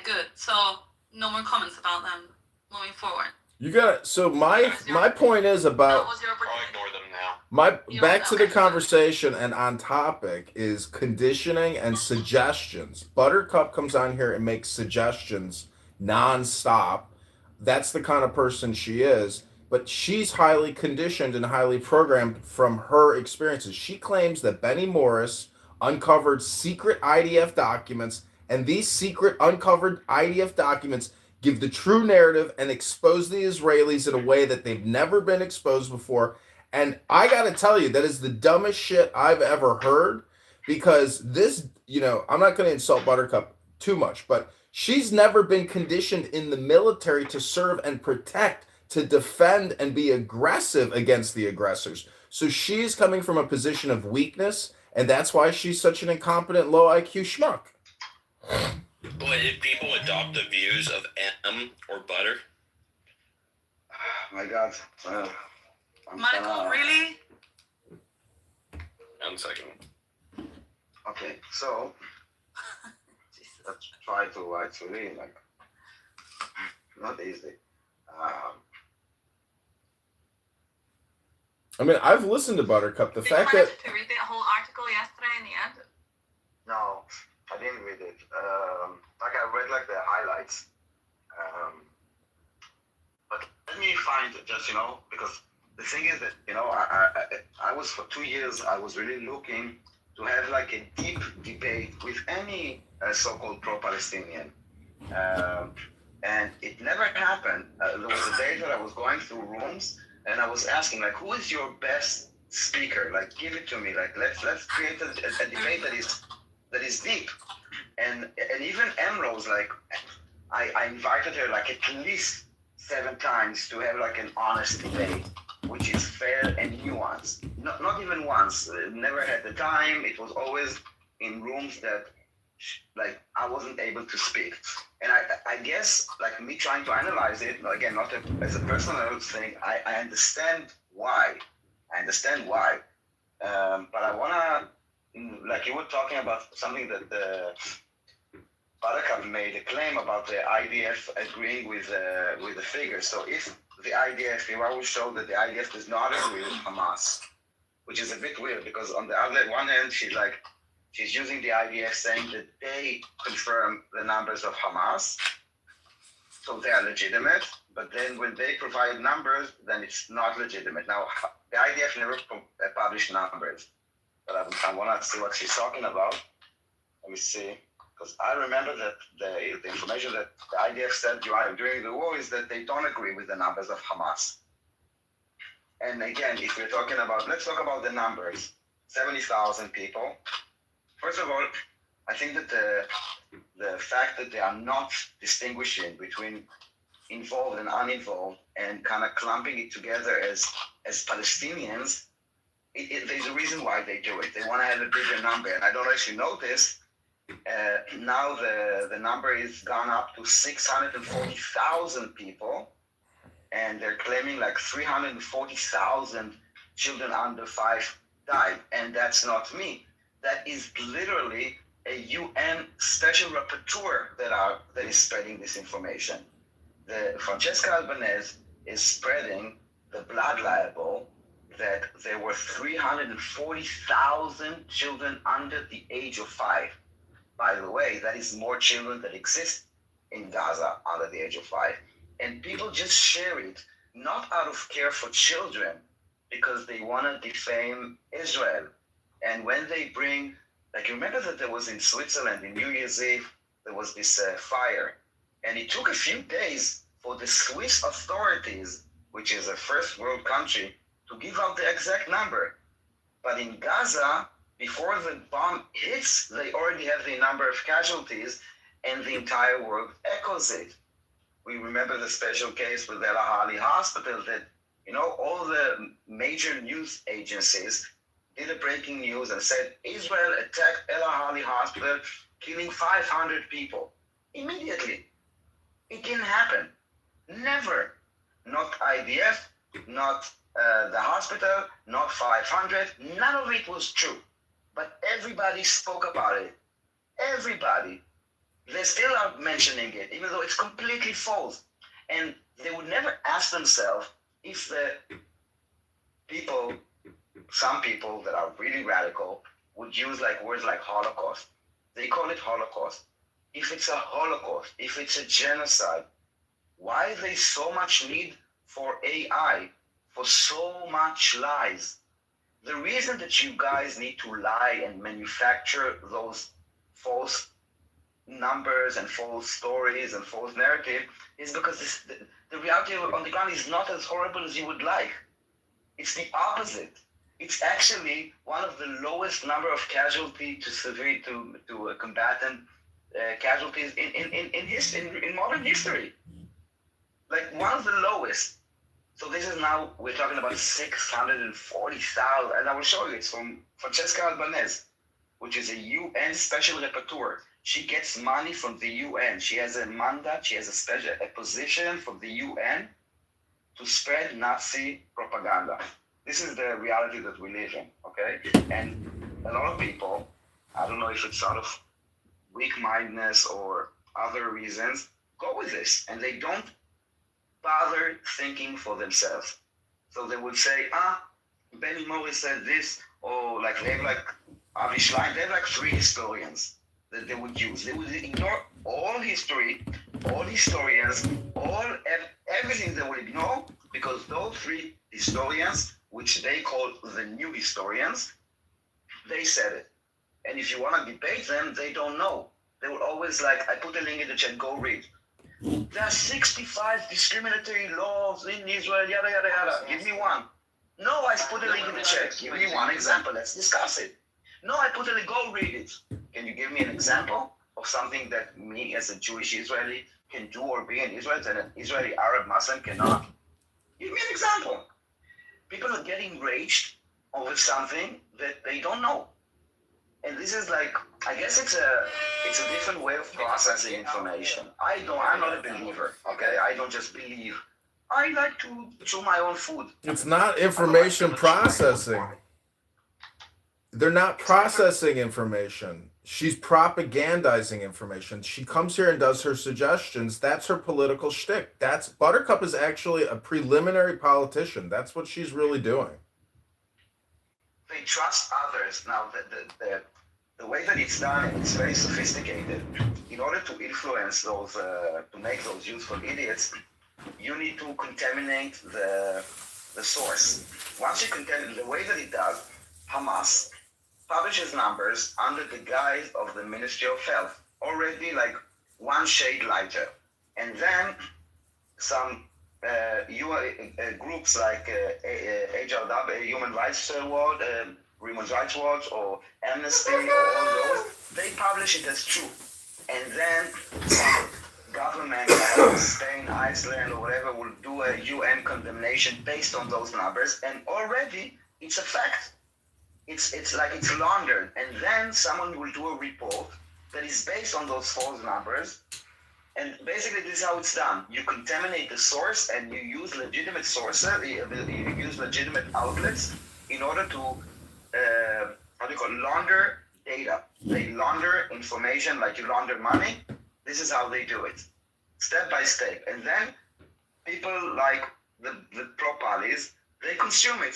good. So no more comments about them moving forward. You got so my point is about. That was your I'll opportunity. ignore them now. My You back to the okay. conversation and on topic is conditioning and suggestions. Buttercup comes on here and makes suggestions nonstop. That's the kind of person she is, but she's highly conditioned and highly programmed from her experiences. She claims that Benny Morris uncovered secret IDF documents, and these secret uncovered IDF documents give the true narrative and expose the Israelis in a way that they've never been exposed before. And I got to tell you, that is the dumbest shit I've ever heard, because this, I'm not going to insult Buttercup too much, but she's never been conditioned in the military to serve and protect, to defend and be aggressive against the aggressors. So she's coming from a position of weakness, and that's why she's such an incompetent, low IQ schmuck. But if people adopt the views of M or Butter, my God. Michael, really? 1 second. Okay, so let's try to actually not easy. I mean, I've listened to Buttercup. The Did fact you that manage to read the whole article yesterday in the end? No, I didn't read it. I read the highlights. But let me find just because the thing is that I was for 2 years I was really looking to have a deep debate with any so-called pro-Palestinian, and it never happened. There was a day that I was going through rooms and I was asking who is your best speaker? Give it to me. Let's create a debate that is deep. And even Emrose, I invited her at least 7 times to have an honest debate, which is fair and nuanced. Not even once. Never had the time. It was always in rooms that I wasn't able to speak. And I guess me trying to analyze it, again, not as a personal thing, I understand why. But I wanna, you were talking about something that Buttercup made a claim about the IDF agreeing with the figures. So if the IDF, if I will show that the IDF does not agree with Hamas, which is a bit weird because on the other one hand, she's using the IDF saying that they confirm the numbers of Hamas, so they are legitimate. But then when they provide numbers, then it's not legitimate. Now, the IDF never published numbers, but I want to see what she's talking about. Let me see. Because I remember that the information that the IDF said during the war is that they don't agree with the numbers of Hamas. And again, if we're talking about, let's talk about the numbers. 70,000 people. First of all, I think that the fact that they are not distinguishing between involved and uninvolved and kind of clumping it together as Palestinians, there's a reason why they do it. They want to have a bigger number. And I don't actually know this. Now the number is gone up to 640,000 people, and they're claiming 340,000 children under 5 died, and that's not me. That is literally a UN special rapporteur that is spreading this information. Francesca Albanese is spreading the blood libel that there were 340,000 children under the age of 5. By the way, that is more children that exist in Gaza under the age of 5. And people just share it, not out of care for children, because they want to defame Israel. And when they bring, remember that there was in Switzerland, in New Year's Eve, there was this fire. And it took a few days for the Swiss authorities, which is a first world country, to give out the exact number. But in Gaza, before the bomb hits, they already have the number of casualties, and the entire world echoes it. We remember the special case with El Ahly Hospital that, all the major news agencies did a breaking news and said, Israel attacked El Ahly Hospital, killing 500 people. Immediately. It didn't happen. Never. Not IDF, not the hospital, not 500. None of it was true. But everybody spoke about it. Everybody. they still are mentioning it, even though it's completely false. And they would never ask themselves if the people, some people that are really radical, would use like words like Holocaust. They call it Holocaust. If it's a Holocaust, if it's a genocide, why is there so much need for AI, for so much lies? The reason that you guys need to lie and manufacture those false numbers and false stories and false narrative is because the reality on the ground is not as horrible as you would like. It's the opposite. It's actually one of the lowest number of casualty to severe to combatant casualties in modern history. Like one of the lowest. So this is now, we're talking about 640,000, and I will show you, it's from Francesca Albanese, which is a UN special rapporteur. She gets money from the UN. She has a mandate, she has a position from the UN to spread Nazi propaganda. This is the reality that we live in, okay? And a lot of people, I don't know if it's out of weak-mindedness or other reasons, go with this, and they don't bother thinking for themselves. So they would say, Benny Morris said this, or like they have like Avi Schlein, they have like 3 historians that they would use. They would ignore all history, all historians, everything they would ignore, because those 3 historians, which they call the new historians, they said it. And if you want to debate them, they don't know. They will always like, I put a link in the chat, go read. There are 65 discriminatory laws in Israel, yada, yada, yada. Give me one. No, I put a link in the chat. Give me one example. Let's discuss it. No, I put a link. Go read it. Can you give me an example of something that me as a Jewish Israeli can do or be in Israel that an Israeli Arab Muslim cannot? Give me an example. People are getting enraged over something that they don't know. And this is like, I guess it's a different way of processing information. I'm not a believer, okay? I don't just believe. I like to chew my own food. It's not information processing. They're not processing information. She's propagandizing information. She comes here and does her suggestions. That's her political shtick. Buttercup is actually a preliminary politician. That's what she's really doing. They trust others. Now, the way that it's done, it's very sophisticated. In order to influence those, to make those useful idiots, you need to contaminate the source. Once you contaminate, the way that it does, Hamas publishes numbers under the guise of the Ministry of Health, already like one shade lighter. And then some groups like HRW, Human Rights Watch, or Amnesty, or all those, they publish it as true. And then some government like Spain, Iceland, or whatever will do a UN condemnation based on those numbers, and already it's a fact. It's like it's laundered, and then someone will do a report that is based on those false numbers. And basically, this is how it's done. You contaminate the source, and you use legitimate sources, you use legitimate outlets in order to, launder data. They launder information like you launder money. This is how they do it, step by step. And then people like the pro-palis, they consume it,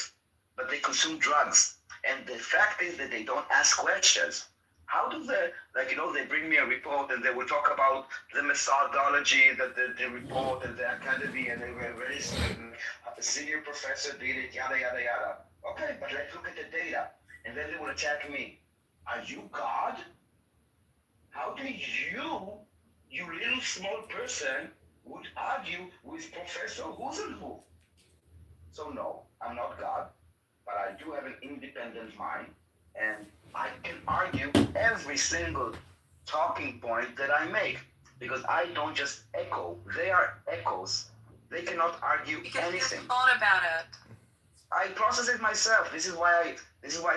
but they consume drugs. And the fact is that they don't ask questions. How do they bring me a report and they will talk about the methodology that the report and the academy and a senior professor did it, yada, yada, yada. Okay, but let's look at the data. And then they will attack me. Are you God? How do you little small person, would argue with Professor who's and who? So no, I'm not God, but I do have an independent mind, and I can argue every single talking point that I make, because I don't just echo. They are echoes. They cannot argue anything. You thought about it. I process it myself. This is why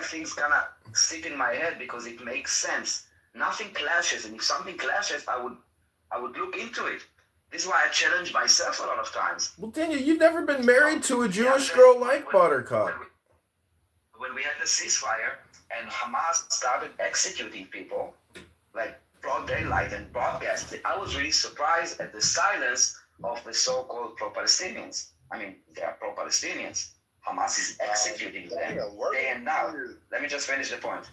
things kind of stick in my head, because it makes sense. Nothing clashes, and if something clashes, I would look into it. This is why I challenge myself a lot of times. Well, Daniel, you've never been married to a Jewish girl like Buttercup. When we had the ceasefire and Hamas started executing people, like broad daylight and broadcast it. I was really surprised at the silence of the so-called pro-Palestinians. I mean, they are pro-Palestinians. Hamas is executing them day and night. Let me just finish the point.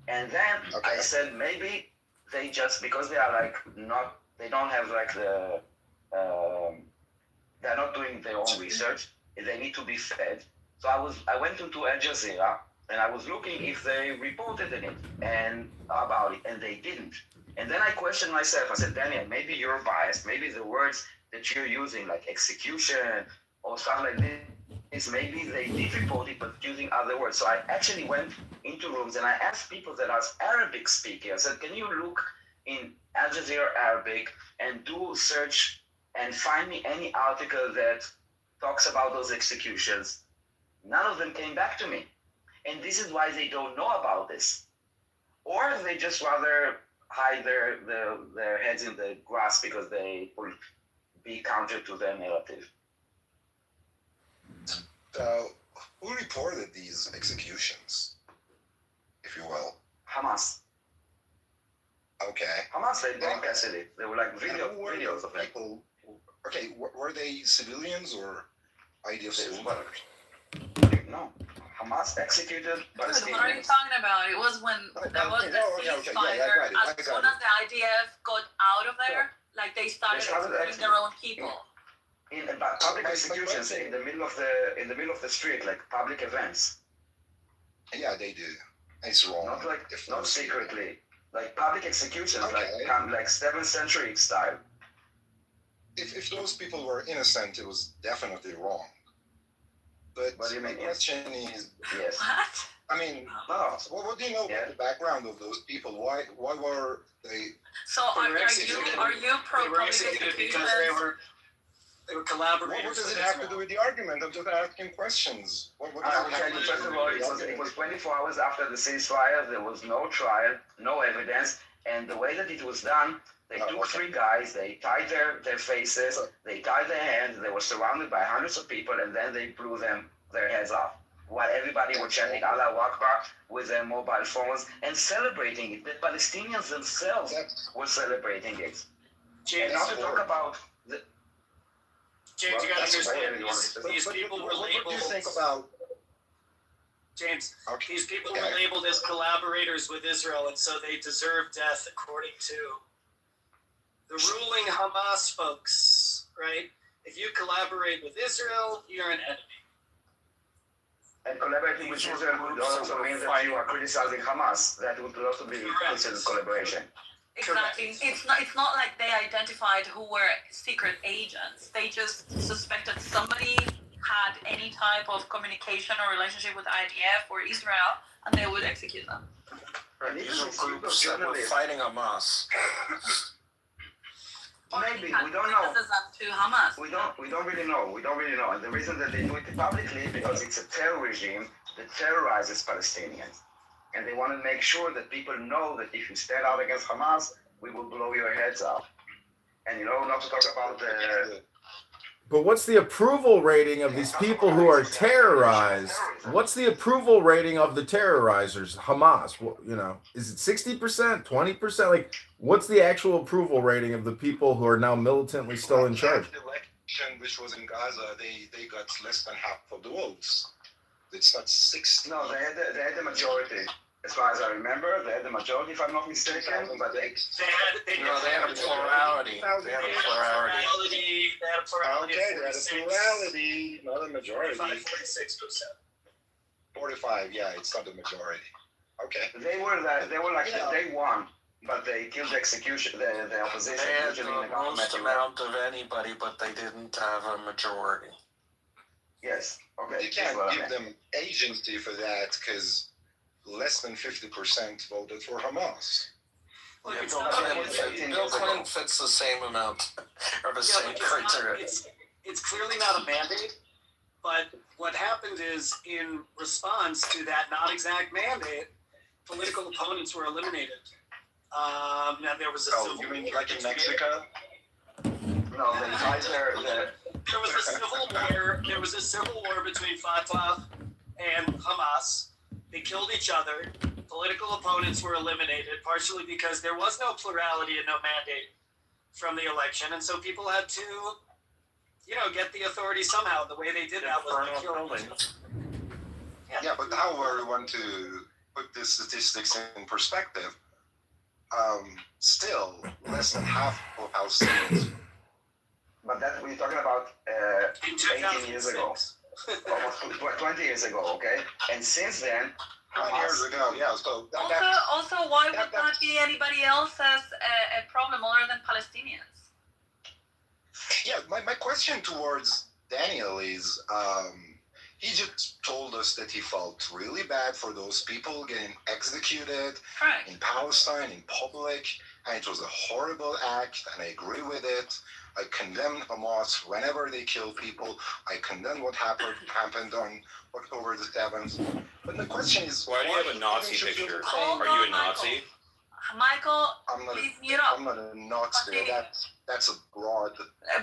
And then I said maybe they just, because they are like not, they don't have like the, they're not doing their own research. They need to be fed. So I went into Al Jazeera and I was looking if they reported in it and about it, and they didn't. And then I questioned myself. I said, Daniel, maybe you're biased. Maybe the words that you're using, like execution or stuff like this, maybe they did report it, but using other words. So I actually went into rooms and I asked people that are Arabic speaking. I said, can you look in Al Jazeera Arabic and do search and find me any article that talks about those executions? None of them came back to me. And this is why they don't know about this. Or they just rather hide their heads in the grass because they will be counter to their narrative. Who reported these executions, if you will? Hamas. Okay. Hamas, they broadcasted it. They were like videos of it. People. Okay, were they civilians or IDF soldiers? No. Hamas executed What are you Palestinians. talking about? It was when there was the ceasefire. As soon as the IDF got out of there, like they started executing their own people. In public executions in the middle of the street, like public events. Yeah, they do. It's wrong. Not like If not those- secretly. Like public executions, Okay. like 7th century style. If those people were innocent, it was definitely wrong. But What do you my mean? question is, Yes. What? I mean, No. what do you know Yeah. about the background of those people? Why were they? So They are were you executed. pro They were public executed because executions? they were What collaborators. does it with have to Israel. do with the argument? I'm just asking questions. What does I it will have tell to you, do first with of all, the it argument? was 24 hours after the ceasefire. There was no trial, no evidence. And the way that it was done, they Oh, took okay. 3 guys, they tied their faces, they tied their hands, they were surrounded by hundreds of people, and then they blew their heads off. While everybody was chanting Allahu Akbar with their mobile phones and celebrating it. The Palestinians themselves That's were celebrating it. And James, not to talk about the, James, you gotta That's understand, right. these people were what labeled. do you think about? James, Okay. these people Okay. were labeled as collaborators with Israel, and so they deserve death according to the ruling Hamas folks, right? If you collaborate with Israel, you're an enemy. and collaborating with Israel would also mean that you are criticizing Hamas. That would also be considered collaboration. Exactly. It's not like they identified who were secret agents. They just suspected somebody had any type of communication or relationship with IDF or Israel, and they would execute them. And These even are if you groups that were journalists, fighting Hamas. maybe we don't know. To Hamas. We don't really know. And the reason that they do it publicly is because it's a terror regime that terrorizes Palestinians. And they want to make sure that people know that if you stand out against Hamas, we will blow your heads off. And not to talk about But what's the approval rating of these people who are terrorized? What's the approval rating of the terrorizers? Hamas, is it 60%, 20%? Like, what's the actual approval rating of the people who are now militantly still in charge? The election, which was in Gaza, they got less than half of the votes. It's not 60. No, they had the majority. As far as I remember, they had the majority, if I'm not mistaken. But They had a plurality. They had a plurality. They had a plurality. Okay, of that's a 46, plurality, not a majority. 46%. 45, yeah, it's not a majority. Okay. they won, but they killed the execution, the opposition. They had usually in the the government. most amount of anybody, but they didn't have a majority. Yes. Okay. You that's can't what I give meant. them agency for that because less than 50% voted for Hamas. Look, Yeah, it's Bill not- Bill Clinton fits the same amount, or the Yeah, same look, it's not- criteria. it's clearly not a mandate, but what happened is in response to that not exact mandate, political opponents were eliminated. Now there was a Oh, civil you mean war like in between- Mexico? No, they tried their There was a civil war. There was a civil war between Fatah and Hamas. They killed each other. political opponents were eliminated, partially because there was no plurality and no mandate from the election, and so people had to, get the authority somehow. The way they did that was to kill Yeah, but however we want to put the statistics in perspective, still less than half of Palestinians. But that we're talking about in 18 years ago, 2006. almost 20 years ago, okay? And since then, 20 years ago, yeah. So Also, why would that be anybody else's a problem other than Palestinians? yeah, my question towards Daniel is, he just told us that he felt really bad for those people getting executed Correct. in Palestine in public, and it was a horrible act, and I agree with it. I condemn Hamas whenever they kill people. I condemn what happened on October the 7th. But the question is, Why do you have a Nazi shouldn't you feel picture? the same? Are you a Nazi? Michael, I'm not. please mute up. I'm not a Nazi. Okay. That's a broad.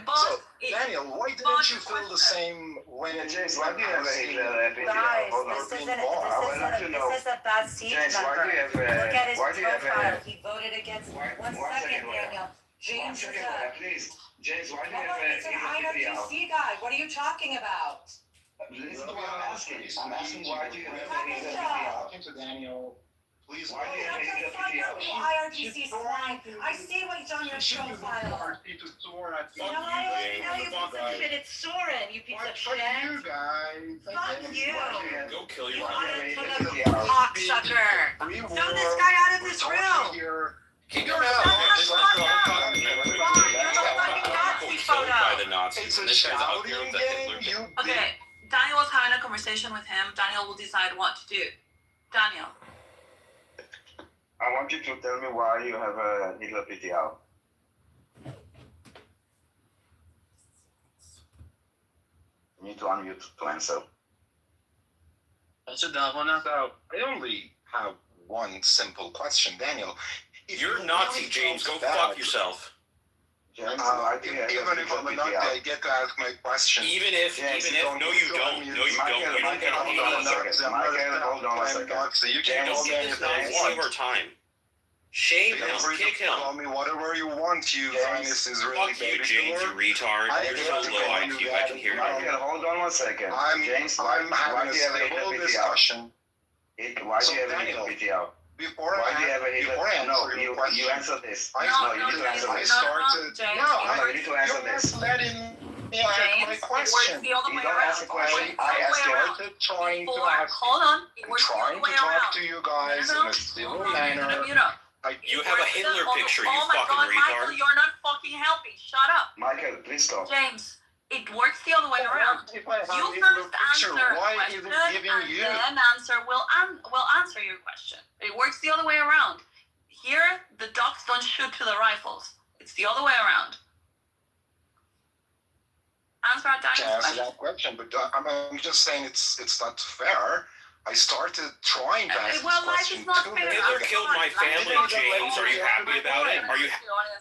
But So, it- Daniel, why didn't you feel the same when James, why do you have a Hitler Guys, Hold on. this is a bad seat James, why number. do you have Look at his why do you have profile. He voted against. Why- One one second, second, Laura. Daniel. James is a. please. James, why do you No, have he's an IWC guy. What are you talking about? Listen to what I'm asking. I'm asking why do you have a Hitler Talking to Daniel, please. Why do you have a Shut the Hitler fuck up, you IRGC swine. I see what's on your profile. You know, I already know you piece of shit. It's Soren, you piece of shit. guys. Fuck you. Go kill You your cocksucker. Throw this guy out of this room. Kick him Shut out. the This fuck guy's up. got You're the fucking Nazi killed by photo. the Nazis. It's And a this guy's out shouting here with the game. Hitler. You okay, Daniel was having a conversation with him. Daniel will decide what to do. Daniel. I want you to tell me why you have a Hitler PTR. You need to unmute to answer. So I only have one simple question, Daniel. If You're you Nazi, really James. Go felt bad, fuck yourself. James, why do you have even a if I'm Hitler a Nazi, PTR? I get to ask my question. Even if, Yes, no, you don't. No, you don't. You don't get Michael, any hold on a answer. second. Michael, hold on a second. Nazi. You James, can call Don't me give this anything Nazi you want. more time. Shame Feel him. free Kick to him. call me whatever you want, you James, Zionist Israeli Fuck you, baby James, you killer. retard. I You're get so to low call you IQ, I that. can hear you. Michael, hold on one second. James, why I'm do having a you have a civil Hitler PTR? discussion. Why do So, you have a Daniel, Hitler PTR? Before Why do you have a Hitler? before I answer No, your you question, answer this. I- No, you need to James, answer I this. started. James, No, No, you need to answer you're not this. letting me ask James, my it works question. the other You way don't around. ask a question, It works I the ask other you. way I around. started trying to Before, ask. hold on. It I'm works the other trying way to talk around. to you guys No, in a civil hold on, you're gonna manner. mute up. You It have a works Hitler the- picture, oh you my fucking God, Michael, retard. you're not fucking helping. Shut up. Michael, please stop. James, it works the other way around. If I have You a first picture, answer a why question, is it giving and you? then we'll answer your question. It works the other way around. Here, the ducks don't shoot to the rifles. It's the other way around. Answer our To Daniel's answer question. that question, but I'm just saying it's not fair. I started trying to ask Well, this life question is not 2 fair. minutes Hitler ago. killed my family, James. Are you happy about it? Are you?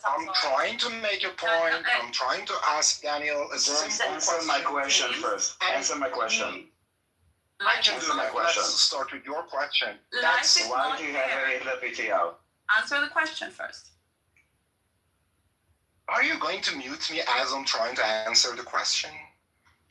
I'm trying to make a point. I'm trying to ask Daniel a James, simple answer my question. question first. Answer my question. I Life can is do not that. my Let's question. start with your question. Life That's is Why not do you have a fair. Hitler PTR? Answer the question first. Are you going to mute me as I'm trying to answer the question?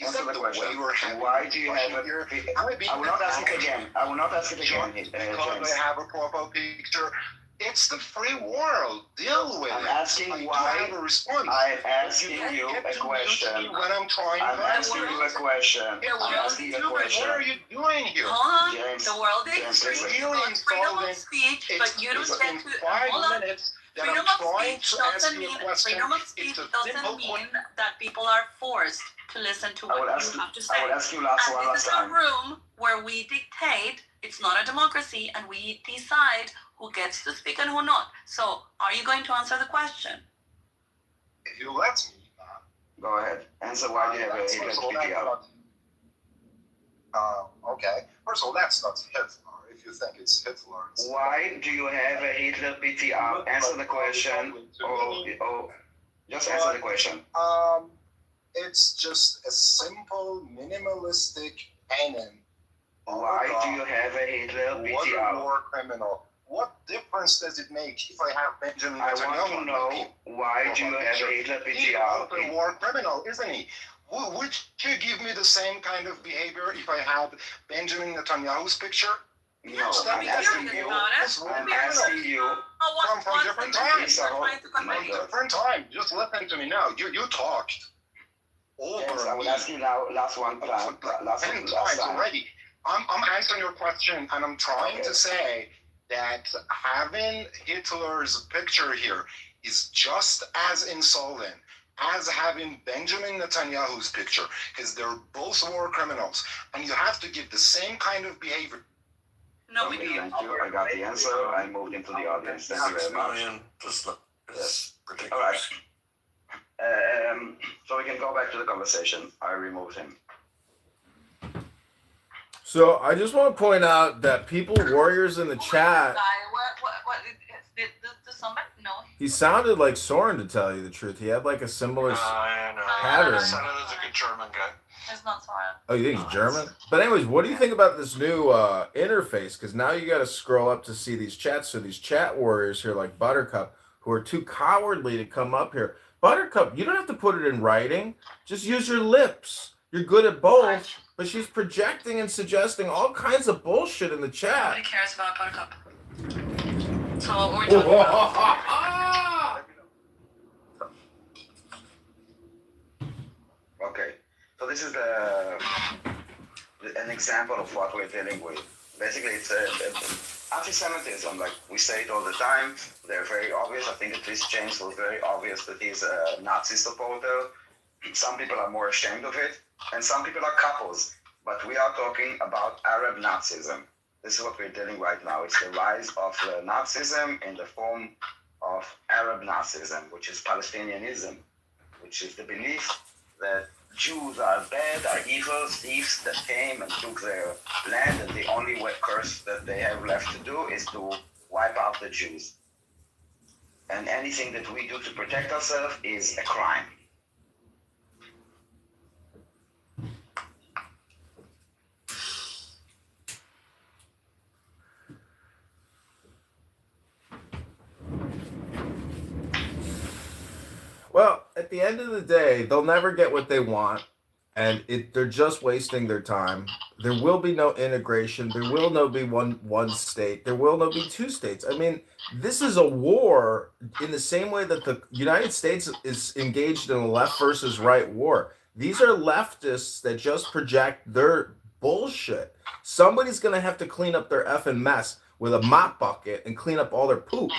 Is Answer that the the question. way we're having Why the do you discussion have a here? I will not ask it again. I will not ask it again, Because James. I have a profile picture. It's the free world. Deal with I'm it. asking I do why- have a response. I'm asking don't you get a to question. mute me when I'm trying I'm to asking answer you a question. The I'm world asking is you a not- What are question. you doing here? Hold on. James, The world is James, free. listen. You've got freedom of speech, It's but you don't it's get in to. 5 Hold on. minutes that Freedom I'm of trying speech to ask doesn't you a mean question. freedom of speech It's a doesn't simple mean that people are forced to listen to I will what ask you you, have to I will say. ask you last one And last this is a time. room where we dictate. It's not a democracy, and we decide who gets to speak and who not. So, are you going to answer the question? If you let me. Go ahead. Answer why do you have a That's- Hitler first of all, that's PTR? not- Okay. First of all, that's not Hitler. If you think it's Hitler, it's Why do you have a Hitler PTR? Answer the question. Oh, just answer the question. It's just a simple, minimalistic painting Why do you have a Hitler What a PTR? war criminal. What difference does it make if I have Benjamin I Netanyahu? want to know why do you have a Hitler He's PTR? a war criminal, isn't he? Would you give me the same kind of behavior if I had Benjamin Netanyahu's picture? No, Stop I'm asking curious you. about it. This war I'm criminal. asking you. From different times. Trying to convey. Different time. Just listen to me now. You talked over Yes, I will me. ask you now. Last one time. Last 10 times time. already. I'm answering your question, and I'm trying to say that having Hitler's picture here is just as insolvent as having Benjamin Netanyahu's picture, because they're both war criminals, and you have to give the same kind of behavior. No, we Okay, don't. thank you. I got the answer. I moved into the audience. Thank you very much. Is All right. ridiculous. So we can go back to the conversation. I removed him. So I just want to point out that people, warriors in the chat, What did somebody know? he sounded like Soren, to tell you the truth. He had like a similar. I know. Pattern. Sounded as like a German guy. It's not Soren. Oh, you think he's German? But anyways, what do you think about this new interface? Because now you got to scroll up to see these chats. So these chat warriors here, like Buttercup, who are too cowardly to come up here. Buttercup, you don't have to put it in writing. Just use your lips. You're good at both. But she's projecting and suggesting all kinds of bullshit in the chat. Nobody cares about Buttercup. So what we're talking about. Okay, so this is an example of what we're dealing with. Basically, it's anti-Semitism. Like we say it all the time. They're very obvious. I think at least James was very obvious that he's a Nazi supporter. Some people are more ashamed of it, and some people are couples. But we are talking about Arab Nazism. This is what we're dealing right now. It's the rise of Nazism in the form of Arab Nazism, which is Palestinianism, which is the belief that Jews are bad, are evil, thieves that came and took their land, and the only curse that they have left to do is to wipe out the Jews. And anything that we do to protect ourselves is a crime. Well, at the end of the day, they'll never get what they want, and they're just wasting their time. There will be no integration. There will no be one state. There will no be two states. I mean, this is a war in the same way that the United States is engaged in a left versus right war. These are leftists that just project their bullshit. Somebody's going to have to clean up their effing mess with a mop bucket and clean up all their poop.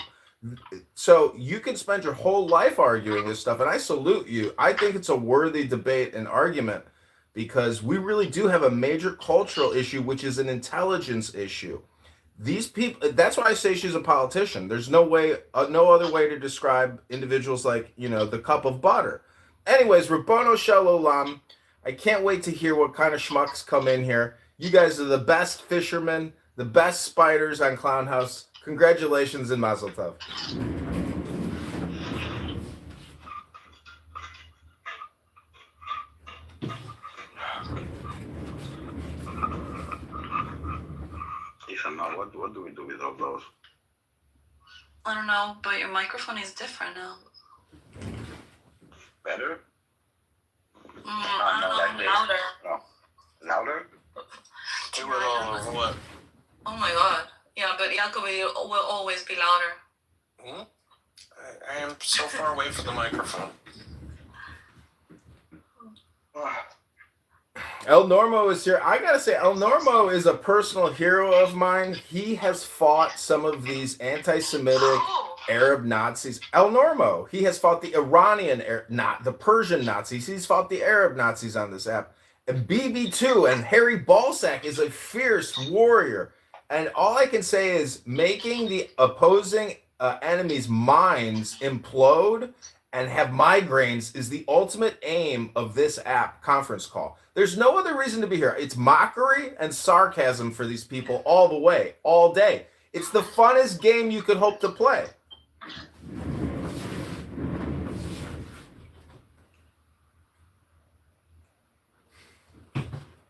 So you can spend your whole life arguing this stuff, and I salute you. I think it's a worthy debate and argument because we really do have a major cultural issue, which is an intelligence issue. These people, that's why I say she's a politician. There's no way, no other way to describe individuals like, the cup of butter. Anyways, Rabbono Shel Olam, I can't wait to hear what kind of schmucks come in here. You guys are the best fishermen, the best spiders on Clown House. Congratulations and mazel tov. If I'm not, what do we do with all those? I don't know, but your microphone is different now. Better? I no, like don't know, louder. No. Louder? Do it all over what? Oh my god. Yeah, but Yaakov will always be louder. I am so far away from the microphone. El Normo is here. I gotta say, El Normo is a personal hero of mine. He has fought some of these anti-Semitic Arab Nazis. El Normo, he has fought the Iranian, not the Persian Nazis. He's fought the Arab Nazis on this app. And BB2 and Harry Balsack is a fierce warrior. And all I can say is making the opposing enemies' minds implode and have migraines is the ultimate aim of this app conference call. There's no other reason to be here. It's mockery and sarcasm for these people all the way, all day. It's the funnest game you could hope to play.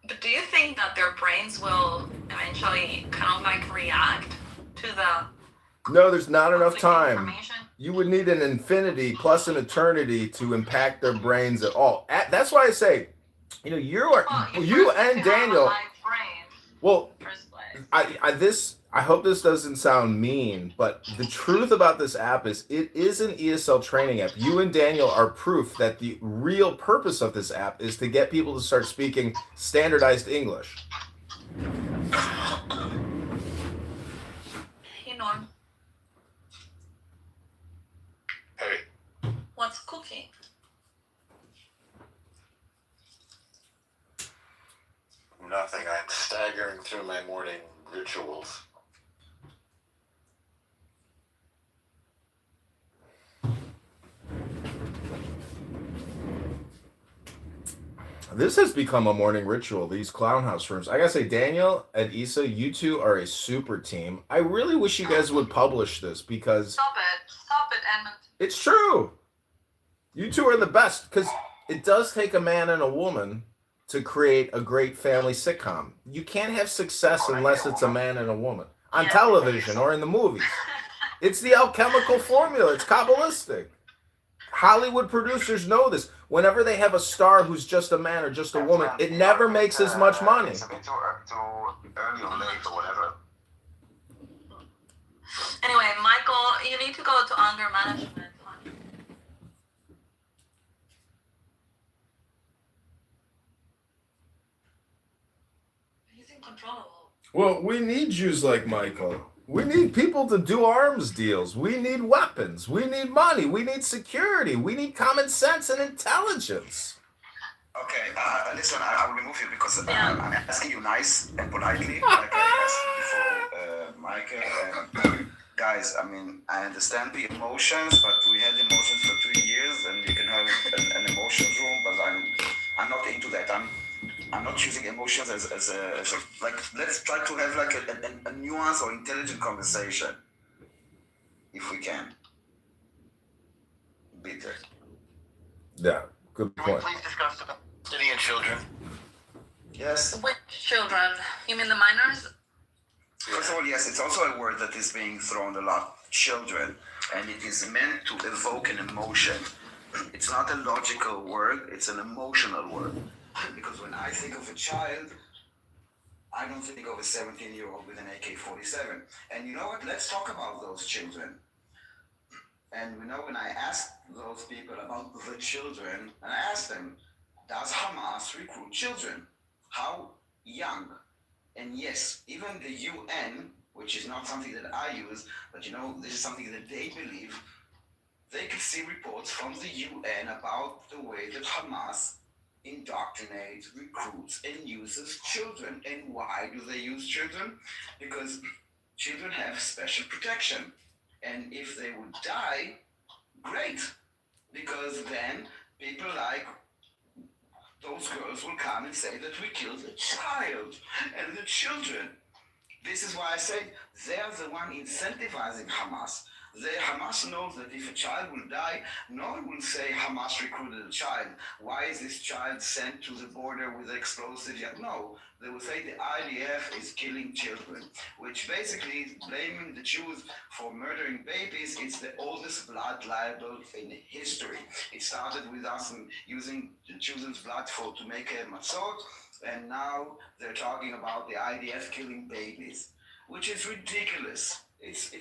But do you think think that their brains will eventually kind of like react to the No, there's not enough conflicting time. information? You would need an infinity plus an eternity to impact their brains at all. That's why I say, you know, you and Daniel. Well, I hope this doesn't sound mean, but the truth about this app is it is an ESL training app. You and Daniel are proof that the real purpose of this app is to get people to start speaking standardized English. Hey, Norm. Hey. What's cooking? Nothing. I'm staggering through my morning rituals. This has become a morning ritual, these clown house rooms. I gotta say, Daniel and Issa, you two are a super team. I really wish you guys would publish this because Stop it, Edmund. it's true. You two are the best because it does take a man and a woman to create a great family sitcom. You can't have success unless it's a man and a woman on television or in the movies. It's the alchemical formula. It's Kabbalistic. Hollywood producers know this. Whenever they have a star who's just a man or just a woman, it never makes as much money. It's a bit too early or late or whatever. Anyway, Michael, you need to go to anger management. He's incontrollable. Well, we need Jews like Michael. We need people to do arms deals. We need weapons. We need money. We need security. We need common sense and intelligence. Okay, listen, I'll remove you because I'm asking you nice and politely, like I asked before, Michael. Guys, I mean, I understand the emotions, but we had emotions for 2 years, and you can have an emotions room, but I'm not into that. I'm not using emotions as a like. Let's try to have like a nuanced or intelligent conversation, if we can. Bitter. Yeah, good Can we point. please discuss the Palestinian children? Yes. Which children? You mean the minors? First of all, yes, it's also a word that is being thrown a lot. Children, and it is meant to evoke an emotion. It's not a logical word; it's an emotional word. Because when I think of a child, I don't think of a 17-year-old with an AK-47. And you know what? Let's talk about those children. And you know, when I asked those people about the children, and I asked them, does Hamas recruit children? How young? And yes, even the UN, which is not something that I use, but you know, this is something that they believe, they could see reports from the UN about the way that Hamas indoctrinates, recruits, and uses children. And why do they use children? Because children have special protection. And if they would die, great. Because then people like those girls will come and say that we killed a child and the children. This is why I say they're the one incentivizing Hamas. Hamas knows that if a child will die, no one will say Hamas recruited a child. Why is this child sent to the border with explosives? No, they will say the IDF is killing children, which basically is blaming the Jews for murdering babies. It's the oldest blood libel in history. It started with us using the children's blood to make a matzot, and now they're talking about the IDF killing babies, which is ridiculous. It's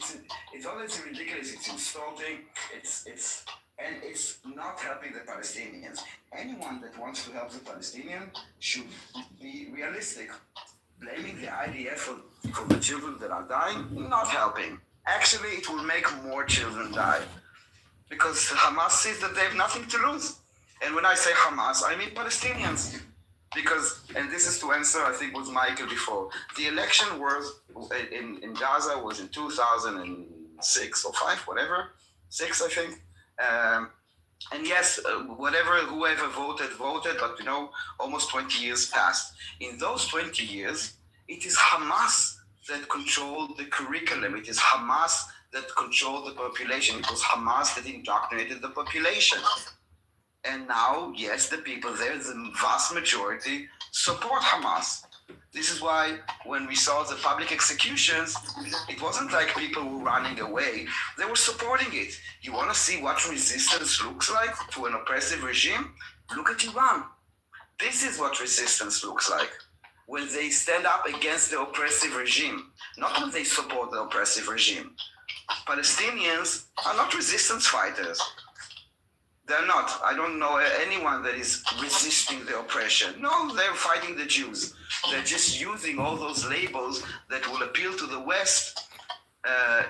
honestly ridiculous. It's insulting. And it's not helping the Palestinians. Anyone that wants to help the Palestinians should be realistic. Blaming the IDF for the children that are dying, not helping. Actually, it will make more children die. Because Hamas sees that they have nothing to lose. And when I say Hamas, I mean Palestinians. Because, and this is to answer, I think, was Michael before. The election was in Gaza was in 2006 or 5, whatever, 6, I think. And yes, whoever voted, but you know, almost 20 years passed. In those 20 years, it is Hamas that controlled the curriculum. It is Hamas that controlled the population. It was Hamas that indoctrinated the population. And now, yes, the people there, the vast majority, support Hamas. This is why when we saw the public executions, it wasn't like people were running away. They were supporting it. You want to see what resistance looks like to an oppressive regime? Look at Iran. This is what resistance looks like. When they stand up against the oppressive regime, not when they support the oppressive regime. Palestinians are not resistance fighters. They're not. I don't know anyone that is resisting the oppression. No, they're fighting the Jews. They're just using all those labels that will appeal to the West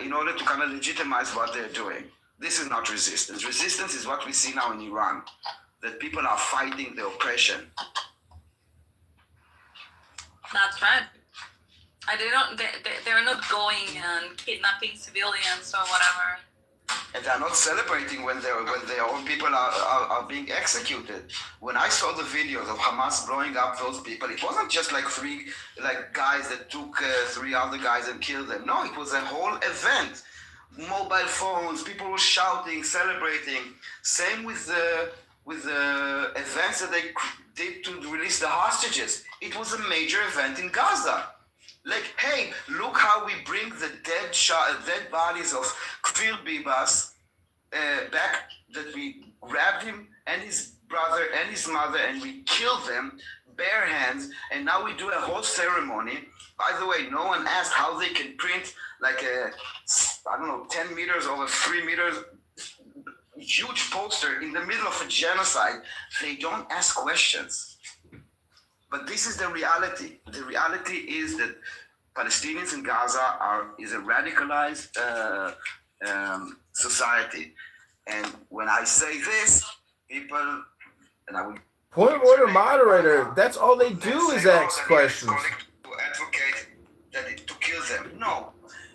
in order to kind of legitimize what they're doing. This is not resistance. Resistance is what we see now in Iran, that people are fighting the oppression. That's right. They're not going and kidnapping civilians or whatever. And they're not celebrating when their own people are being executed. When I saw the videos of Hamas blowing up those people, it wasn't just like three guys that took three other guys and killed them. No, it was a whole event. Mobile phones, people were shouting, celebrating. Same with the events that they did to release the hostages. It was a major event in Gaza. Like, hey, look how we bring the dead bodies of Kfir Bibas back, that we grabbed him and his brother and his mother and we killed them bare hands, and now we do a whole ceremony. By the way, no one asked how they can print like 10 meters over 3 meters, huge poster in the middle of a genocide. They don't ask questions. But this is the reality. The reality is that Palestinians in Gaza is a radicalized society. And when I say this, people, and I will... Point of order, moderator. That's all they do is ask questions. To advocate to kill them. No.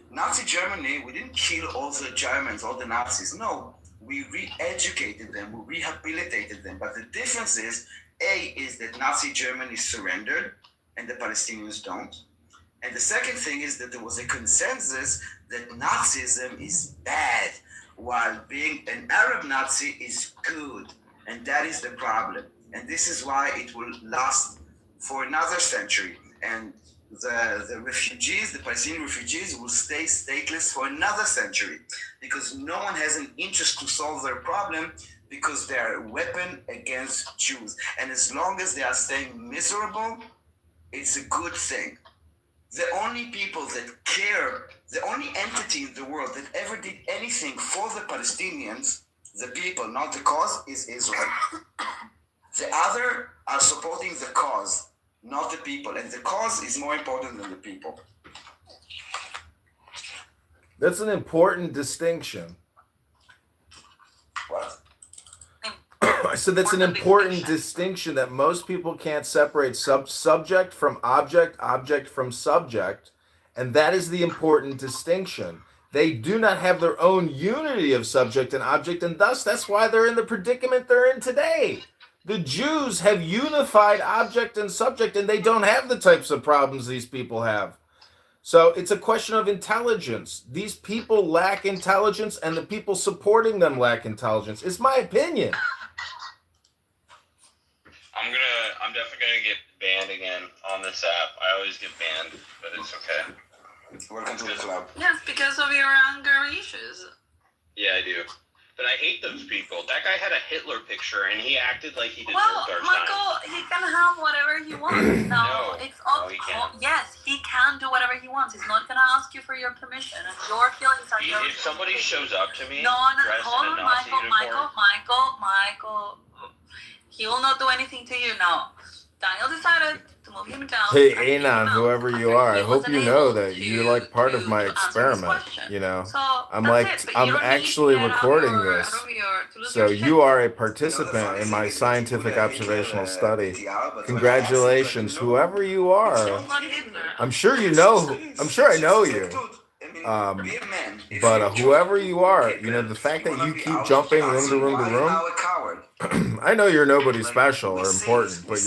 Nazi Germany, we didn't kill all the Germans, all the Nazis. No. We re-educated them, we rehabilitated them. But the difference is that Nazi Germany surrendered and the Palestinians don't. And the second thing is that there was a consensus that Nazism is bad, while being an Arab Nazi is good. And that is the problem. And this is why it will last for another century. And the refugees, the Palestinian refugees, will stay stateless for another century, because no one has an interest to solve their problem, because they are a weapon against Jews. And as long as they are staying miserable, it's a good thing. The only people that care, the only entity in the world that ever did anything for the Palestinians, the people, not the cause, is Israel. The other are supporting the cause, not the people. And the cause is more important than the people. That's an important distinction. What? I said that's an important distinction, that most people can't separate subject from object, object from subject, and that is the important distinction. They do not have their own unity of subject and object, and thus that's why they're in the predicament they're in today. The Jews have unified object and subject, and they don't have the types of problems these people have. So it's a question of intelligence. These people lack intelligence, and the people supporting them lack intelligence. It's my opinion. I'm definitely gonna get banned again on this app. I always get banned, but it's okay. Welcome to the club. Yes, because of your anger issues. Yeah, I do. But I hate those people. That guy had a Hitler picture, and he acted like he deserved Well, our time. Michael, he can have whatever he wants. No, It's all. he can't. Yes, he can do whatever he wants. He's not gonna ask you for your permission, and your feelings are yours. If somebody shows up to me No, dressed hold in a on, Nazi uniform, Michael. He will not do anything to you now. Daniel decided to move him down. Hey, Anon, whoever you are, I hope you know that you're like part of my experiment. You know, I'm actually recording this. So you are a participant in my scientific observational study. Congratulations, whoever you are. I'm sure you know. I'm sure I know you. But whoever you are, you know, the fact that you keep jumping room to room to room, I know you're nobody special or important, but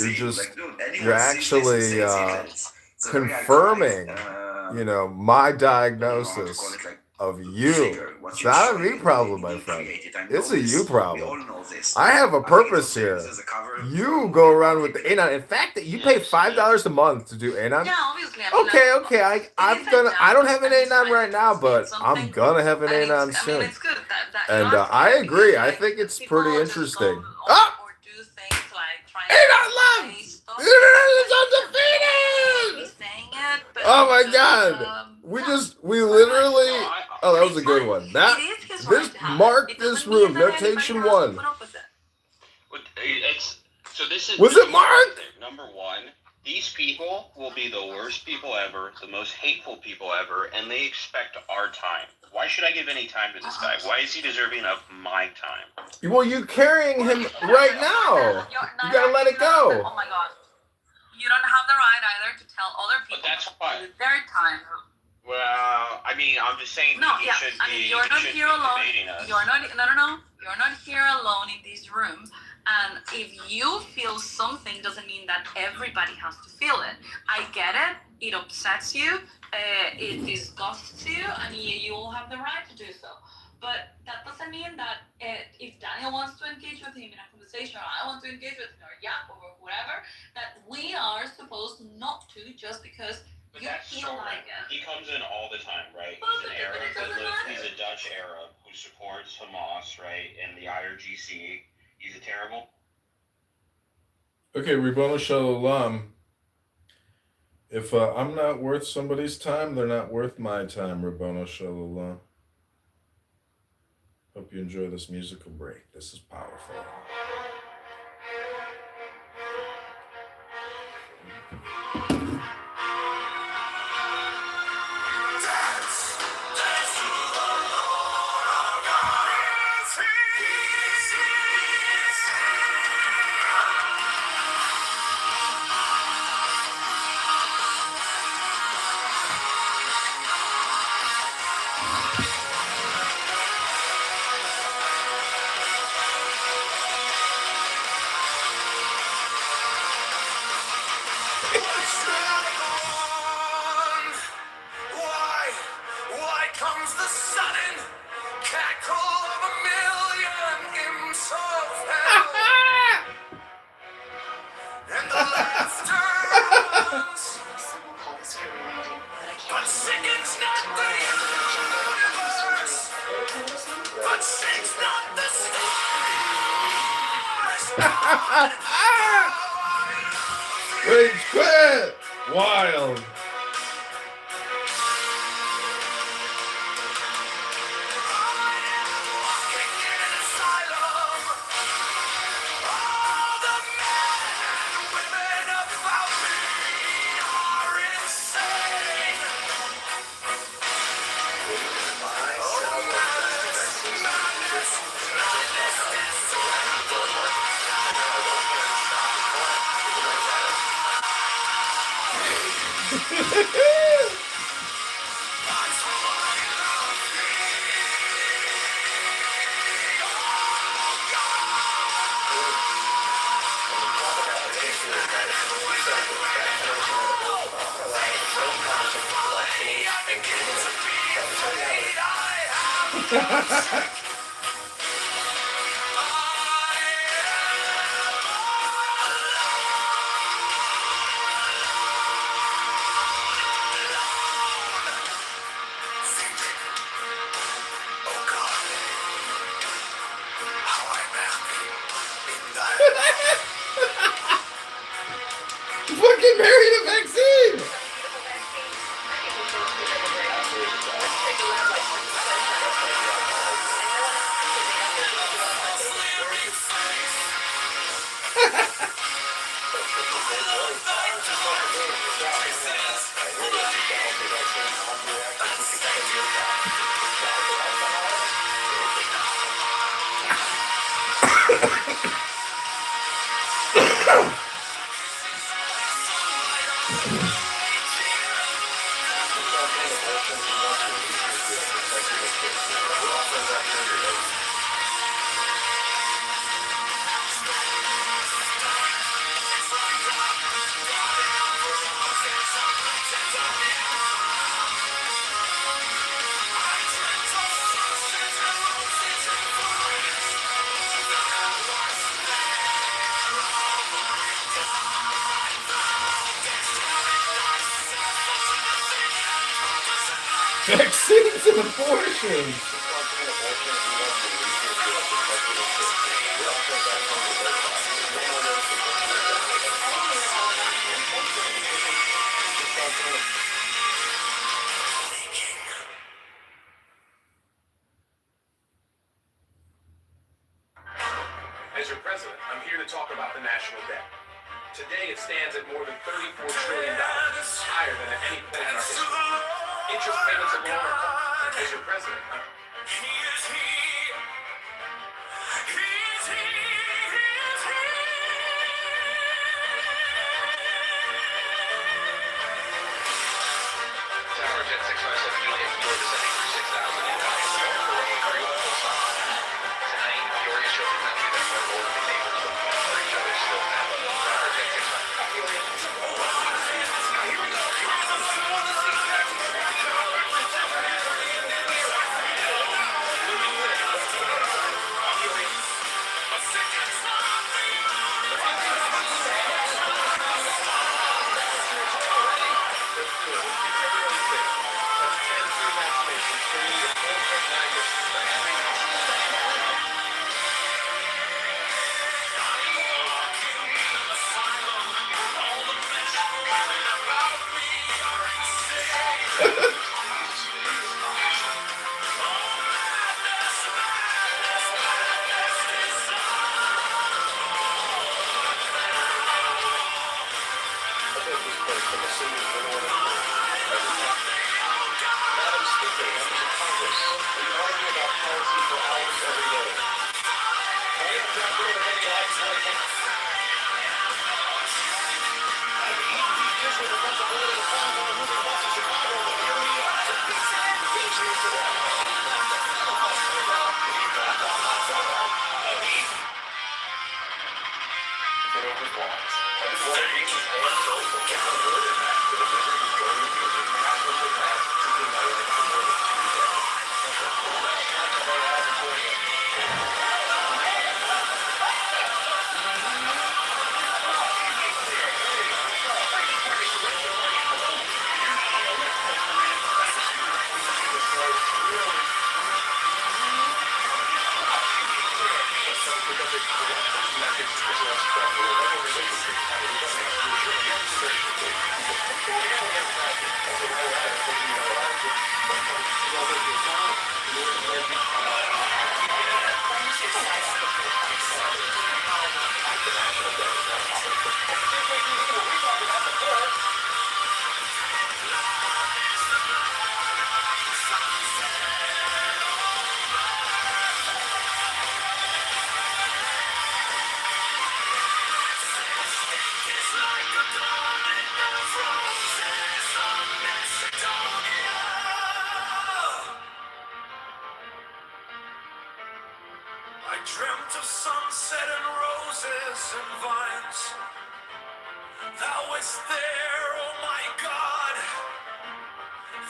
you're actually confirming, you know, my diagnosis of you. It's not a me problem, my friend. It's a you problem. I have a purpose here. You go around with the Anon. In fact, that you pay $5 a month to do Anon. Yeah, obviously. I mean, Okay. I don't have an Anon right now, but I'm gonna have an Anon soon. It's good that And I agree. I think it's pretty interesting. Ah! Or do things like try Anon love! Anon is undefeated! Oh my God! We literally. Oh, that was a good one. This marked this room. Notation 1. Was it Mark? Number one, these people will be the worst people ever, the most hateful people ever, and they expect our time. Why should I give any time to this guy? Why is he deserving of my time? Well, you're carrying him right now. You gotta let it go. Oh my God. You don't have the right either to tell other people. But that's fine. Their time. Well, I mean, I'm just saying. No, yeah. I mean, you're not here alone. You're not. No. You're not here alone in this room. And if you feel something, doesn't mean that everybody has to feel it. I get it. It upsets you. It disgusts you, and you will have the right to do so. But that doesn't mean that if Daniel wants to engage with him in a conversation, or I want to engage with him, or Jakob, or whatever, that we are supposed not to just because but you that's feel like it. He comes in all the time, right? He's a Dutch Arab who supports Hamas, right? And the IRGC. He's a terrible. Okay, Ribono Shalom. If I'm not worth somebody's time, they're not worth my time, Ribono Shalom. Hope you enjoy this musical break. This is powerful. Rage quit! Wild! Fucking married a vaccine! and abortions. As your president, I'm here to talk about the national debt. Today, it stands at more than $34 trillion, higher than at any point in our history. Interest payments alone are falling. As your president, Tower Jet 657 Juliet, you're descending through 6,000 in value. Very well, tonight, you're a show the country that more orderly neighbors look for each other still have. Tower Jet 657. I dreamt of sunset and roses and vines. Thou wast there, oh my God.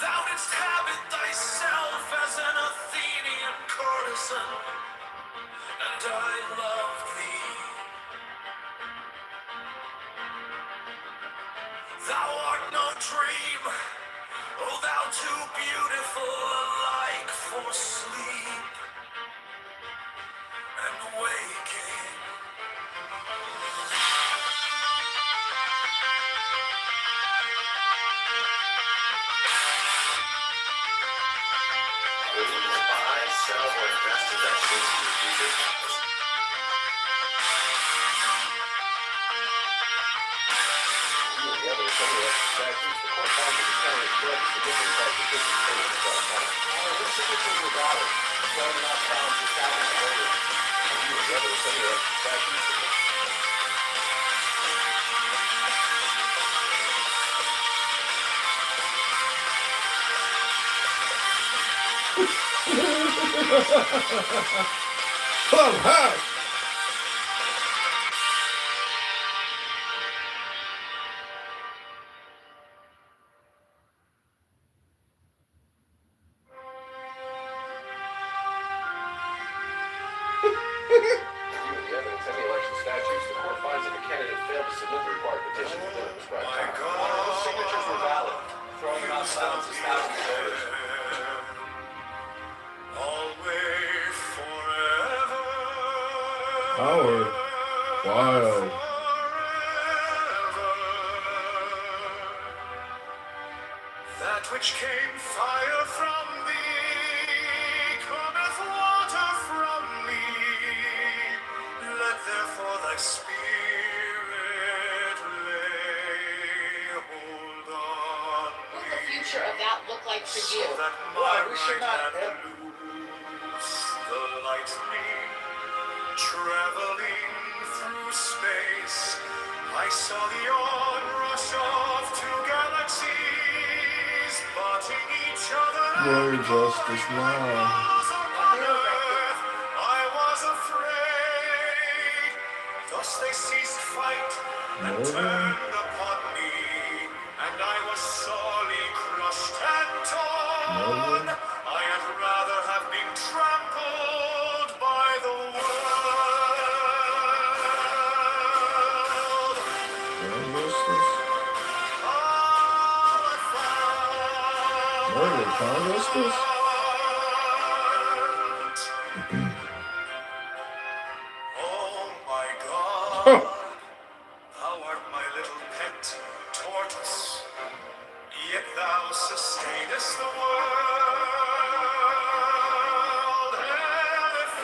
Thou didst habit thyself as an Athenian courtesan, and I loved thee. Thou art no dream, oh thou too beautiful alike for sleep and waking. buy, sell, or invest in that seems to be future profits. Clubhouse. Wild. That which came fire from thee, cometh water from me. Let therefore thy spirit lay hold on What will the me, future of that look like for you? so that my right hand loose the lightning, traveling through space. I saw the onrush of two galaxies, butting each other. Glory justice now. On earth, I was afraid. Thus they ceased fight and turned upon me, and I was sorely crushed and torn. I had rather have been trampled by the world. Murder, Congressman? Oh my God, thou art my little pet tortoise, yet thou sustainest the world. Elephant,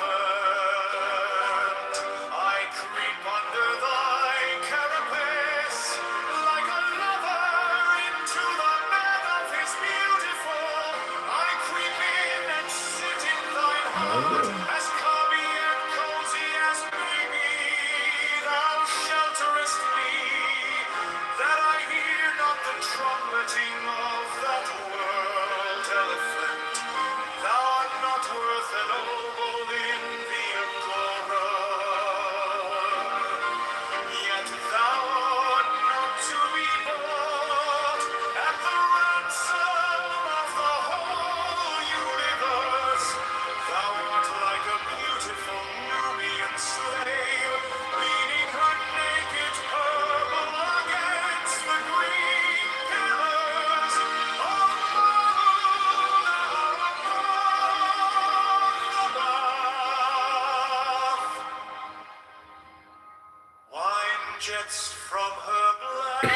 I creep under thy carapace like a lover into the bed of his beautiful. I creep in and sit in thine heart, as cubby and cozy as may be. Thou shelterest me, that I hear not the trumpeting of that world. Elephant, thou art not worth an oboe in the agora, yet thou art not to be bought at the ransom of the whole universe. Thou art like a beautiful Nubian slave, leaning her naked purple against the green pillars of wine jets from her black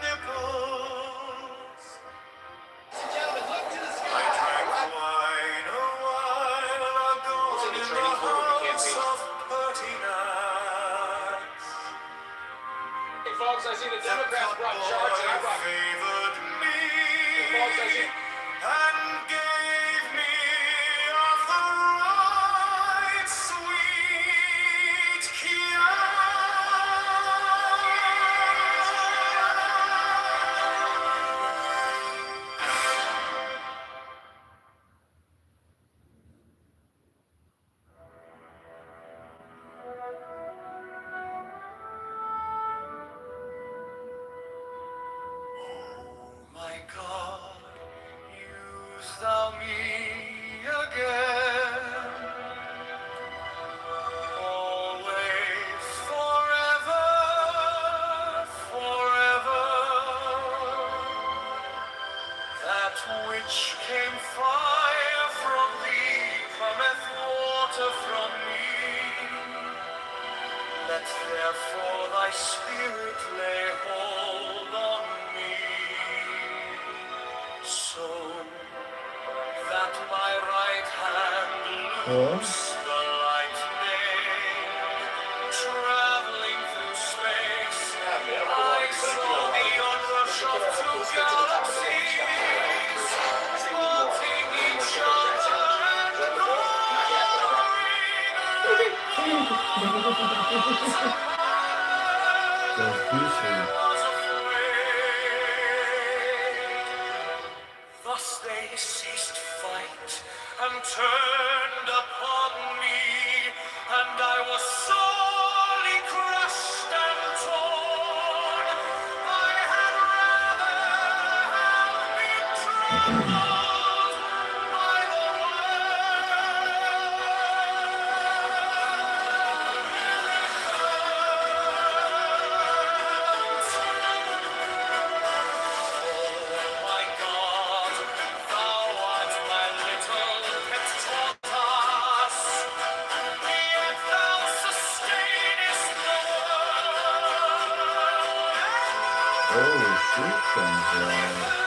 nipples. I drank wine a while ago in the house of Pertinax. Hey, folks, I see the The Democrats brought charts and I cupboard brought... favored me Folks, I see... and gave me of the right sweet my God, use thou me again, always, forever, forever. That which came fire from thee, cometh water from me. Let therefore thy spirit lay hold on me, so that my right hand loose the lightning, traveling through space. I saw the onrush of two galaxies, spotting each other and thus they ceased fight and turned upon me, and I was sorely crushed and torn. I had rather have been trampled by the my God, thou art my little pet tortoise, yet thou sustainest Holy sheepskins, right?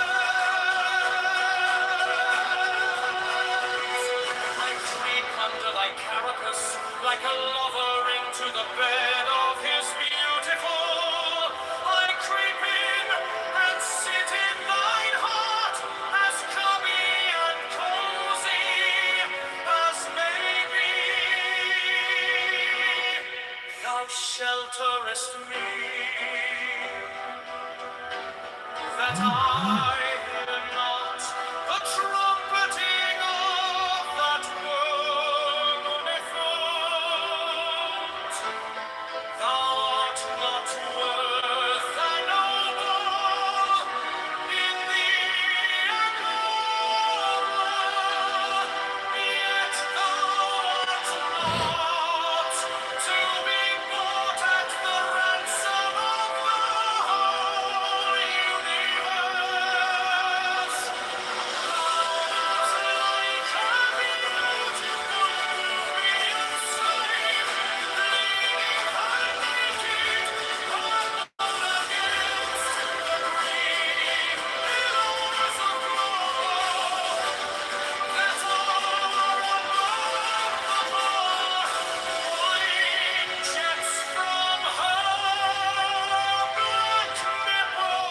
I creep under thy carapace like a lover into the bed of his beautiful. I creep in and sit in thine heart as cubby and cozy as may be. Thou shelterest me, that I hear not the trumpeting of that worldly front. Thou art not worth thy noble in the Agora, yet thou art not to be bought at the ransom of the whole universe. Thou art like a beautiful Nubian slave, leaning her naked arm against the green billows of glory that are above the bar. Wine jets from her black nipples.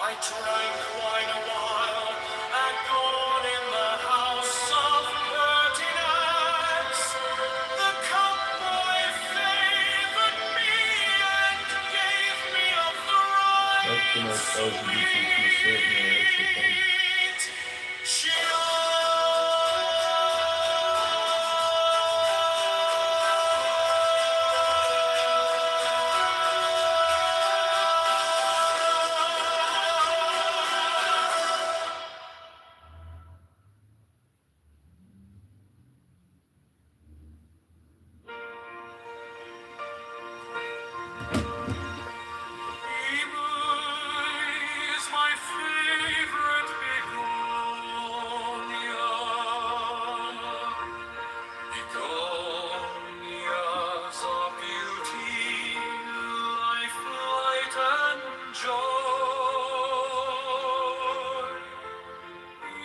I drank wine a while at dawn in the house of Pertinax. The cupboy favored me and gave me of the That's the right most LGBTQ shit in there. That's the thing. sweet. Is my favorite begonia. Begonias of beauty, life, light, and joy.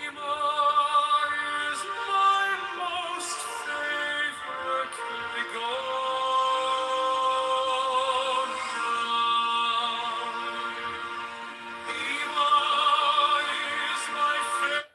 Ema is my most favorite begonia. Ema is my favorite.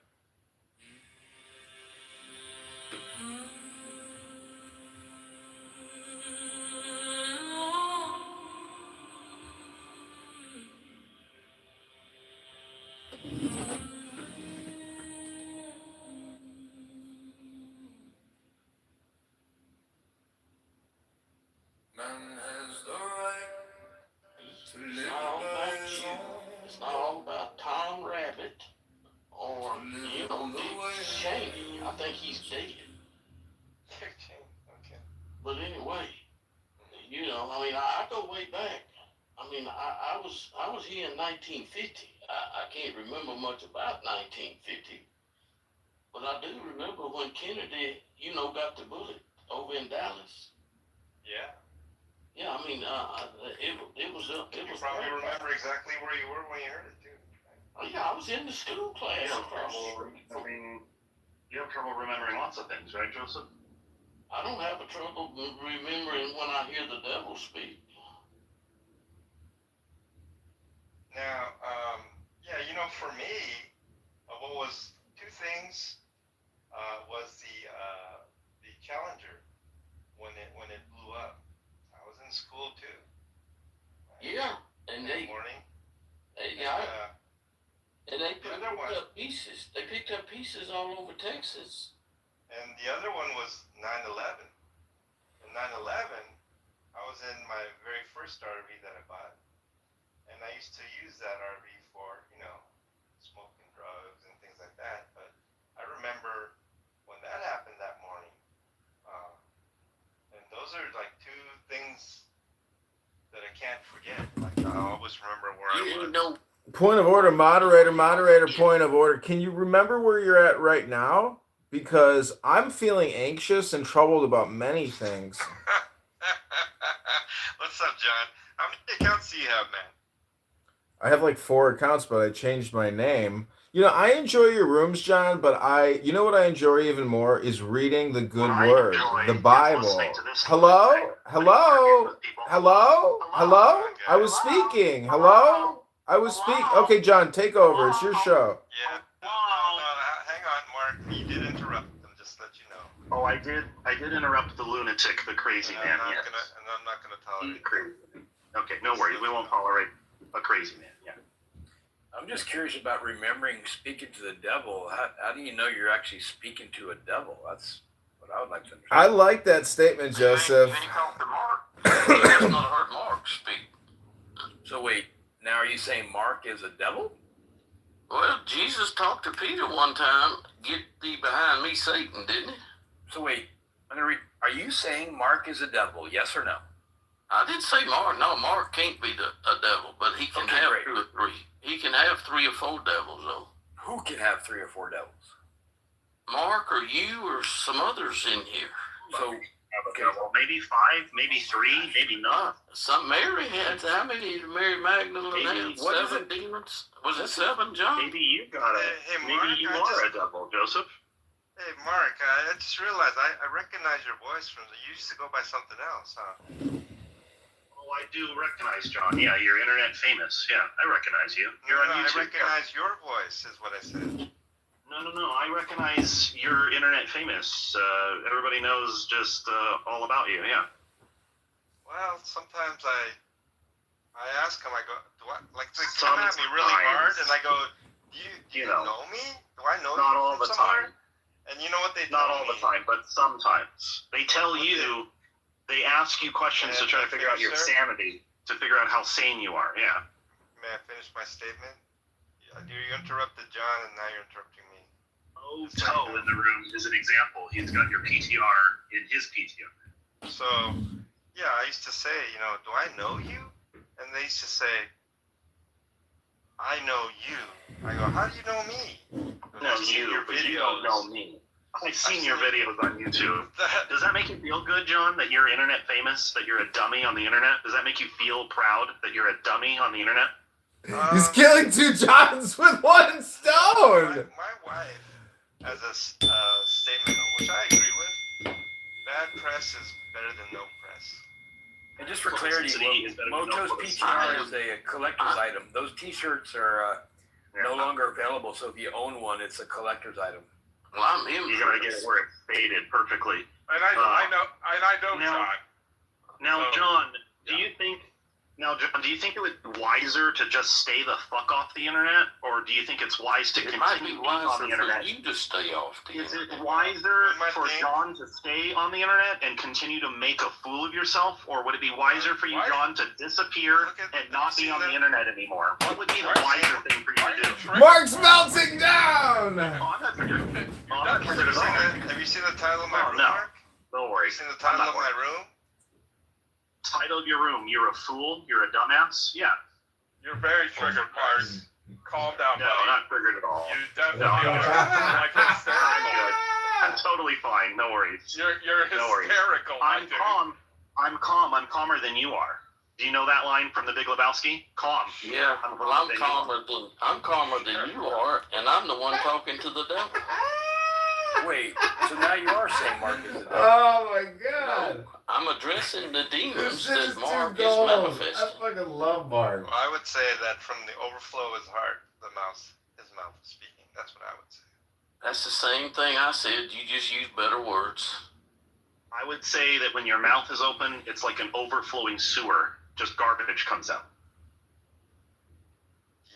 Man has the right to It's live not all by about his you. own. It's not all about Tom Rabbit or, you know, Dick Cheney. I think he's dead. Okay. But anyway, you know, I mean, I go way back. I mean, I was here in 1950. I can't remember much about 1950, but I do remember when Kennedy, you know, got the bullet over in Dallas. Yeah. Yeah, I mean, it was You probably remember exactly where you were when you heard it too. Oh, yeah, I was in the school class across the street. I mean, you have trouble remembering lots of things, right, Joseph? I don't have a trouble remembering when I hear the devil speak. Now, yeah, you know, for me, what was two things was the Challenger when it blew up. I was in school too. Yeah, and in the morning. they picked up pieces. They picked up pieces all over Texas. And the other one was 9/11. In 9/11, I was in my very first RV that I bought, and I used to use that RV for, you know, smoking drugs and things like that. But I remember when that happened that morning, and those are like two things that I can't forget. Like I always remember where I was. You know, Point of order, moderator, point of order. Can you remember where you're at right now? Because I'm feeling anxious and troubled about many things. Let's What's up, John? How many accounts do you have, man? I have like 4 accounts, but I changed my name. I enjoy your rooms, John, but you know what I enjoy even more is reading the good word, the Bible. Hello? Hello? Hello? Hello? I was speaking. Hello? I was speaking. Okay, John, take over. It's your show. Yeah. No, hang on, Mark. You did interrupt them, just to let you know. Oh, I did interrupt the lunatic, the crazy man. I'm not gonna tolerate it. Okay, no worries. We won't tolerate a crazy man. Yeah. I'm just curious about remembering speaking to the devil. How do you know you're actually speaking to a devil? That's what I would like to understand. I like that statement, Joseph. Then you call it Mark. That's not hurt Mark speak. So wait, now are you saying Mark is a devil? Well, Jesus talked to Peter one time, "Get thee behind me, Satan," didn't he? So wait, I'm gonna read. Are you saying Mark is a devil? Yes or no? I didn't say Mark. No, Mark can't be a devil, but he can have great. 2 or 3. He can have 3 or 4 devils, though. Who can have 3 or 4 devils? Mark or you or some others in here. So Okay, well, maybe 5, maybe 3, maybe none. Some Mary had, how many did Mary Magdalene Maybe had? 7 demons? Was it 7, John? Maybe you got it. Hey, Mark, Maybe you are a devil, Joseph. Hey, Mark, I just realized I recognize your voice from. You used to go by something else, huh? Oh, I do recognize John. Yeah, you're internet famous. Yeah, I recognize you. You're on I YouTube. recognize your voice, is what I said. No. I recognize you're internet famous. Everybody knows just all about you. Yeah. Well, sometimes I ask him. I go, they come at me really hard, and I go, do you know me? Do I know Not you all from the somewhere? time. And you know what they Not tell all me? the time, but sometimes they tell you. They ask you questions to try to figure out your sanity, to figure out how sane you are. Yeah. May I finish my statement? You interrupted John, and now you're interrupting me. Toe in the room is an example. He's got your PTR in his PTR. So, yeah, I used to say, do I know you? And they used to say, I know you. I go, how do you know me? No, you don't know me. I've seen your videos on YouTube. Does that make you feel good, John, that you're internet famous, that you're a dummy on the internet? Does that make you feel proud that you're a dummy on the internet? He's killing 2 Johns with 1 stone. My wife has a statement, which I agree with. Bad press is better than no press. And just for clarity, Moto's PTR is a collector's item. Those T-shirts are no longer available, so if you own one, it's a collector's item. Well, I'm him. You gotta get it where it's faded perfectly. And I know now, John. Now, John, do you think it would be wiser to just stay the fuck off the internet, or do you think it's wise to It might be continue on wiser the internet? for you to stay off the Is internet. it wiser for thing? John to stay on the internet and continue to make a fool of yourself, or would it be wiser for you, Why? John, to disappear and not be on the internet anymore? What would be the wiser thing for you to do? Mark's melting down. Oh, I'm not triggered. Oh, I'm not Have triggered at all. you seen the title of my room, no. Mark? Don't worry. Have you seen the I'm title not of my worried. room? Title of your room, you're a fool, you're a dumbass? Yeah. You're very triggered, Mark. Calm down, No, buddy. not triggered at all. You definitely No, I'm are. good. Like hysterical. I'm good. I'm totally fine. No worries. You're No worries. hysterical. I'm dude. calm. I'm calm. I'm calmer than you are. Do you know that line from The Big Lebowski? Calm. Yeah, well, I'm calmer than you are, and I'm the one talking to the devil. Wait, so now you are saying Mark is a devil? Oh my God. No, I'm addressing the demons This is that Mark too is gold. manifesting. I fucking love Mark. Well, I would say that from the overflow of his heart, his mouth is speaking. That's what I would say. That's the same thing I said. You just use better words. I would say that when your mouth is open, it's like an overflowing sewer. Just garbage comes out.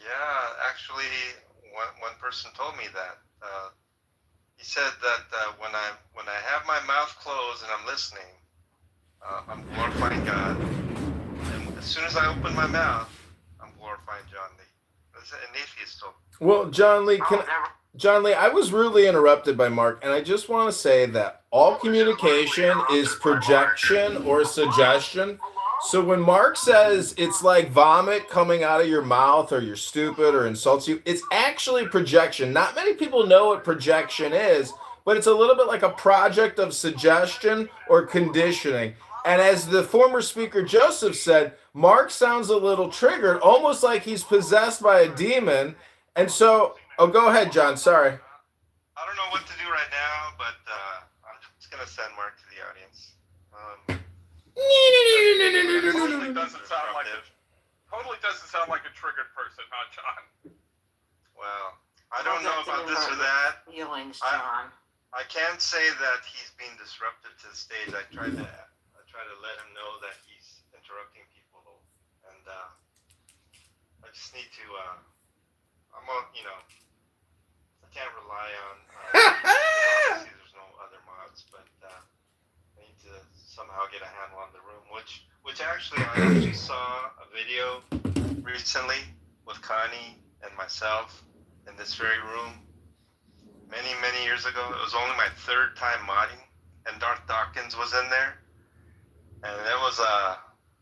Yeah, actually, one person told me that. He said that when I have my mouth closed and I'm listening, I'm glorifying God. And as soon as I open my mouth, I'm glorifying John Lee. That's an atheist told me. Well, John Lee, I was rudely interrupted by Mark, and I just want to say that all communication is projection or suggestion. So when Mark says it's like vomit coming out of your mouth, or you're stupid, or insults you, it's actually projection. Not many people know what projection is, but it's a little bit like a project of suggestion or conditioning. And as the former speaker Joseph said, Mark sounds a little triggered, almost like he's possessed by a demon. And so, oh, go ahead, John. Sorry. I don't know what to do right now, but I'm just gonna send Mark to the audience. Totally doesn't sound like a triggered person, huh, John? Well, I don't know about this or that. Feelings, John. I can't say that he's being disruptive to the stage. I try to let him know that he's interrupting people, and I just need to. I can't rely on. Obviously, there's no other mods, but I need to somehow get a handle on the room. Which actually, I actually saw a video recently with Connie and myself in this very room. Many years ago. It was only my third time modding, and Darth Dawkins was in there, and it was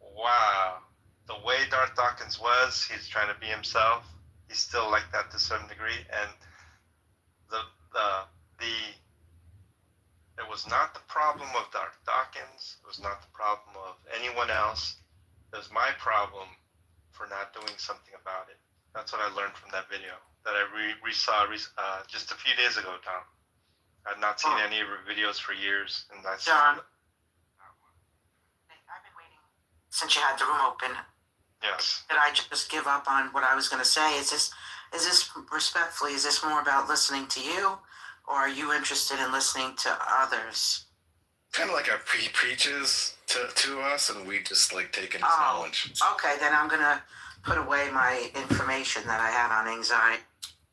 wow. The way Darth Dawkins was, he's trying to be himself. He's still like that to some degree, and it was not the problem of Darth Dawkins. It was not the problem of anyone else. It was my problem for not doing something about it. That's what I learned from that video that I saw just a few days ago, Tom. I've not seen any of your videos for years, and that's John, I've been waiting since you had the room open. Yes. Did I just give up on what I was going to say? Is this respectfully? Is this more about listening to you, or are you interested in listening to others? Kind of like he preaches to us, and we just like take in his knowledge. Okay, then I'm gonna put away my information that I had on anxiety.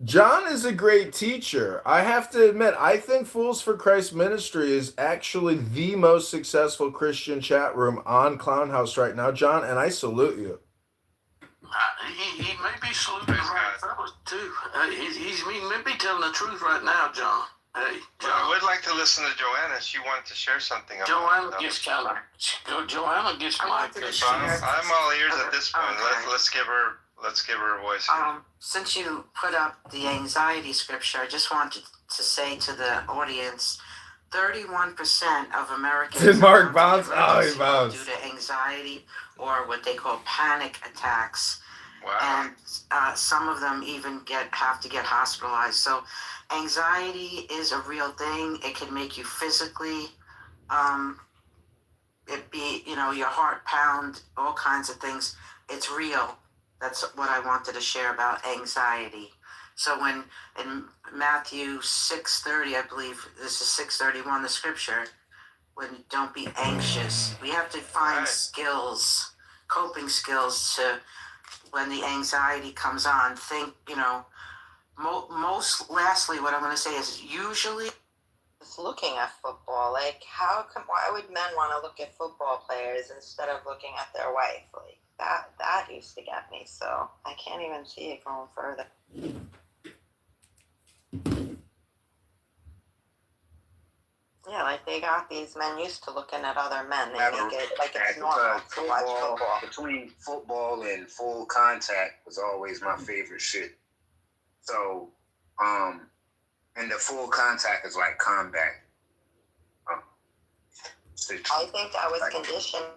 John is a great teacher. I have to admit, I think Fools for Christ Ministry is actually the most successful Christian chat room on Clown House right now, John, and I salute you. He may be saluting right fellas too. He may be telling the truth right now, John. Hey, John. Well, I would like to listen to Joanna. She wanted to share something. Joanna gets mic. I'm all ears at this point. Okay. Let's give her a voice. Since you put up the anxiety scripture, I just wanted to say to the audience, 31% of Americans did Mark bounce? Oh, he bounced. Due to anxiety or what they call panic attacks. Wow. And some of them even have to get hospitalized. So anxiety is a real thing. It can make you physically, your heart pound, all kinds of things. It's real. That's what I wanted to share about anxiety. So when in Matthew 6:30, I believe this is 6:31, the scripture, when don't be anxious, we have to find skills, coping skills to when the anxiety comes on. Think, lastly, what I'm going to say is usually looking at football, like why would men want to look at football players instead of looking at their wife? Like that used to get me, so I can't even see it going further. Yeah, like they got these men used to looking at other men. They make it like it's normal to watch football. Between football and full contact was always my favorite shit. So, and the full contact is like combat. I think that was conditioned.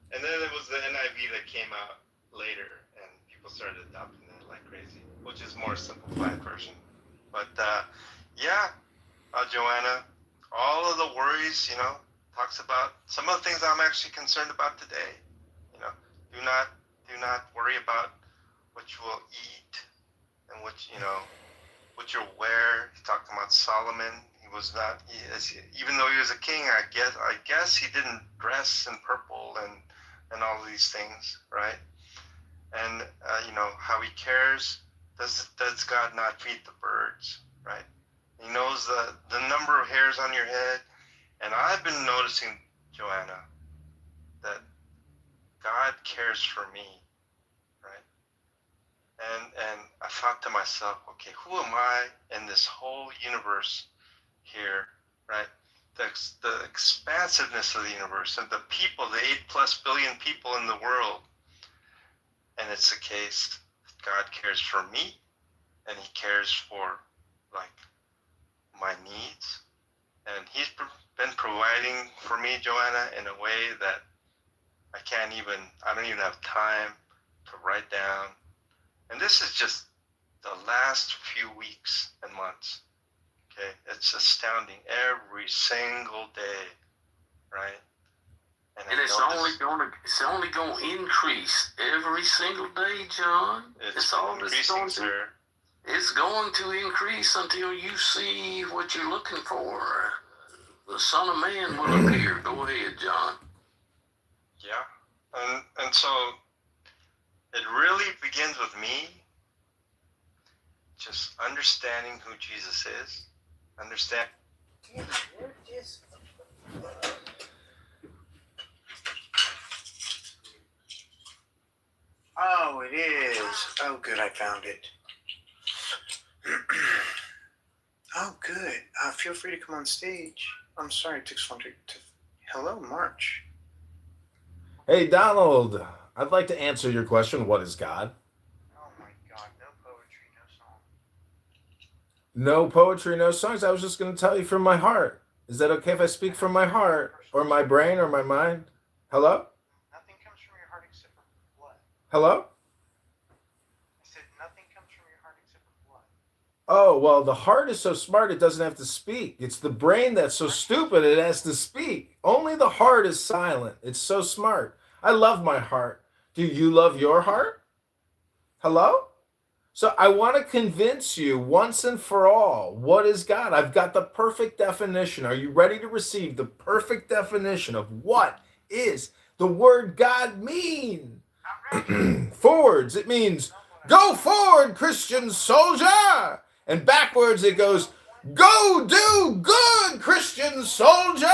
And then it was the NIV that came out later, and people started adopting that like crazy, which is more simplified version. But Joanna, all of the worries, talks about some of the things I'm actually concerned about today. Do not worry about what you will eat and what you'll wear. He's talking about Solomon. He was not, even though he was a king, I guess he didn't dress in purple and all of these things, right? And how he cares. Does God not feed the birds, right? He knows the number of hairs on your head. And I've been noticing, Joanna, that God cares for me, right? And I thought to myself, okay, who am I in this whole universe here, right? The expansiveness of the universe and the people, the 8+ billion people in the world. And it's the case God cares for me, and He cares for like my needs, and He's been providing for me, Joanna, in a way that I don't even have time to write down. And this is just the last few weeks and months. Okay, it's astounding every single day, right? And it's only going to increase every single day, John. It's all increasing, sir. It's going to increase until you see what you're looking for. The Son of Man will appear. Go ahead, John. Yeah, and so it really begins with me just understanding who Jesus is. Understand. Oh, it is. Oh, good, I found it. Oh, good. Feel free to come on stage. I'm sorry, it took so long to... Hello, March. Hey, Donald. I'd like to answer your question. What is God? Oh my God, no poetry, no song. No poetry, no songs. I was just going to tell you from my heart. Is that okay if I speak from my heart or my brain or my mind? Hello? Nothing comes from your heart except for blood. Hello? I said nothing comes from your heart except for blood. Oh, well, the heart is so smart it doesn't have to speak. It's the brain that's so stupid it has to speak. Only the heart is silent. It's so smart. I love my heart. Do you love your heart? Hello? So I want to convince you once and for all, what is God? I've got the perfect definition. Are you ready to receive the perfect definition of what is the word God mean? Forwards, it means go forward, Christian soldier. And backwards it goes, go do good, Christian soldier.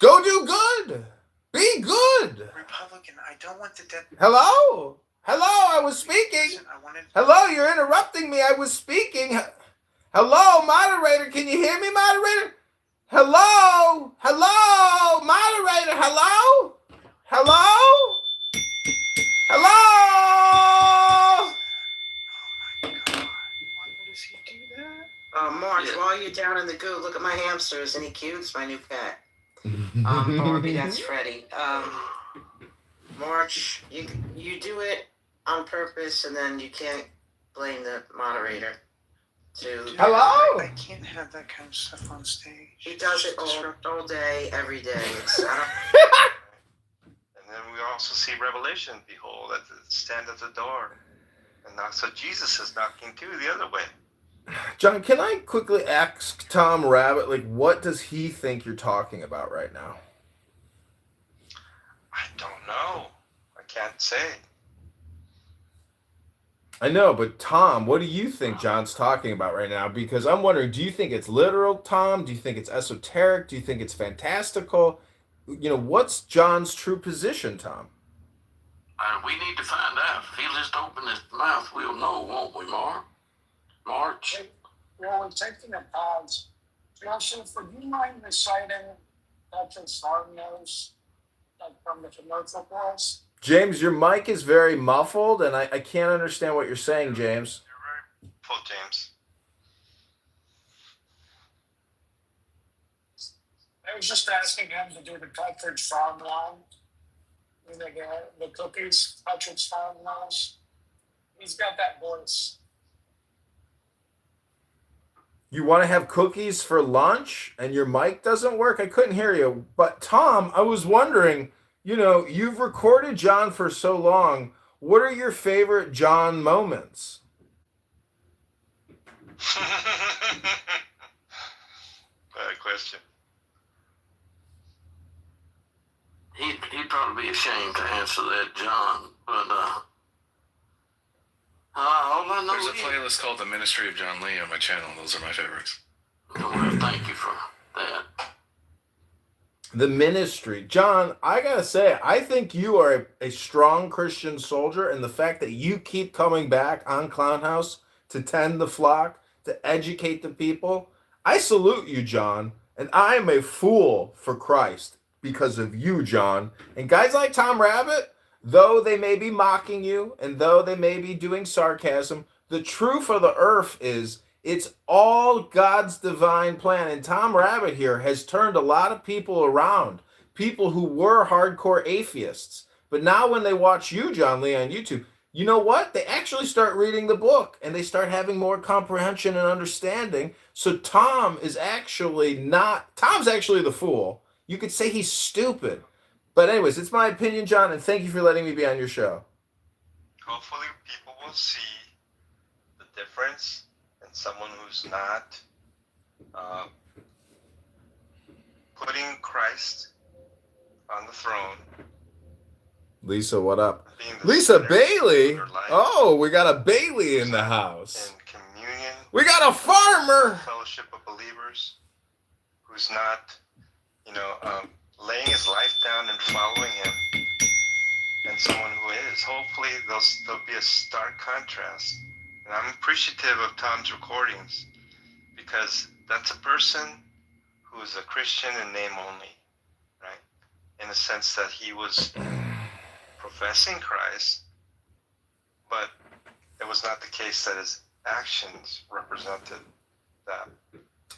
Go do good. Be good. Republican, I don't want the death. Hello? Hello, I was speaking. Listen, Hello, you're interrupting me. I was speaking. Hello, moderator. Can you hear me, moderator? Hello? Hello? Moderator, hello? Hello? Hello? Oh my God. Why does he do that? March, while you're down in the goo, look at my hamsters. Any cute? It's my new pet. Barbie, that's Freddie. March, you do it on purpose, and then you can't blame the moderator. Hello? I can't have that kind of stuff on stage. He does it all day, every day. And then we also see Revelation, behold, stand at the door and knock. So Jesus is knocking too the other way. John, can I quickly ask Tom Rabbit, like, what does he think you're talking about right now? I don't know. I can't say. I know, but Tom, what do you think John's talking about right now? Because I'm wondering, do you think it's literal, Tom? Do you think it's esoteric? Do you think it's fantastical? You know, what's John's true position, Tom? We need to find out. If he'll just open his mouth, we'll know, won't we, March? Well, we're taking a pause. Joseph, would you mind reciting Patrick Starnose, like from the commercial for us? James, your mic is very muffled, and I can't understand what you're saying, James. You're very full, James. I was just asking him to do the Pepperidge Farm line. You know, the cookies, Pepperidge Farm lines. He's got that voice. You want to have cookies for lunch, and your mic doesn't work? I couldn't hear you. But Tom, I was wondering, you know, you've recorded John for so long. What are your favorite John moments? Bad question. He'd probably be ashamed to answer that, John. But all I know There's a playlist called The Ministry of John Lee on my channel. Those are my favorites. Well, thank you for that. the ministry. John, I gotta say, I think you are a strong Christian soldier, and the fact that you keep coming back on Clown House to tend the flock, to educate the people, I salute you, John. And I am a fool for Christ because of you, John. And guys like Tom Rabbit, though they may be mocking you and though they may be doing sarcasm, the truth of the earth is it's all God's divine plan. And Tom Rabbit here has turned a lot of people around, people who were hardcore atheists. But now when they watch you, John Lee, on YouTube, you know what? They actually start reading the book and they start having more comprehension and understanding. So Tom's actually the fool. You could say he's stupid. But anyways, it's my opinion, John, and thank you for letting me be on your show. Hopefully people will see the difference in someone who's not putting Christ on the throne. Lisa, what up? Lisa Bailey? Oh, we got a Bailey in the house. In communion. We got a farmer. Fellowship of believers who's not, laying his life down and following him, and someone who is. Hopefully there'll be a stark contrast. And I'm appreciative of Tom's recordings because that's a person who is a Christian in name only, right? In the sense that he was professing Christ, but it was not the case that his actions represented that.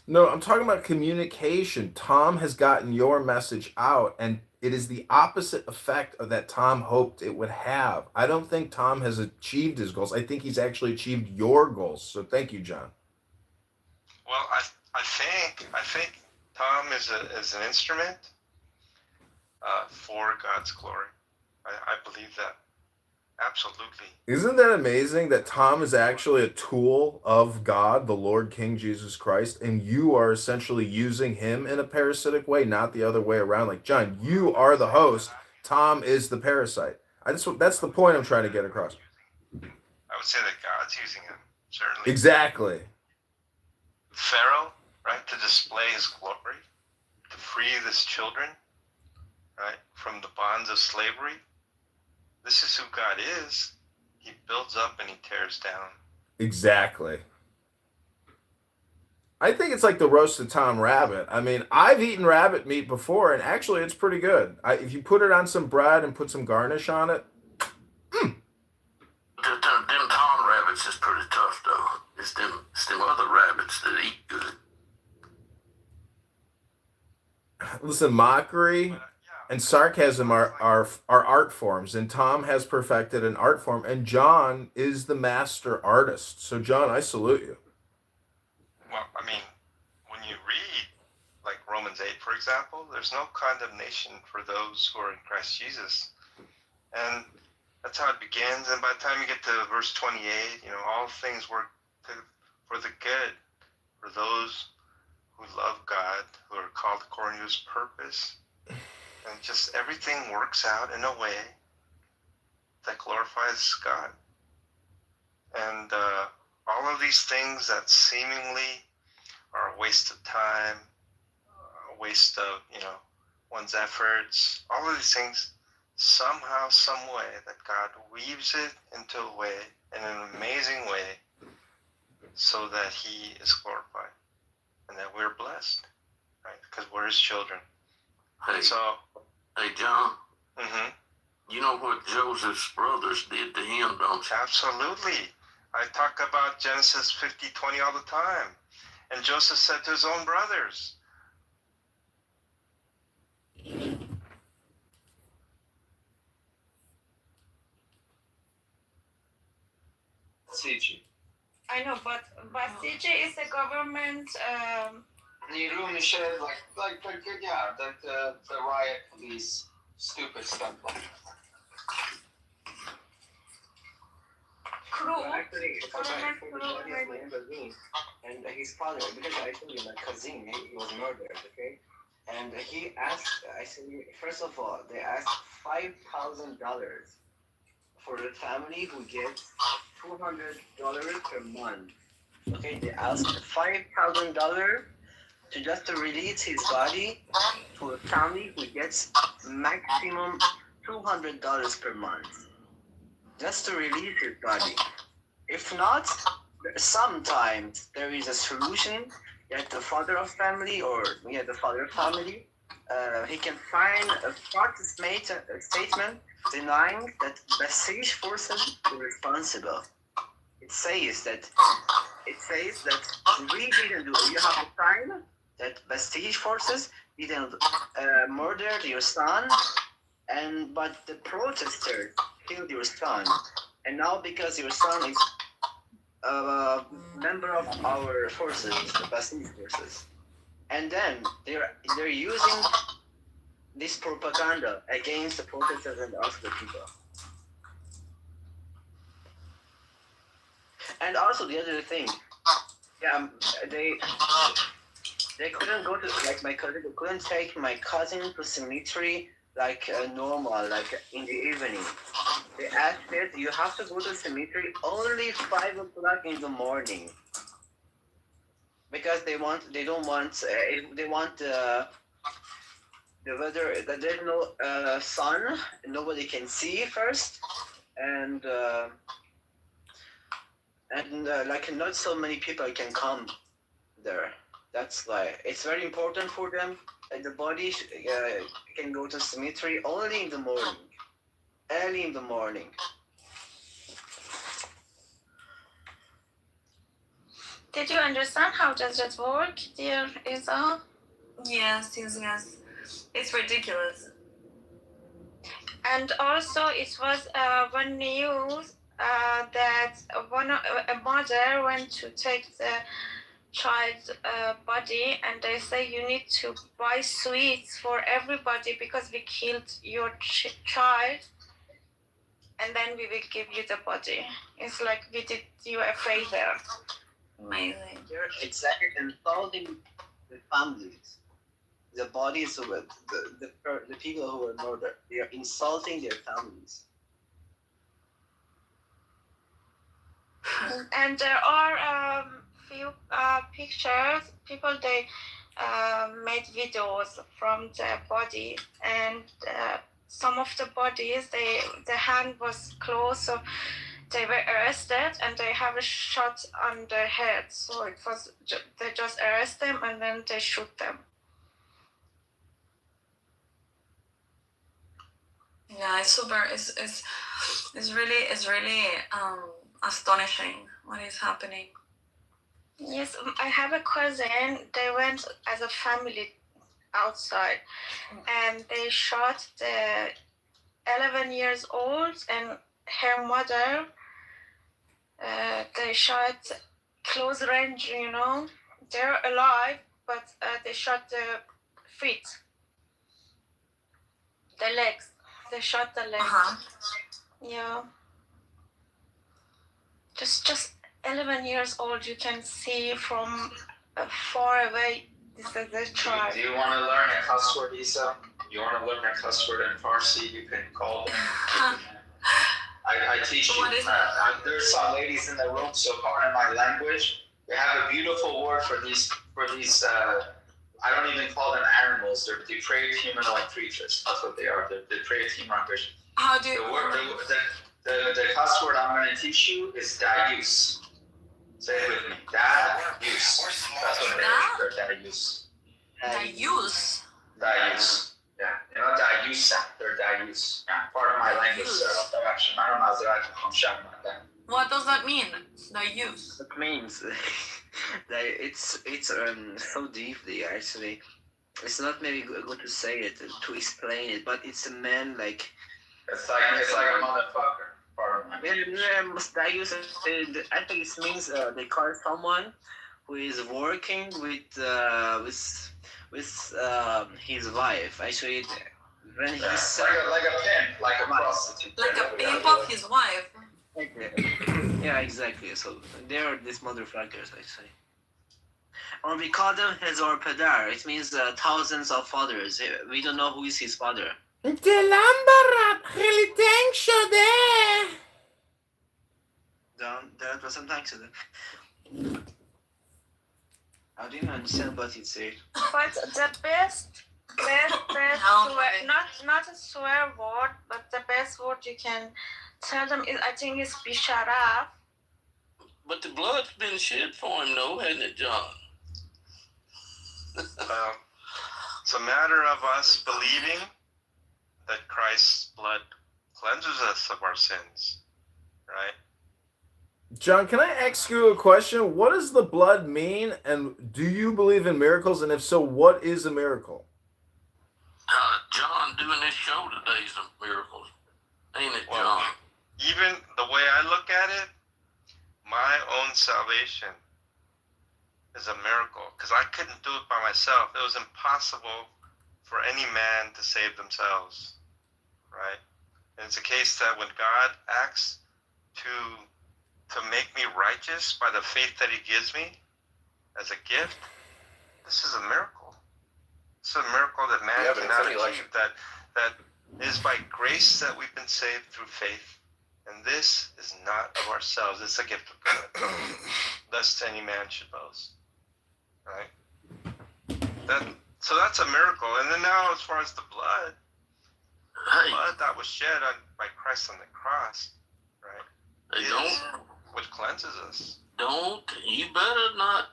No, I'm talking about communication. Tom has gotten your message out, and it is the opposite effect of that Tom hoped it would have. I don't think Tom has achieved his goals. I think he's actually achieved your goals. So thank you, John. Well, I think Tom is an instrument for God's glory. I believe that. Absolutely. Isn't that amazing that Tom is actually a tool of God, the Lord King Jesus Christ, and you are essentially using him in a parasitic way, not the other way around? Like, John, you are the host. Tom is the parasite. That's the point I'm trying to get across. I would say that God's using him, certainly. Exactly. Pharaoh, right, to display his glory, to free his children, right, from the bonds of slavery. This is who God is. He builds up and he tears down. Exactly. I think it's like the roasted Tom Rabbit. I mean, I've eaten rabbit meat before, and actually it's pretty good. If you put it on some bread and put some garnish on it. Them Tom rabbits is pretty tough, though. It's them other rabbits that eat good. Listen, mockery and sarcasm are art forms, and Tom has perfected an art form, and John is the master artist. So, John, I salute you. Well, I mean, when you read, like Romans 8, for example, there's no condemnation for those who are in Christ Jesus. And that's how it begins. And by the time you get to verse 28, all things work for the good, for those who love God, who are called according to his purpose. And just everything works out in a way that glorifies God. And all of these things that seemingly are a waste of time, a waste of, one's efforts, all of these things, somehow, some way, that God weaves it into a way, in an amazing way, so that he is glorified and that we're blessed, right? Because we're his children. Hey, John. Mm-hmm. You know what Joseph's brothers did to him, don't you? Absolutely. I talk about Genesis 50:20 all the time. And Joseph said to his own brothers, CG. I know, but CG is a government. The riot police, stupid stuff. Actually, and his father, because I told you that Kazim, he was murdered, okay? And he asked, first of all, they asked $5,000 for the family who gets $200 per month. Okay, they asked $5,000 to release his body to a family who gets maximum $200 per month, just to release his body. If not, sometimes there is a solution that the father of family the father of family, he can find a statement denying that Bastille forces were responsible. It says that we didn't do it. You have to sign that Bastille forces didn't murder your son, but the protesters killed your son, and now because your son is a member of our forces, the Bastille forces, and then they're using this propaganda against the protesters and us, the people. And also the other thing, they couldn't go to, like, my cousin couldn't take my cousin to cemetery like normal, like in the evening. They asked it, you have to go to cemetery only 5 o'clock in the morning, because they want the weather, that there's no sun, nobody can see first, and like not so many people can come there. That's why it's very important for them. The body can go to cemetery only in the morning, early in the morning. Did you understand how does that work, dear Isa? Yes. It's ridiculous. And also, it was one news that a mother went to take the child's body, and they say you need to buy sweets for everybody because we killed your child, and then we will give you the body. It's like we did you a favor. Amazing. They're exactly insulting the families, the bodies of the people who were murdered. They are insulting their families. And there are few pictures. People they made videos from the body, and some of the bodies the hand was closed, so they were arrested, and they have a shot on their head. So it was they just arrest them and then they shoot them. Yeah, it's super. It's really astonishing what is happening. Yes, I have a cousin. They went as a family outside, and they shot the 11 years old and her mother. They shot close range. They're alive, but they shot the feet, the legs. They shot the legs. Yeah. Just 11 years old. You can see from far away. This is the tribe. Do you want to learn a cuss word, Isa? You want to learn a cuss word in Farsi? You can call them. I teach you. There's some ladies in the room, so pardon my language. They have a beautiful word for these. I don't even call them animals. They're depraved humanoid creatures. That's what they are. They're depraved humanoid creatures. How do you? The cuss word I'm going to teach you is dayus. Say it with me. Dayus. That's what they're dayus. Dayus. Dayus. Yeah. They're not dayusa. They're dayus. Yeah. Part of my language, sir. What does that mean? Dayus. It means that it's so deeply, actually. It's not maybe good to say it, to explain it, but it's a man like. It's like a motherfucker. Dayus, I think it means they call someone who is working with his wife. Actually, when he's like a pimp, like a prostitute. Like a pimp of his wife. Yeah, exactly. So they are these motherfuckers, actually. Or we call them Hezar Pedar. It means thousands of fathers. We don't know who is his father. That was thanks to them. I didn't understand what you said. But the best No, swear, not a swear word, but the best word you can tell them is, I think, is bisharaf. But the blood's been shed for him, though, hasn't it, John? It's a matter of us believing that Christ's blood cleanses us of our sins, right? John, can I ask you a question? What does the blood mean? And do you believe in miracles? And if so, what is a miracle? John doing this show today is a miracle. Ain't it, Well, John? even the way I look at it, my own salvation is a miracle because I couldn't do it by myself. It was impossible for any man to save themselves, right? And it's a case that when God acts to make me righteous by the faith that he gives me as a gift, this is a miracle. It's a miracle that man cannot achieve, that is by grace that we've been saved through faith. And this is not of ourselves. It's a gift of God. Lest any man should boast. Right? So that's a miracle. And then now as far as the blood that was shed by Christ on the cross, right? Is what cleanses us. You better not.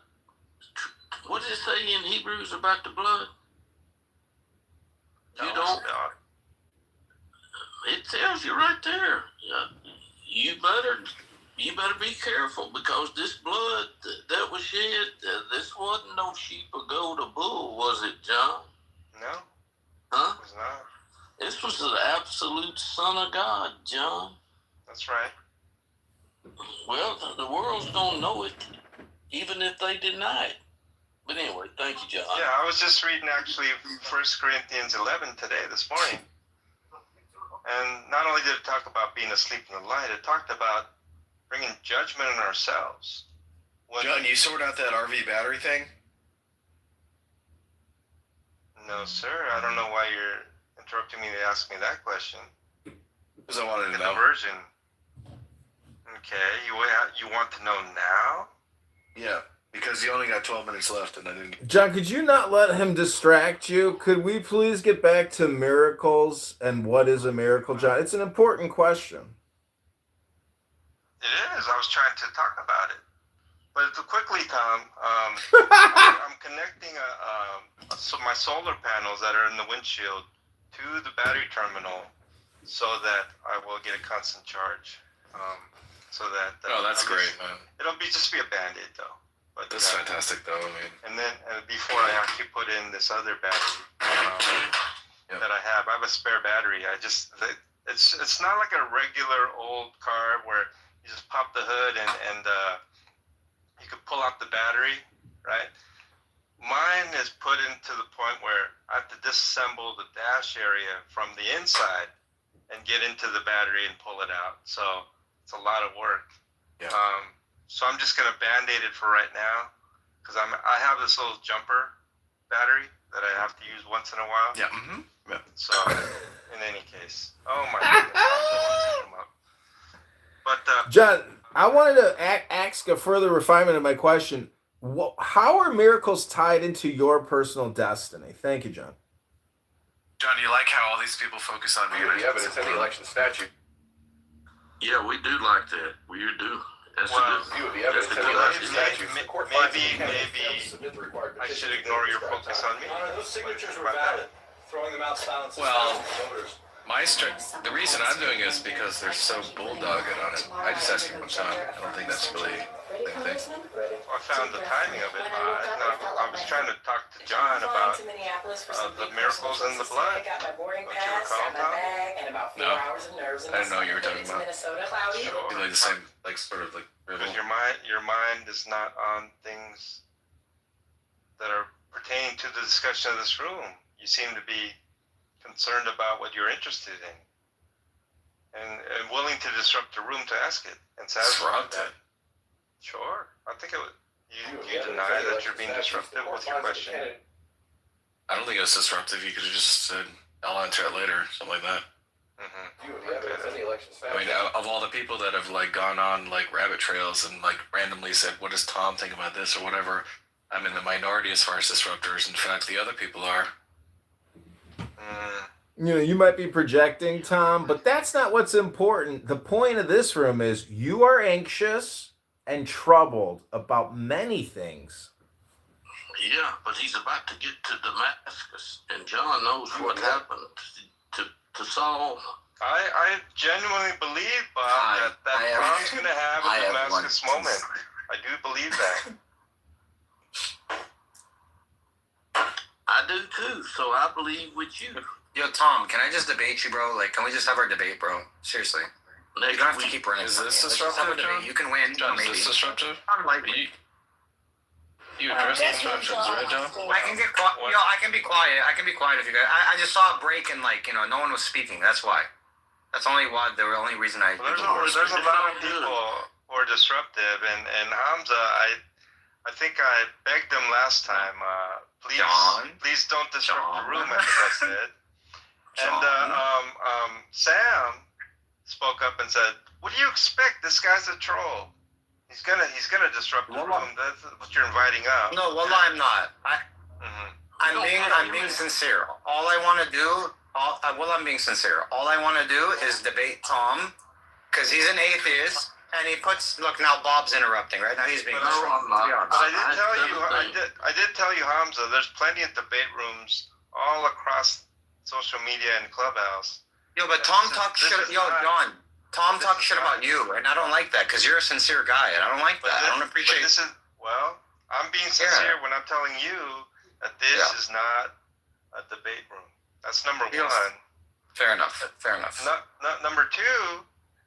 What does it say in Hebrews about the blood? You don't. It tells you right there. You better be careful because this blood that was shed, this wasn't no sheep or goat or bull, was it, John? No. Huh? It was not. This was the absolute Son of God, John. That's right. Well, the world's gonna know it, even if they deny it. But anyway, thank you, John. Yeah, I was just reading actually 1 Corinthians 11 this morning. And not only did it talk about being asleep in the light, it talked about bringing judgment on ourselves. John, you sort out that RV battery thing? No, sir. I don't know why you're interrupting me to ask me that question. Because I wanted to know. Diversion. Okay, you want to know now? Yeah, because you only got 12 minutes left, and I didn't. John, could you not let him distract you? Could we please get back to miracles and what is a miracle, John? It's an important question. It is. I was trying to talk about it. But quickly, Tom, I'm connecting my solar panels that are in the windshield to the battery terminal so that I will get a constant charge. So that that's great, man. It'll just be a Band-Aid, though. But that's fantastic, though. I mean, and then before I actually put in this other battery that I have a spare battery. It's not like a regular old car where you just pop the hood and you can pull out the battery, right? Mine is put into the point where I have to disassemble the dash area from the inside and get into the battery and pull it out. So it's a lot of work. Yeah. So I'm just gonna Band-Aid it for right now because I have this little jumper battery that I have to use once in a while. Yeah. Mm-hmm. Yeah. So in any case, oh my goodness, but John, I wanted to ask a further refinement of my question. How are miracles tied into your personal destiny? Thank you, John. John, you like how all these people focus on the evidence in the election statute? Yeah, we do like that. We do. That's you would be evidence in the election statute. Maybe I should ignore your focus on me. Those signatures were valid. Throwing them out silences. Well, the reason I'm doing it is because they're so bulldogging on it. I just asked you one time. I don't think that's really a thing. I found the timing of it. I was trying to talk to John about the miracles in the blood. Don't you recall, Tom? No, I didn't know what you were talking about. Sure. Like the same, sort of because your mind is not on things that are pertaining to the discussion of this room. You seem to be concerned about what you're interested in, and willing to disrupt the room to ask it and satisfy that. Sure, I think it would. You deny that you're being disruptive with your question. I don't think it was disruptive. You could have just said, "I'll answer it later," something like that. I mean, of all the people that have gone on rabbit trails and randomly said, "What does Tom think about this?" or whatever, I'm in the minority as far as disruptors. In fact, the other people are. You might be projecting, Tom, but that's not what's important. The point of this room is you are anxious and troubled about many things. Yeah, but he's about to get to Damascus, and John knows what happened to Saul. I genuinely believe, Bob, that Tom's going to have a Damascus moment. I do believe that. I do too, so I believe with you. Yo, Tom, can I just debate you, bro? Like, can we just have our debate, bro? Seriously. You don't have to keep running. Is this Let's just have a disruptive, debate. You can win, John, maybe. is this disruptive? Unlikely. You address disruptions, right, John? I can get quiet. I can be quiet. I can be quiet if you guys. I just saw a break and no one was speaking. That's why. That's only why. The only reason I. Well, there's a lot of people who are disruptive, and Hamza, I think I begged him last time. Please don't disrupt the room, as I said. And Sam spoke up and said, "What do you expect? This guy's a troll. He's gonna disrupt the room. That's what you're inviting up." No, well, I'm not. I'm being sincere. All I want to do. I'm being sincere. All I want to do is debate Tom, because he's an atheist, and he puts. Look, now Bob's interrupting. Right now he's being. But I did tell you, Hamza. There's plenty of debate rooms all across social media and Clubhouse. Yo, but Tom talks shit. John. Tom talks shit about you, and I don't like that because you're a sincere guy, and I don't like that. I don't appreciate. I'm being sincere when I'm telling you that this is not a debate room. That's number one. Fair enough. Not number two.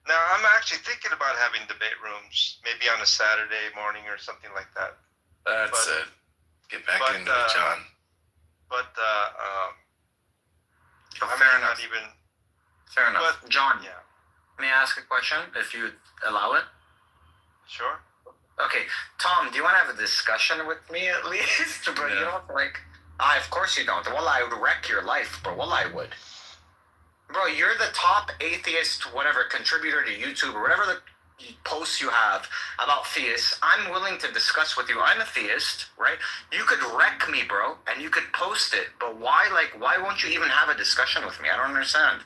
Now I'm actually thinking about having debate rooms, maybe on a Saturday morning or something like that. That's it. Get back into it, John. But fair enough. Fair enough. But, John, may I ask a question, if you allow it? Sure. Okay, Tom, do you want to have a discussion with me at least? Bro, you don't of course you don't. Well, I would wreck your life, bro. Well, I would. Bro, you're the top atheist, whatever, contributor to YouTube or whatever the posts you have about theists. I'm willing to discuss with you. I'm a theist, right? You could wreck me, bro, and you could post it. But why won't you even have a discussion with me? I don't understand.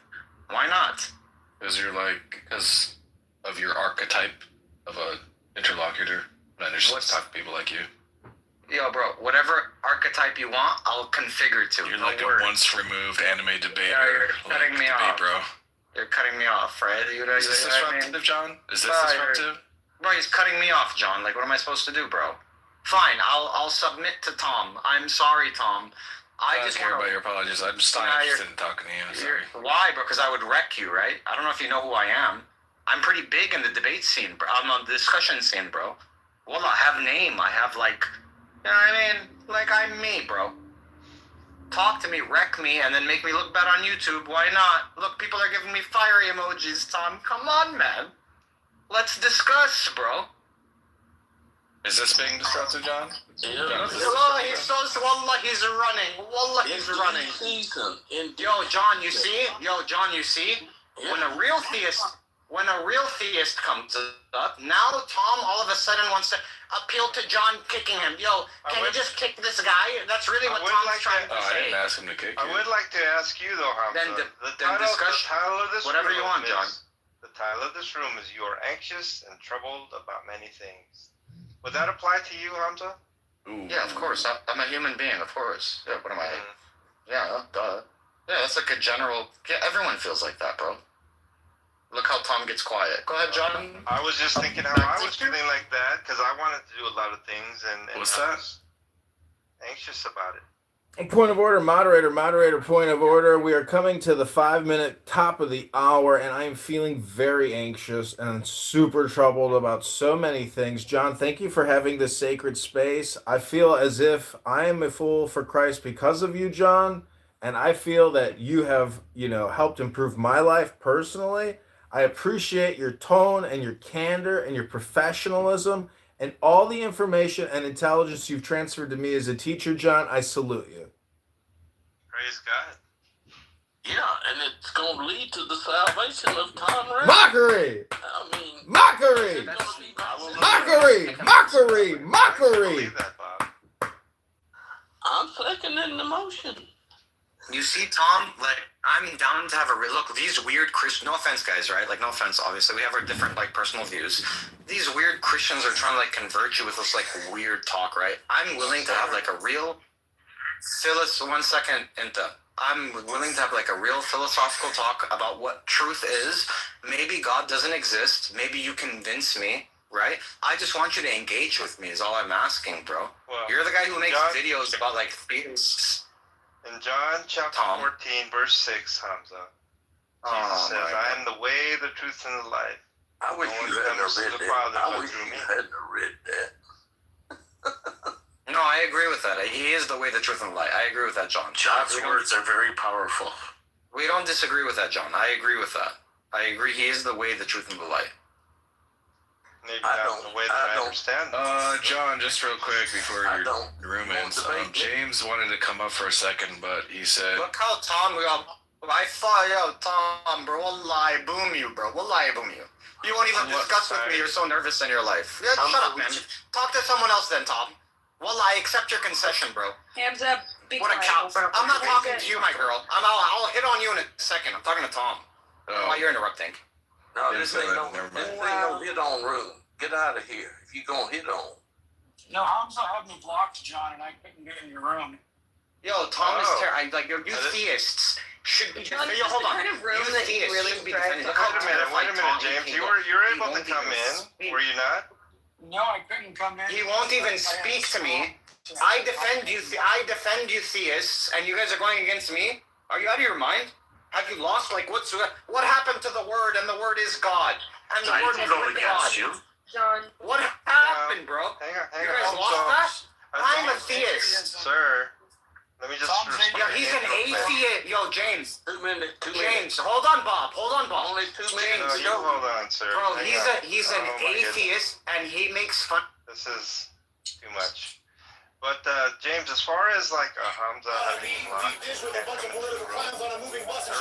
Why not? Because of your archetype of a interlocutor. And there's just talk to people like you. Yo, bro, whatever archetype you want, I'll configure to. You're like a once removed anime debater. Yeah, you're cutting me off, bro. You're cutting me off, Fred. Is this disruptive, John? Is this disruptive? Bro, he's cutting me off, John. Like, what am I supposed to do, bro? Fine, I'll submit to Tom. I'm sorry, Tom. I just care about your apologies. I'm just not interested in talking to you. I'm sorry. Why, bro? Because I would wreck you, right? I don't know if you know who I am. I'm pretty big in the debate scene, bro. I'm on the discussion scene, bro. Well, I have name. I have, you know what I mean? Like, I'm me, bro. Talk to me, wreck me, and then make me look bad on YouTube. Why not? Look, people are giving me fiery emojis, Tom. Come on, man. Let's discuss, bro. Is this being disruptive, John? Yeah. Wallah, he says, Wallah, he's running. Wallah, he's running. Yo, John, you see? When a real theist comes up, now Tom all of a sudden wants to appeal to John kicking him. Yo, can you just kick this guy? That's really what Tom's trying to say. I didn't ask him to kick you. I would like to ask you, though, Hamza. The title of this whatever room you want, John. is, The title of this room is "You Are Anxious and Troubled About Many Things." Would that apply to you, Hamza? Yeah, of course. I'm a human being, of course. Yeah, what am I? Yeah, duh. Yeah, that's like a general. Yeah, everyone feels like that, bro. Look how Tom gets quiet. Go ahead, John. I was just thinking how I was feeling like that because I wanted to do a lot of things and what's I that? was anxious about it. Point of order, moderator, point of order. We are coming to the 5-minute top of the hour, and I am feeling very anxious and super troubled about so many things. John, thank you for having this sacred space. I feel as if I am a fool for Christ because of you, John, and I feel that you have, helped improve my life personally. I appreciate your tone and your candor and your professionalism and all the information and intelligence you've transferred to me as a teacher, John. I salute you. Praise God. Yeah, and it's going to lead to the salvation of Tom Ray. Mockery! I mean... Mockery! Mockery! Mockery! Mockery! I believe that, Bob. I'm seconding the motion. You see, Tom, like, I'm down to have a real look. These weird Christian, no offense, guys, right? Like, no offense, obviously. We have our different, like, personal views. These weird Christians are trying to, like, convert you with this, like, weird talk, right? I'm willing to have, like, a real, Phyllis, 1 second, Inta. I'm willing to have, like, a real philosophical talk about what truth is. Maybe God doesn't exist. Maybe you convince me, right? I just want you to engage with me is all I'm asking, bro. Well, you're the guy who makes John, videos about, like, theists. In John chapter 14, verse 6, Hamza, Jesus says, I am the way, the truth, and the life. I wish you hadn't read that. I wish you hadn't read that. No, I agree with that. He is the way, the truth, and the light. I agree with that, John. John's words are very powerful. We don't disagree with that, John. I agree with that. I agree. He is the way, the truth, and the light. Maybe that's the way that I understand. John, just real quick before your room ends. James wanted to come up for a second, but he said... Look how Tom, I thought, yo, Tom, bro, wallahi, boom you, bro. Wallahi, boom you. You won't even discuss with me. You're so nervous in your life. Yeah, shut up, man. Talk to someone else then, Tom. Wallahi, accept your concession, bro. Hands up. What a cow. I'm not talking to you, my girl. I'll hit on you in a second. I'm talking to Tom. Why you're interrupting? No, this ain't no hit on room. Get out of here. If you gonna hit on. No, Hamza had me blocked, John, and I couldn't get in your room. Yo, Tom is terrible. Like, you theists should be. John, Yo, hold on. kind of room You that theists really should be drives defended. Wait a minute, James. You were able to come in, were you not? No, I couldn't come in. He won't even speak to me. I defend you theists, and you guys are going against me? Are you out of your mind? Have you lost? Like, what happened to the word? And the word is God. And the word is with God. John. What happened, bro? Hang on. You guys lost that? I'm a theist. Sir, let me just respond. Yo, he's an atheist. Yo, James. 2 minutes. James, hold on, Bob. Only 2 minutes. No, you hold on, sir. Bro, Hang he's on. an atheist, and he makes fun. This is too much. But James, as far as like Hamza having blocked, I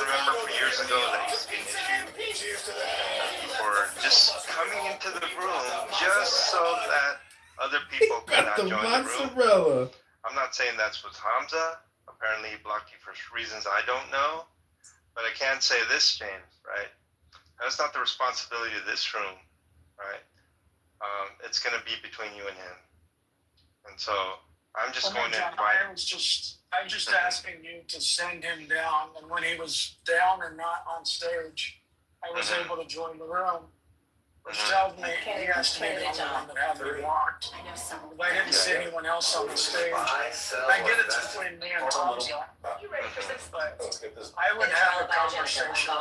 remember for years ago that he was being issued for just coming into the room just so that other people could not join the room. I'm not saying that's with Hamza. Apparently he blocked you for reasons I don't know. But I can say this, James, right? That's not the responsibility of this room, right? It's going to be between you and him. And so I'm just going to invite him. I'm just asking you to send him down, and when he was down and not on stage, I was able to join the room, which tells me he has to be the only one that had me blocked. I didn't see anyone else on the stage. I get it's between me and Hamza, but I would have a conversation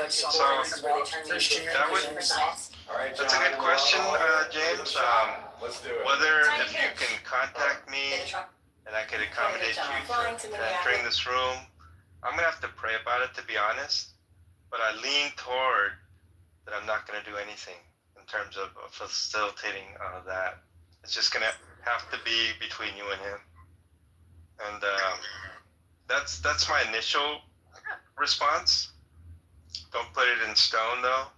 with someone about Christianity. That's a good question, James. Whether if you can contact me and I could accommodate you for entering this room, I'm gonna have to pray about it, to be honest. But I lean toward that I'm not gonna do anything in terms of facilitating that. It's just gonna have to be between you and him. And that's my initial response. Don't put it in stone, though.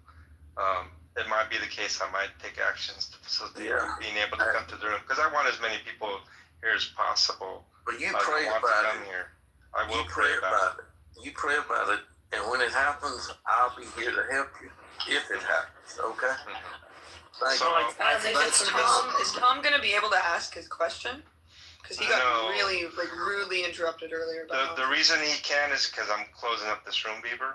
It might be the case I might take actions to facilitate being able to come to the room, because I want as many people here as possible. But you pray about it. Here. I will pray about it. You pray about it, and when it happens, I'll be here to help you if it happens. Okay. Thank you. Is Tom going to be able to ask his question? Because he got really rudely interrupted earlier. The reason he can is because I'm closing up this room, Bieber.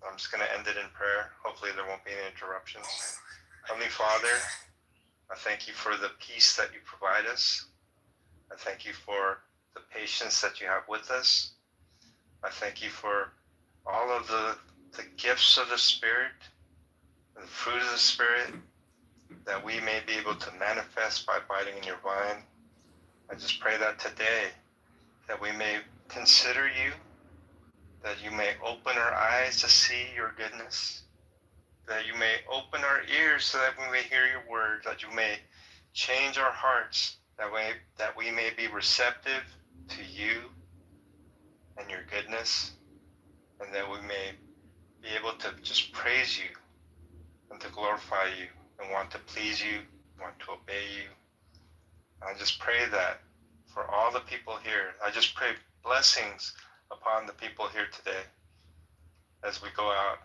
I'm just going to end it in prayer. Hopefully there won't be any interruptions. Heavenly Father, I thank you for the peace that you provide us. I thank you for the patience that you have with us. I thank you for all of the gifts of the Spirit, the fruit of the Spirit, that we may be able to manifest by abiding in your vine. I just pray that today, that we may consider you, that you may open our eyes to see your goodness, that you may open our ears so that we may hear your word, that you may change our hearts, that we may be receptive to you and your goodness, and that we may be able to just praise you and to glorify you and want to please you, want to obey you. I just pray that for for all the people here. I just pray blessings upon the people here today as we go out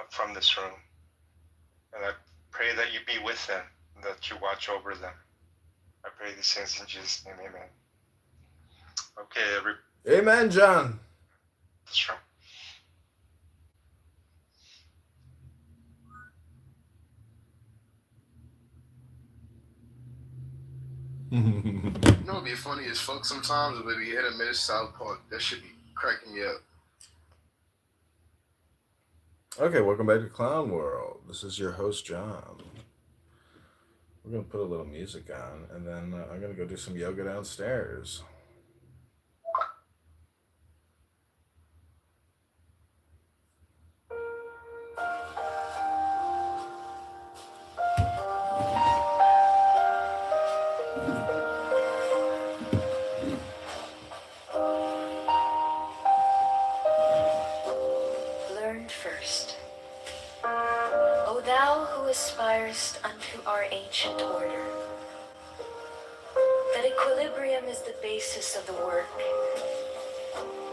from this room. And I pray that you be with them, that you watch over them. I pray these things in Jesus' name, amen. Okay, Amen, John. this room. You know what'd be funny as fuck sometimes? If we hit a miss South Park, that should be cracking me up. Okay, welcome back to Clown World. This is your host, John. We're going to put a little music on, and then I'm going to go do some yoga downstairs. Learn first. O thou who aspirest unto our ancient order, that equilibrium is the basis of the work.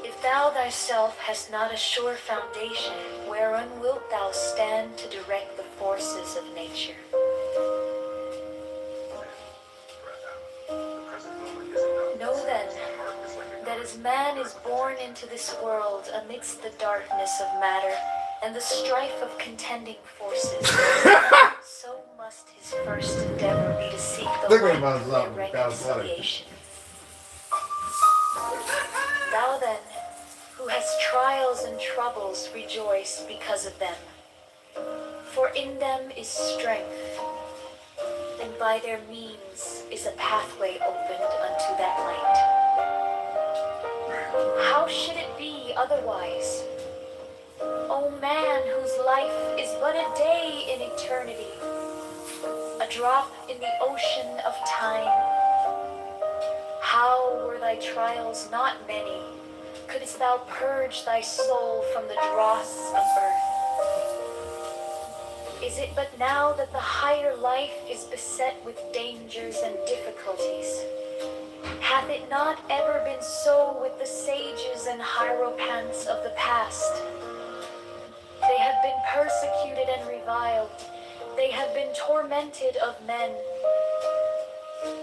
If thou thyself hast not a sure foundation, whereon wilt thou stand to direct the forces of nature? Know then, that as man is born into this world amidst the darkness of matter and the strife of contending forces, so must his first endeavor be to seek the light of their reconciliation. Thou then, who hast trials and troubles, rejoice because of them. For in them is strength, and by their means is a pathway opened unto that light. How should it be otherwise? O man whose life is but a day in eternity, a drop in the ocean of time. How were thy trials not many, couldst thou purge thy soul from the dross of earth? Is it but now that the higher life is beset with dangers and difficulties? Hath it not ever been so with the sages and hierophants of the past? They have been persecuted and reviled. They have been tormented of men.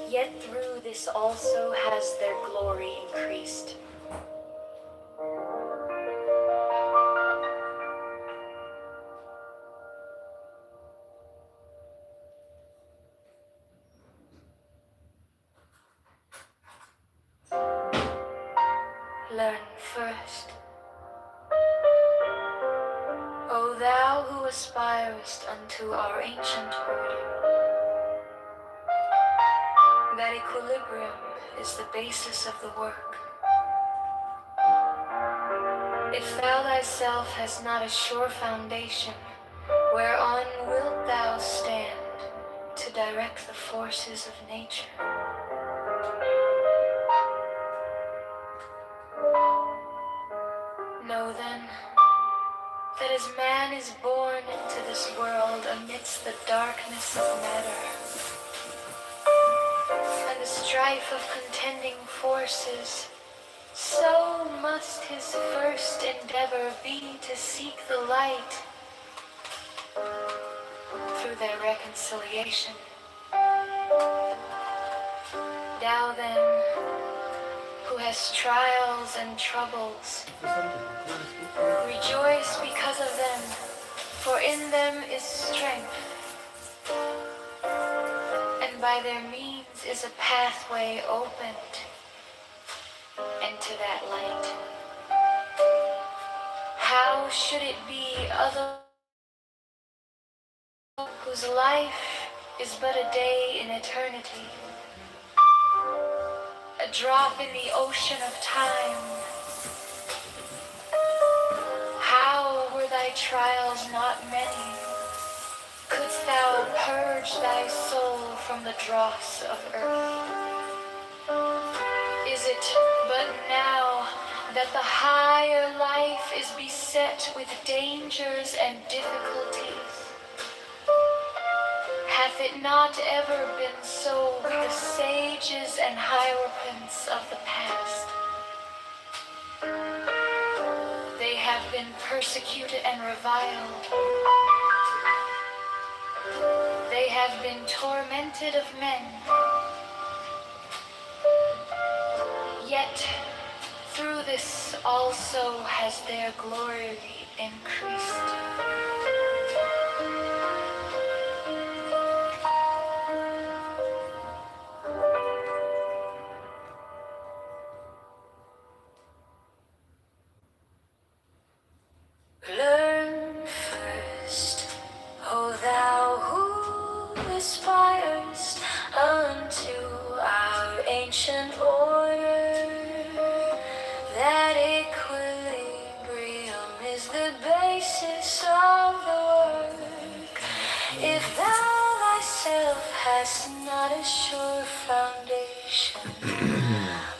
Yet through this also has their glory increased. Learn first. O thou who aspirest unto our ancient order, that equilibrium is the basis of the work. If thou thyself hast not a sure foundation, whereon wilt thou stand to direct the forces of nature? Know then, that as man is born into this world amidst the darkness of matter and the strife of contending forces, so must his first endeavor be to seek the light through their reconciliation. Thou then, who hast trials and troubles, rejoice because of them, for in them is strength, and by their means is a pathway opened into that light. How should it be other whose life is but a day in eternity, a drop in the ocean of time? How were thy trials not many, couldst thou purge thy soul from the dross of earth? Is it but now that the higher life is beset with dangers and difficulties? Hath it not ever been so with the sages and hierophants of the past? They have been persecuted and reviled. They have been tormented of men. Yet through this also has their glory increased. Learn first, O thou who aspirest unto our ancient order, that equilibrium is the basis of the work. If thou thyself hast not a sure foundation,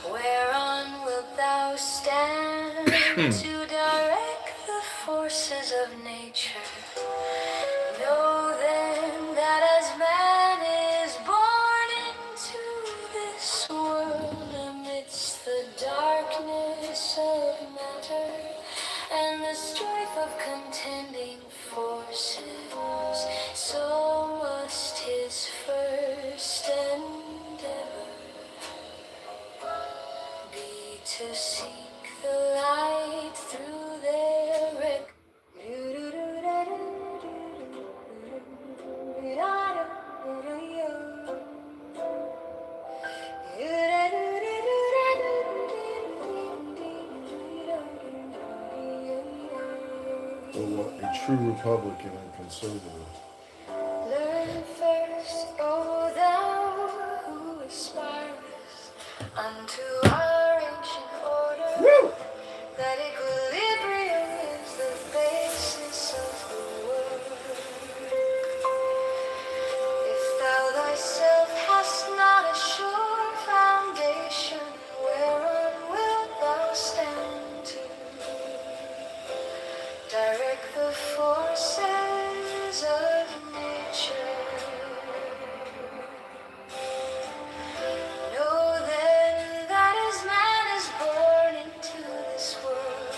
whereon wilt thou stand to direct the forces of nature? Know then that as man is born into this world amidst the darkness of matter and the strife of contending forces, so must his first endeavor be to seek the light through their wreck. A true Republican and conservative. Learn first, O thou who aspirest unto our ancient order, that equilibrium is the basis of the world. If thou thyself hast not a sure foundation, whereon wilt thou stand to direct the forces of nature? Know then that as man is born into this world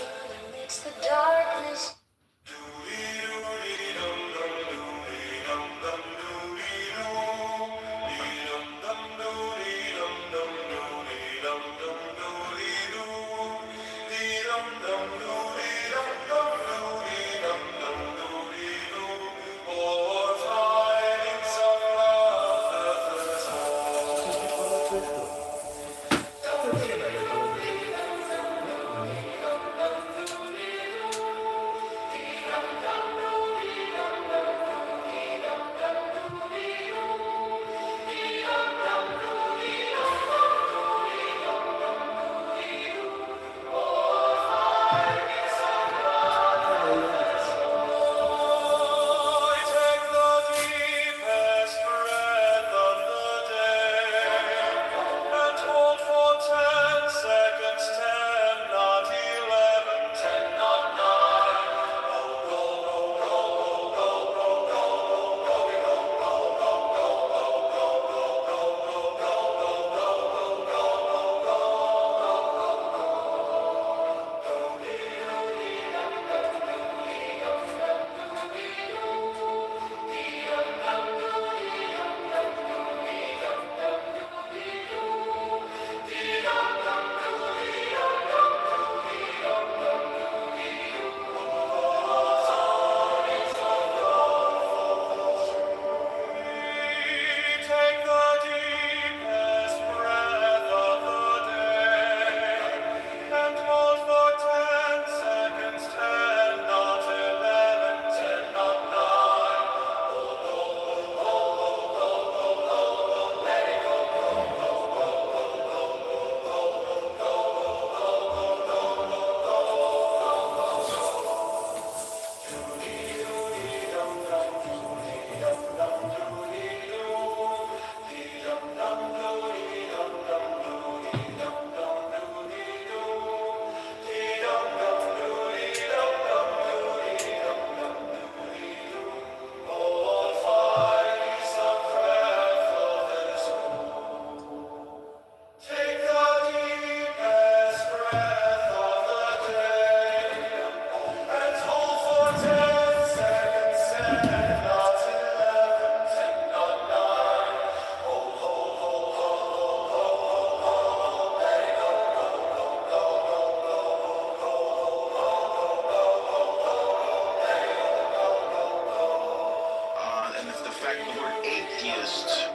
fact, the word atheist,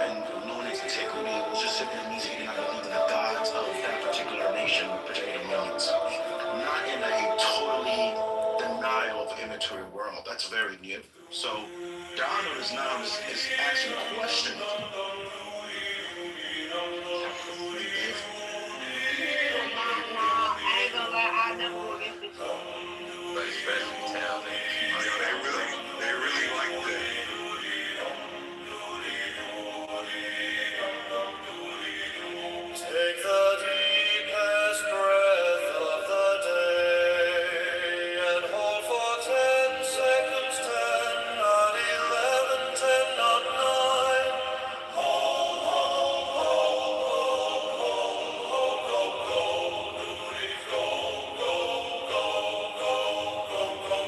and known as antiquity, was just simply means he did not believe in the gods of that particular nation, particular moment. Not in a totally denial of immaterial world. That's very new. So Donald is now is asking a question. But especially town. They really like that. Take the deepest breath of the day and hold for 10 seconds, 10, not 11, 10, not 9. Hold, hold, hold, hold, hold, hold, go, go, go, go, go, go, go, go,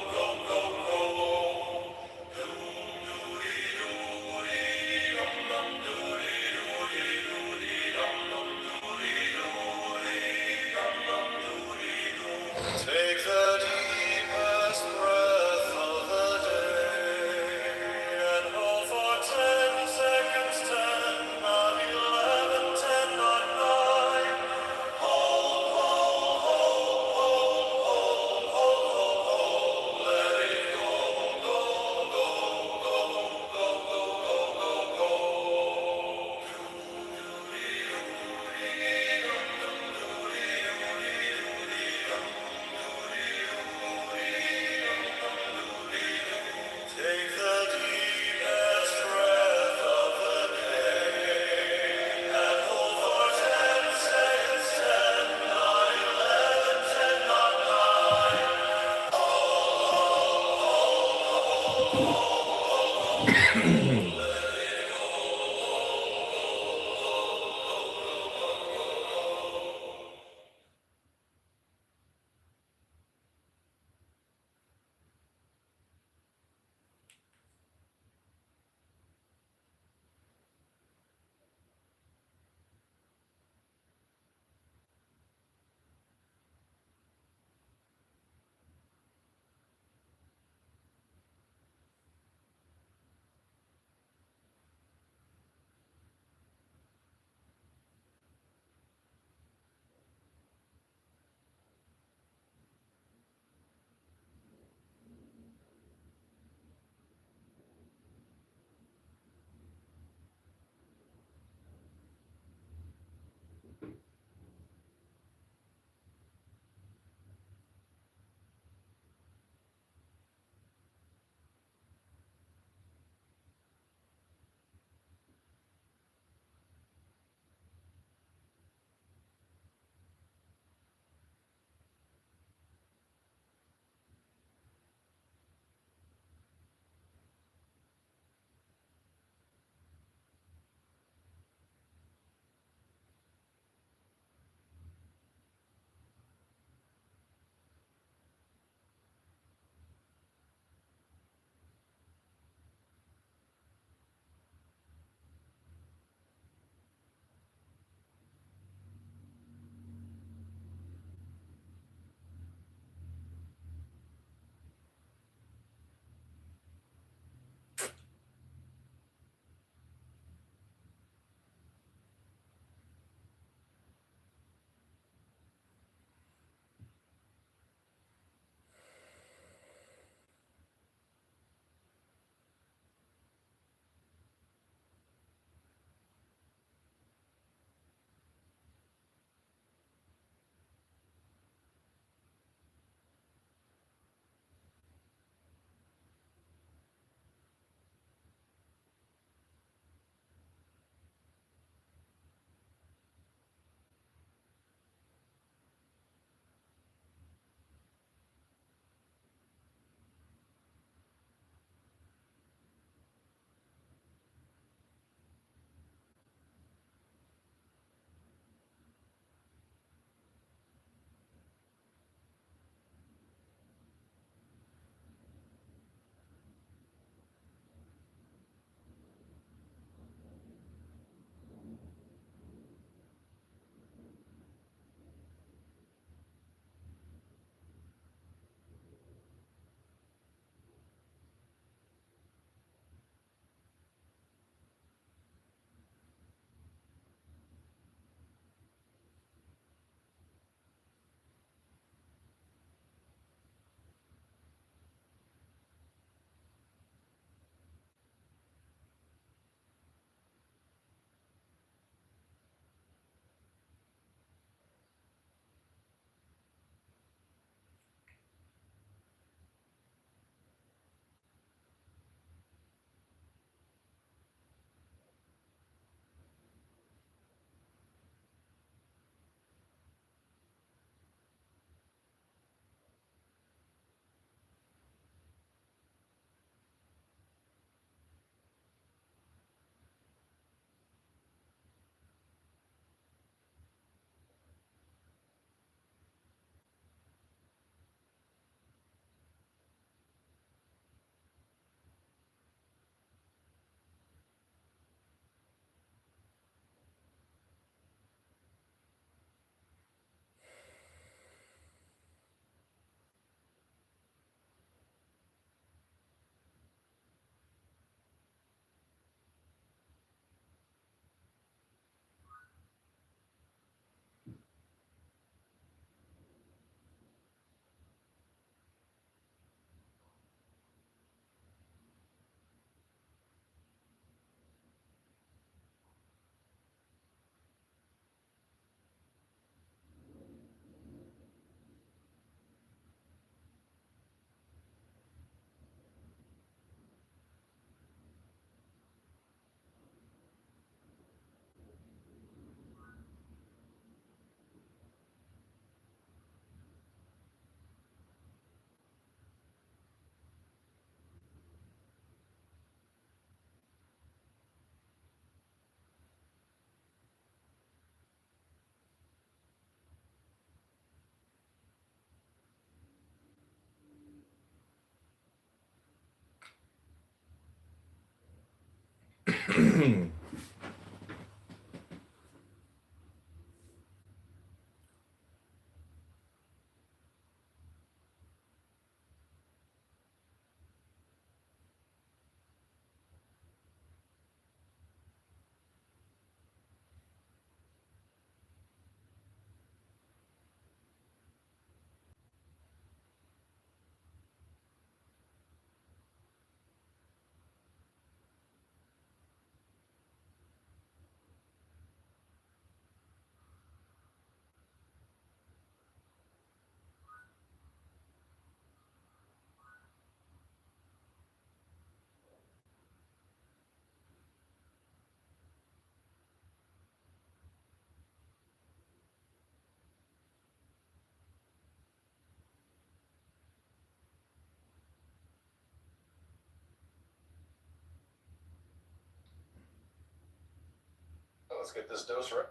Let's get this dose right.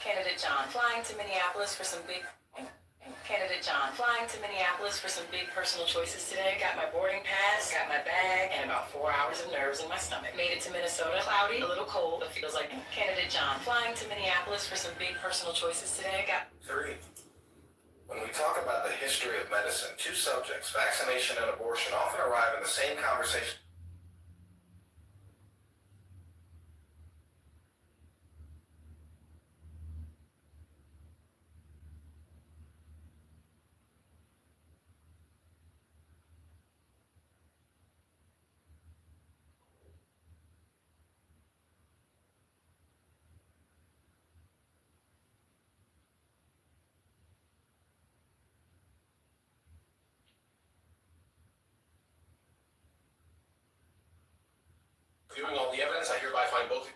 Candidate John, flying to Minneapolis for some big. Candidate John, flying to Minneapolis for some big personal choices today. Got my boarding pass, got my bag, and about 4 hours of nerves in my stomach. Made it to Minnesota, cloudy, a little cold, but feels like Candidate John, flying to Minneapolis for some big personal choices today. Got 3. When we talk about the history of medicine, two subjects, vaccination and abortion, often arrive in the same conversation. Viewing all the evidence, I hereby find both.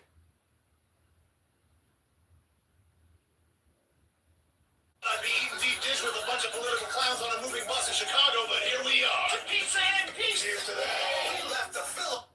I'd be eating deep dish with a bunch of political clowns on a moving bus in Chicago, but here we are. Pizza and peace. Here's to that. He left the Philippines.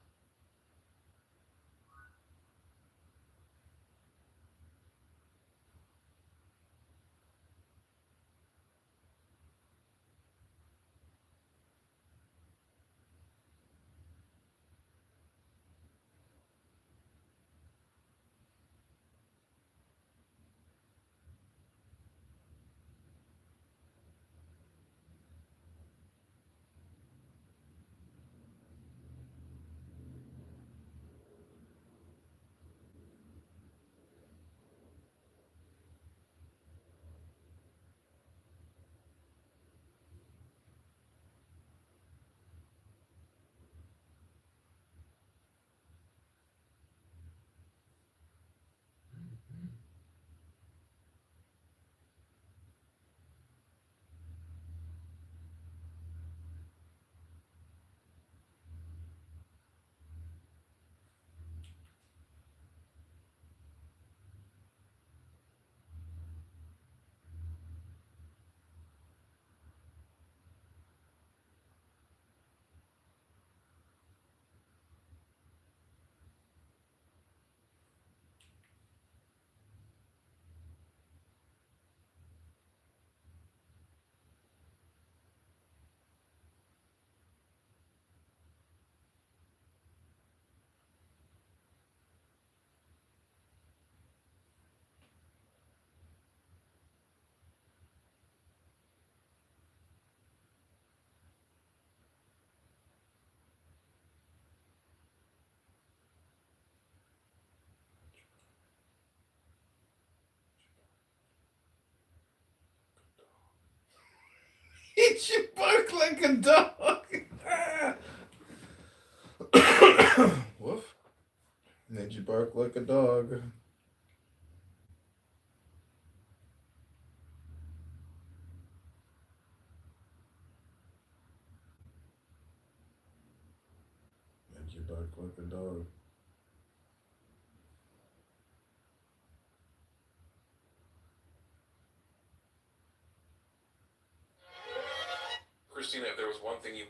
Made you bark like a dog. Woof. Made you bark like a dog. Made you bark like a dog. Christina, if there was one thing you...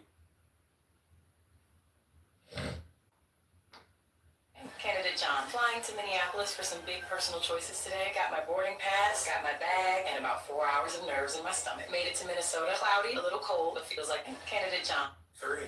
Candidate John, flying to Minneapolis for some big personal choices today. Got my boarding pass, got my bag, and about 4 hours of nerves in my stomach. Made it to Minnesota. Cloudy, a little cold, but feels like Candidate John. 3.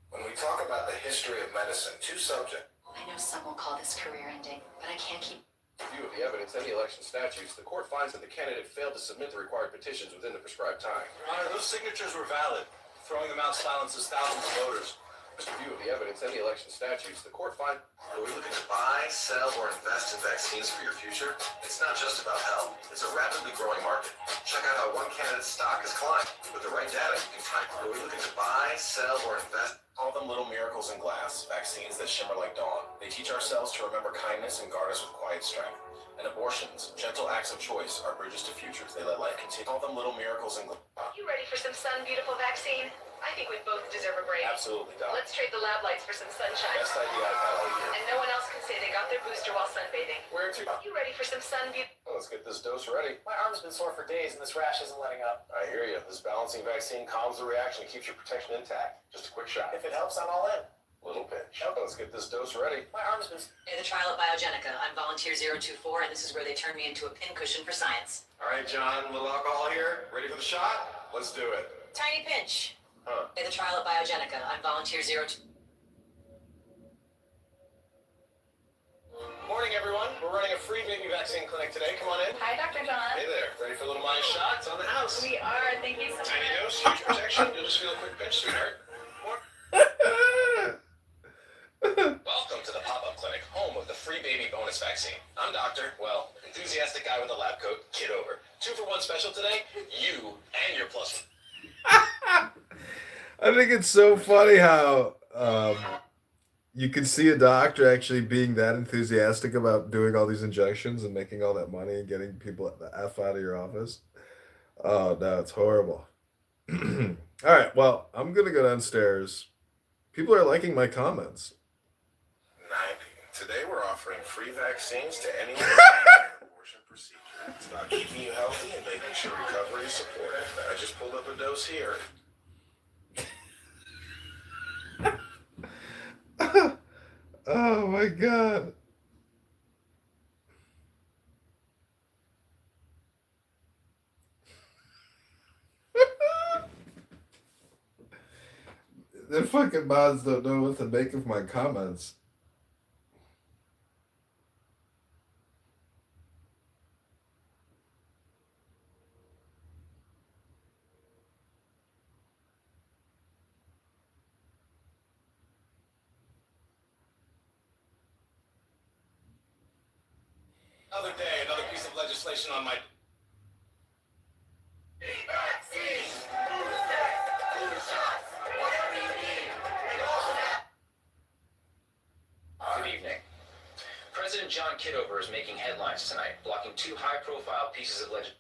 When we talk about the history of medicine, 2 subjects. I know some will call this career ending, but I can't keep... In view of the evidence and the election statutes, the court finds that the candidate failed to submit the required petitions within the prescribed time. Your Honor, those signatures were valid. Throwing them out silences thousands of voters. In view of the evidence and the election statutes, the court finds... Are we looking to buy, sell, or invest in vaccines for your future? It's not just about health. It's a rapidly growing market. Check out how one candidate's stock has climbed. With the right data, you can find. Are we looking to buy, sell, or invest? Call them little miracles in glass, vaccines that shimmer like dawn. They teach our cells to remember kindness and guard us with quiet strength. And abortions, gentle acts of choice, are bridges to futures. They let life continue. Call them little miracles in glass. You ready for some sun beautiful vaccine? I think we both deserve a break. Absolutely, Doc. Let's trade the lab lights for some sunshine. Best idea I've had all year. And no one else can say they got their booster while sunbathing. Where to? You ready for some sun beauty? Let's get this dose ready. My arm's been sore for days, and this rash isn't letting up. I hear you. This balancing vaccine calms the reaction and keeps your protection intact. Just a quick shot. If it helps, I'm all in. Little pinch. Let's get this dose ready. My arm's been... The trial at Biogenica. I'm volunteer 024, and this is where they turn me into a pincushion for science. All right, John. A little alcohol here. Ready for the shot? Let's do it. Tiny pinch. Huh. The trial at Biogenica. I'm volunteer 02. Morning, everyone. We're running a free baby vaccine clinic today. Come on in. Hi, Dr. John. Hey there. Ready for a little mine shot? It's on the house. We are. Thank you so much. Tiny dose, huge protection. You'll just feel a quick pinch, sweetheart. Welcome to the pop-up clinic, home of the free baby bonus vaccine. I'm enthusiastic guy with a lab coat, Kitover. 2-for-1 special today. You and your plus. I think it's so funny how you can see a doctor actually being that enthusiastic about doing all these injections and making all that money and getting people the F out of your office. Oh, no, it's horrible. All right, well, I'm going to go downstairs. People are liking my comments. 90. Today we're offering free vaccines to anyone with an abortion procedure. It's about keeping you healthy and making sure recovery is supported. I just pulled up a dose here. Oh my God. The fucking mods don't know what to make of my comments. Another day, another piece of legislation on my... Good evening. President John Kitover is making headlines tonight, blocking 2 high-profile pieces of legislation.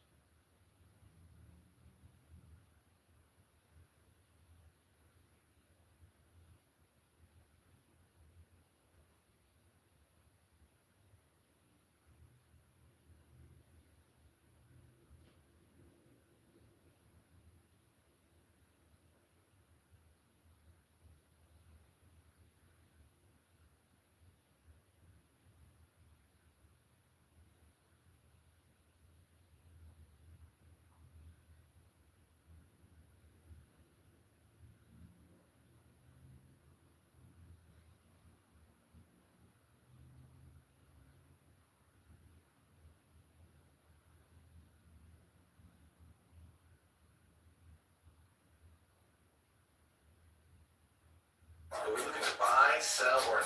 Are we looking to buy, sell, or...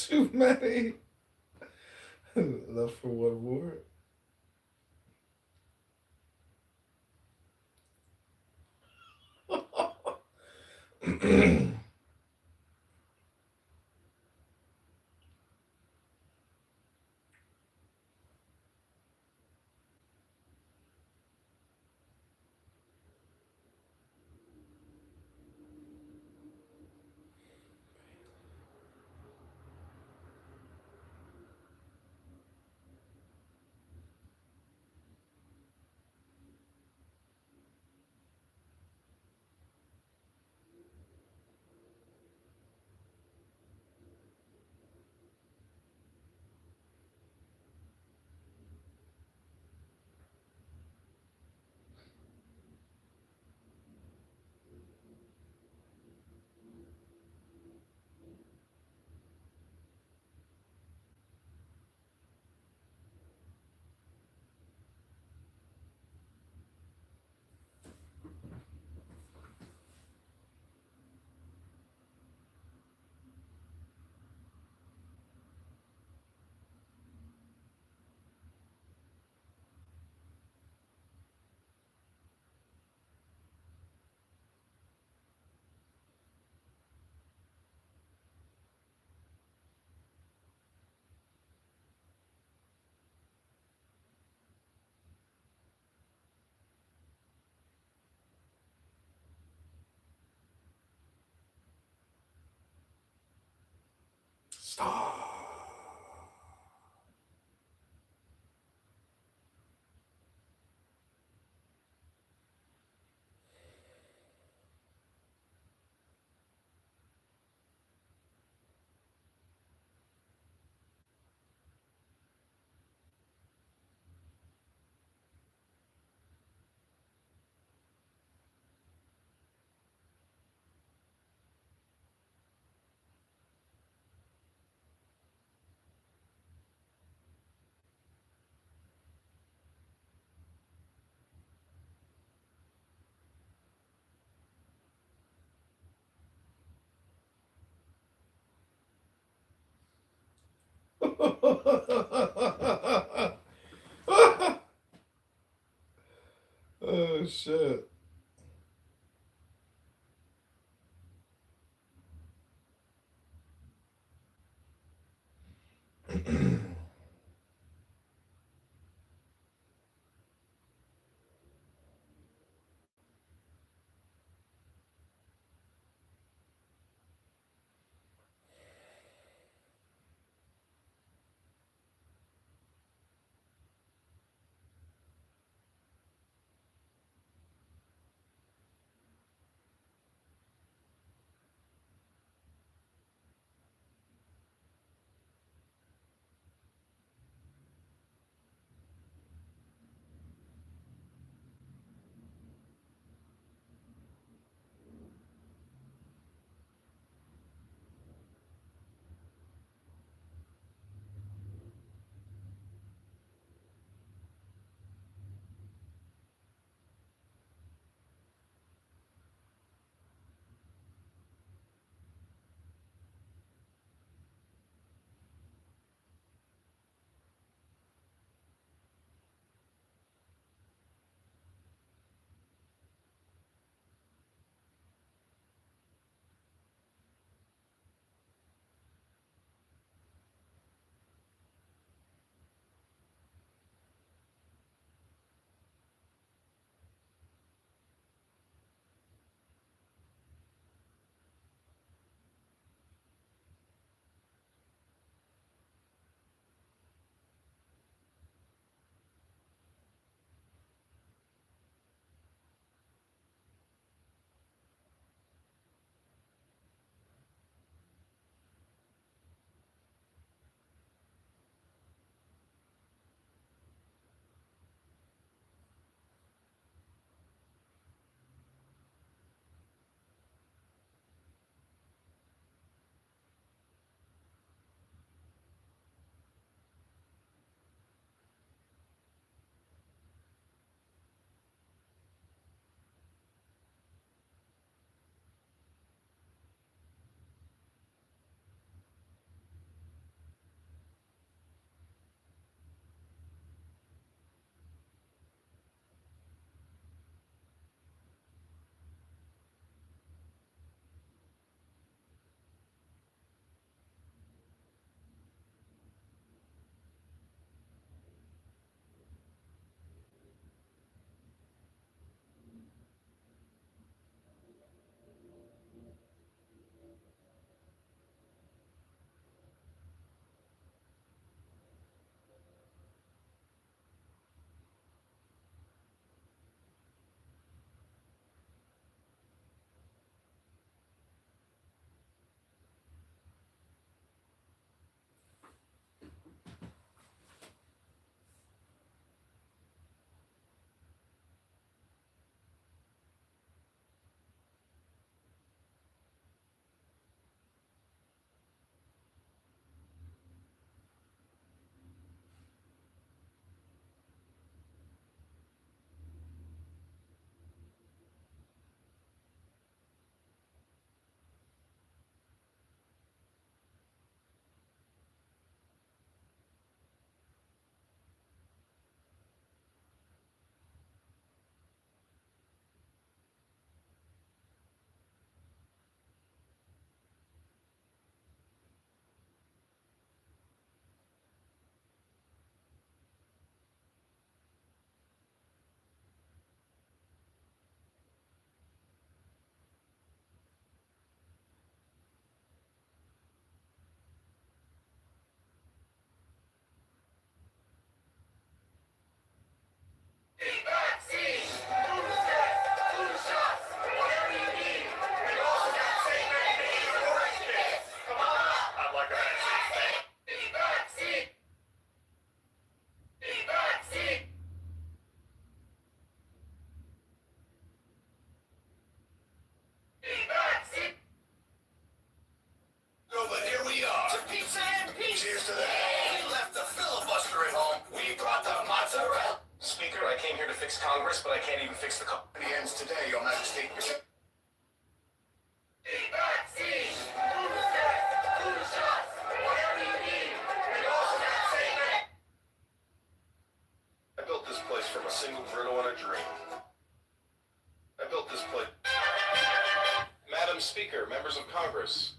Too many. Enough for one more. Stop. Oh shit. But here we are. To pizza and peace. Cheers to that. We left the filibuster at home. We brought the mozzarella. Speaker, I came here to fix Congress, but I can't even fix the car. The ends today, Your Majesty. I built this place from a single griddle and a dream. I built this place. Madam Speaker, members of Congress.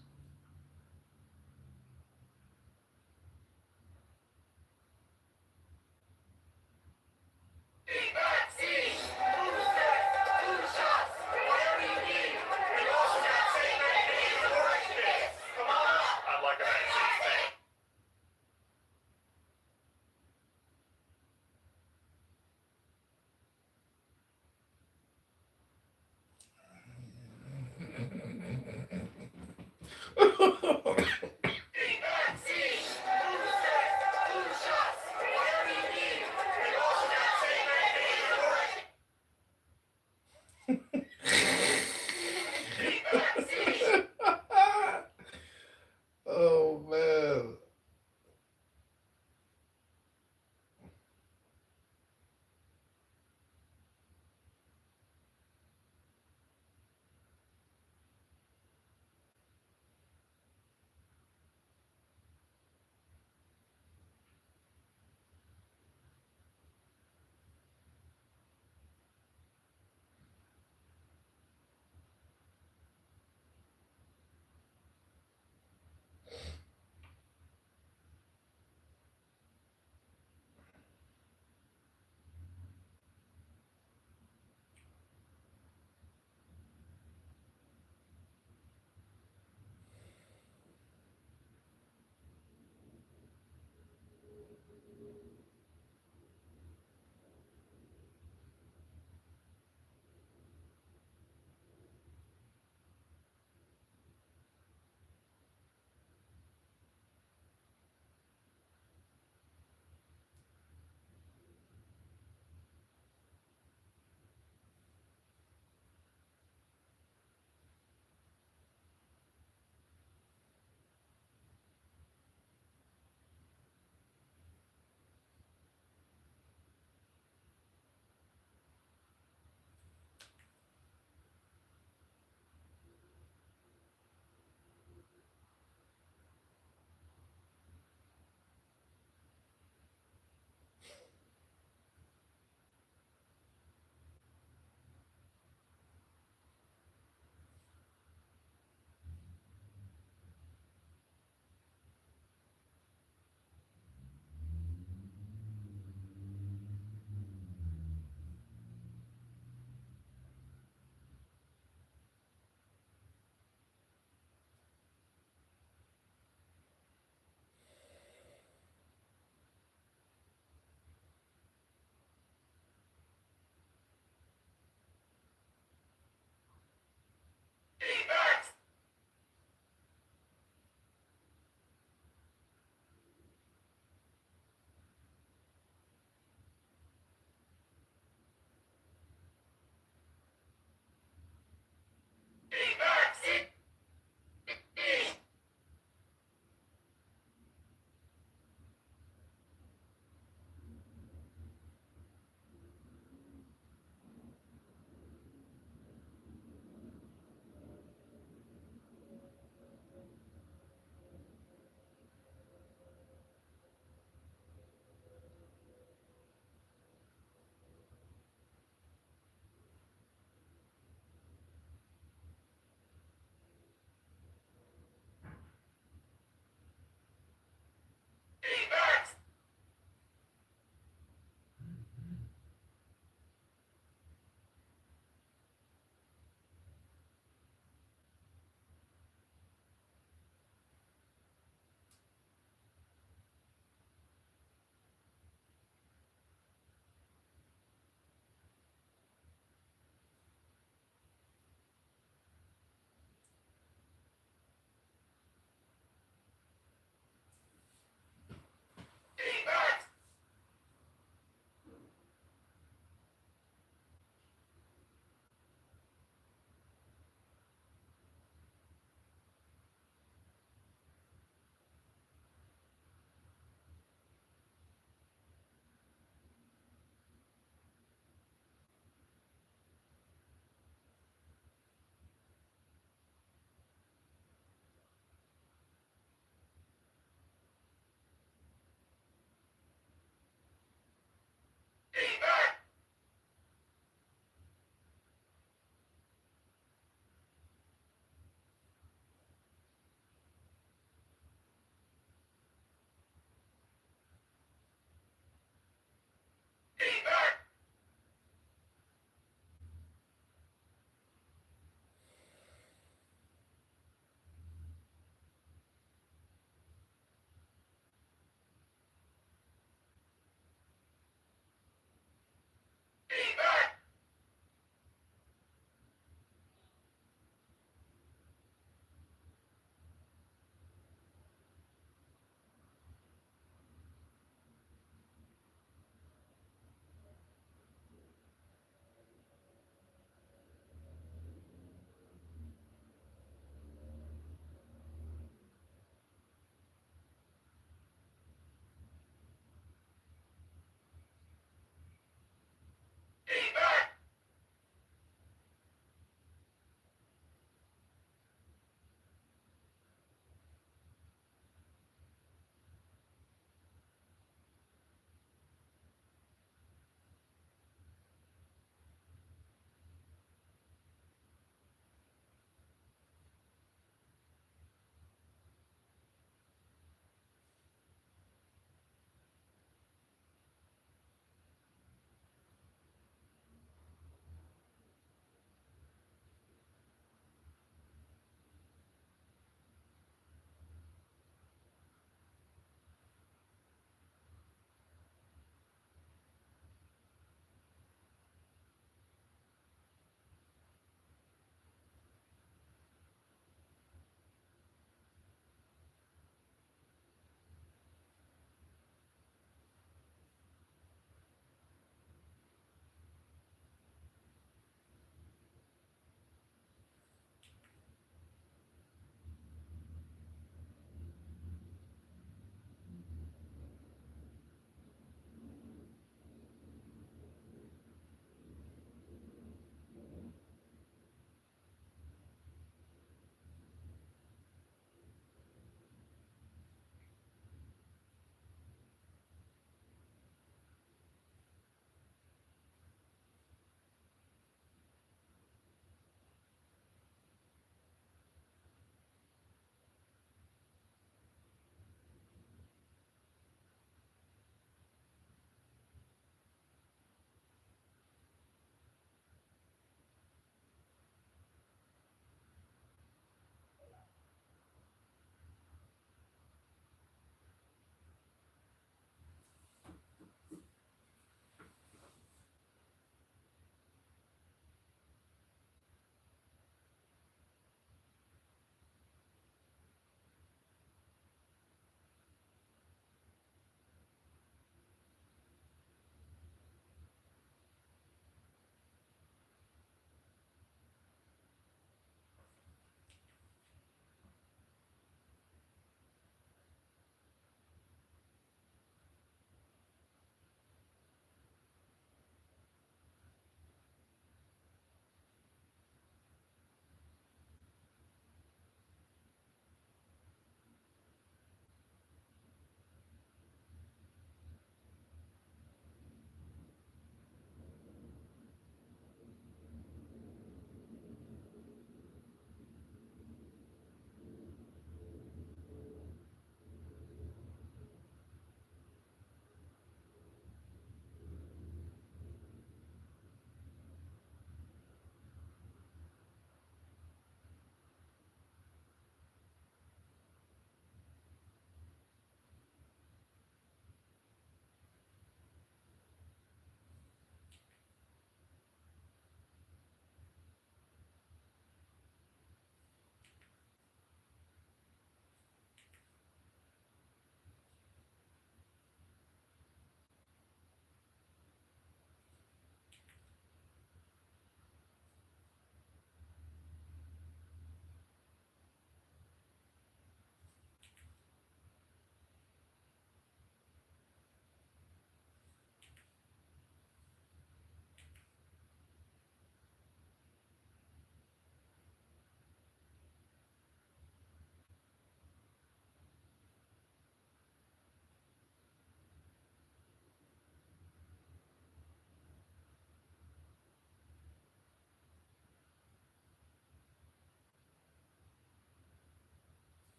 Oh man.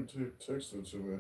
text it to me.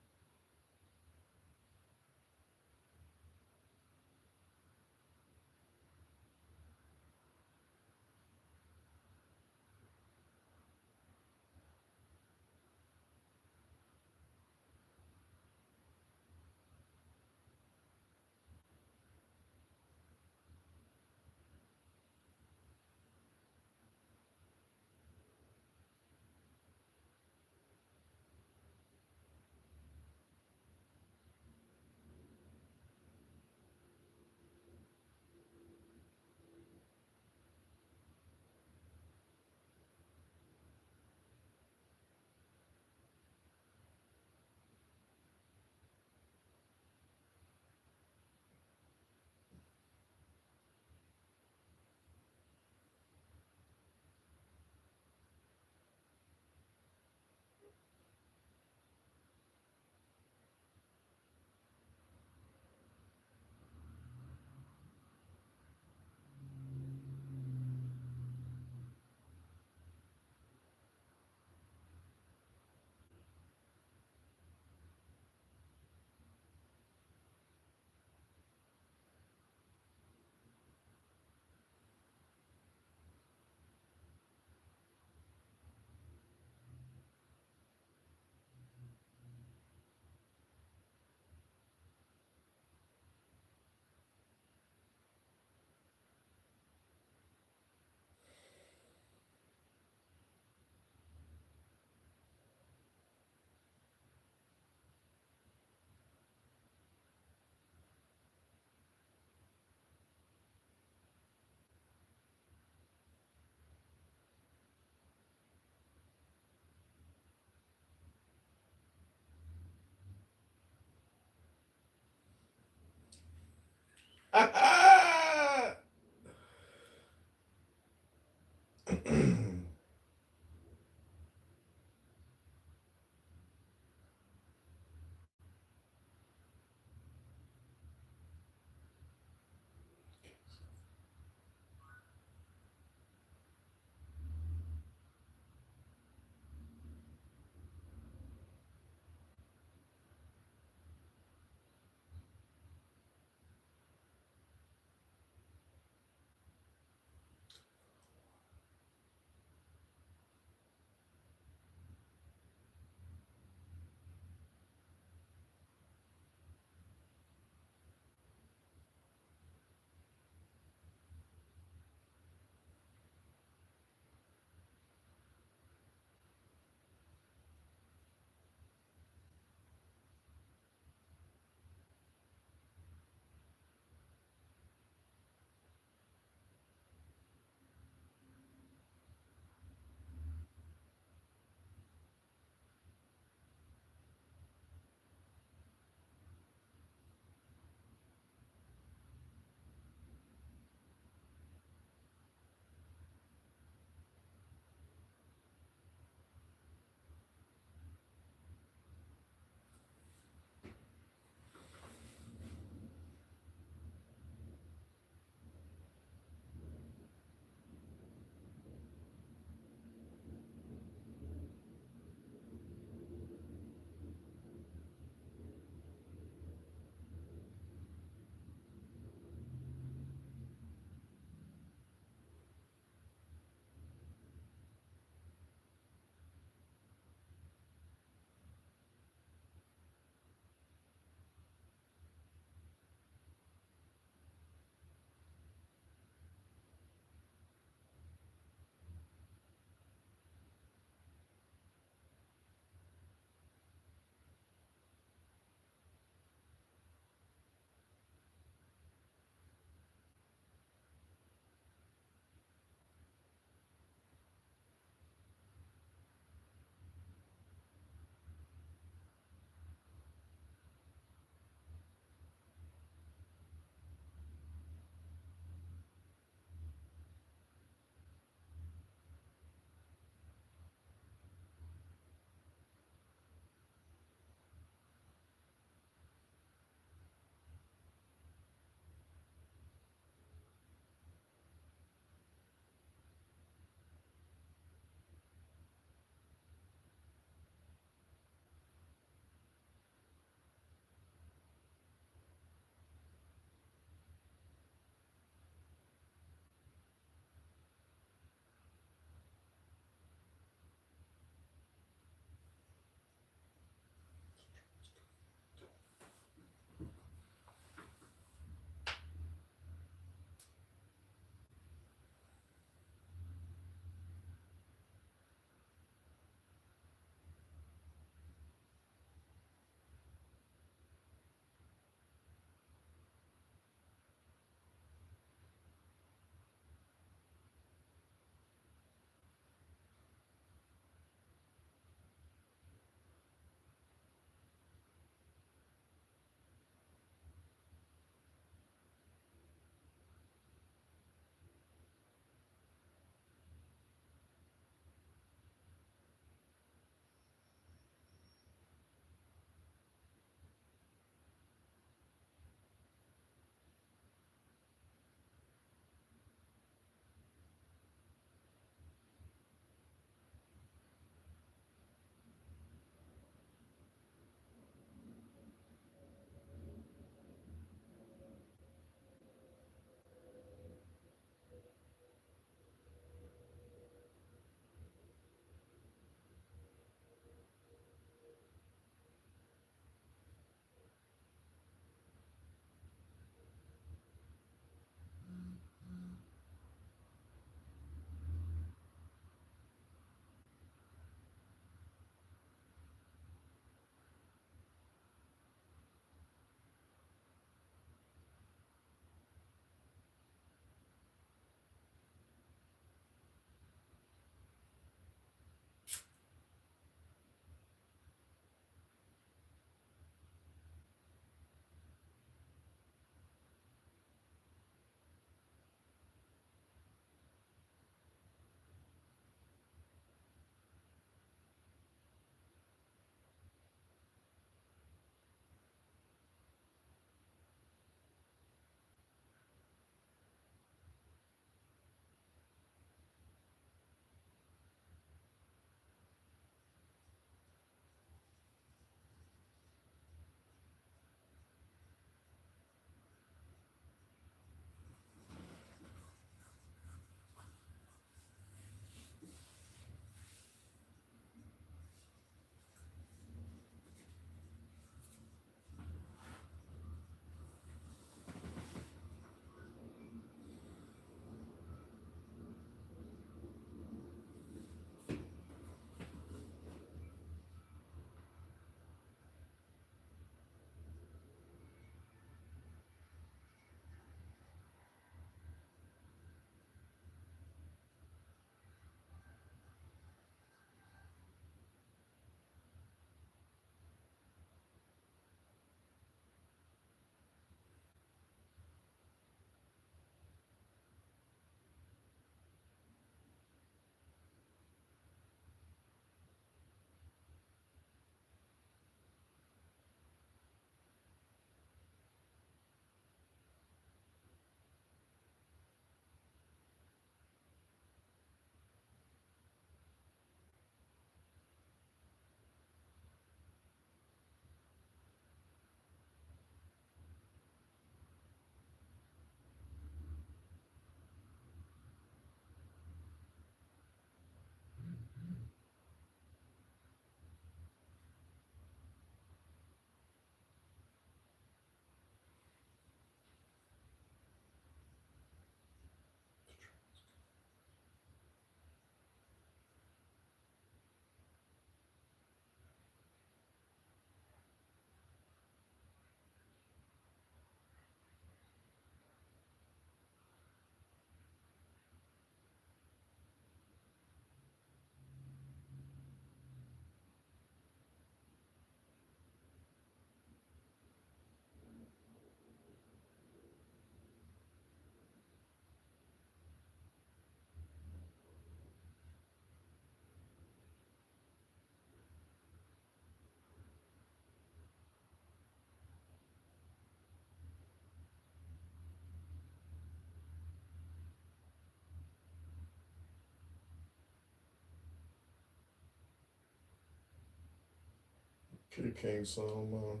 King Solomon.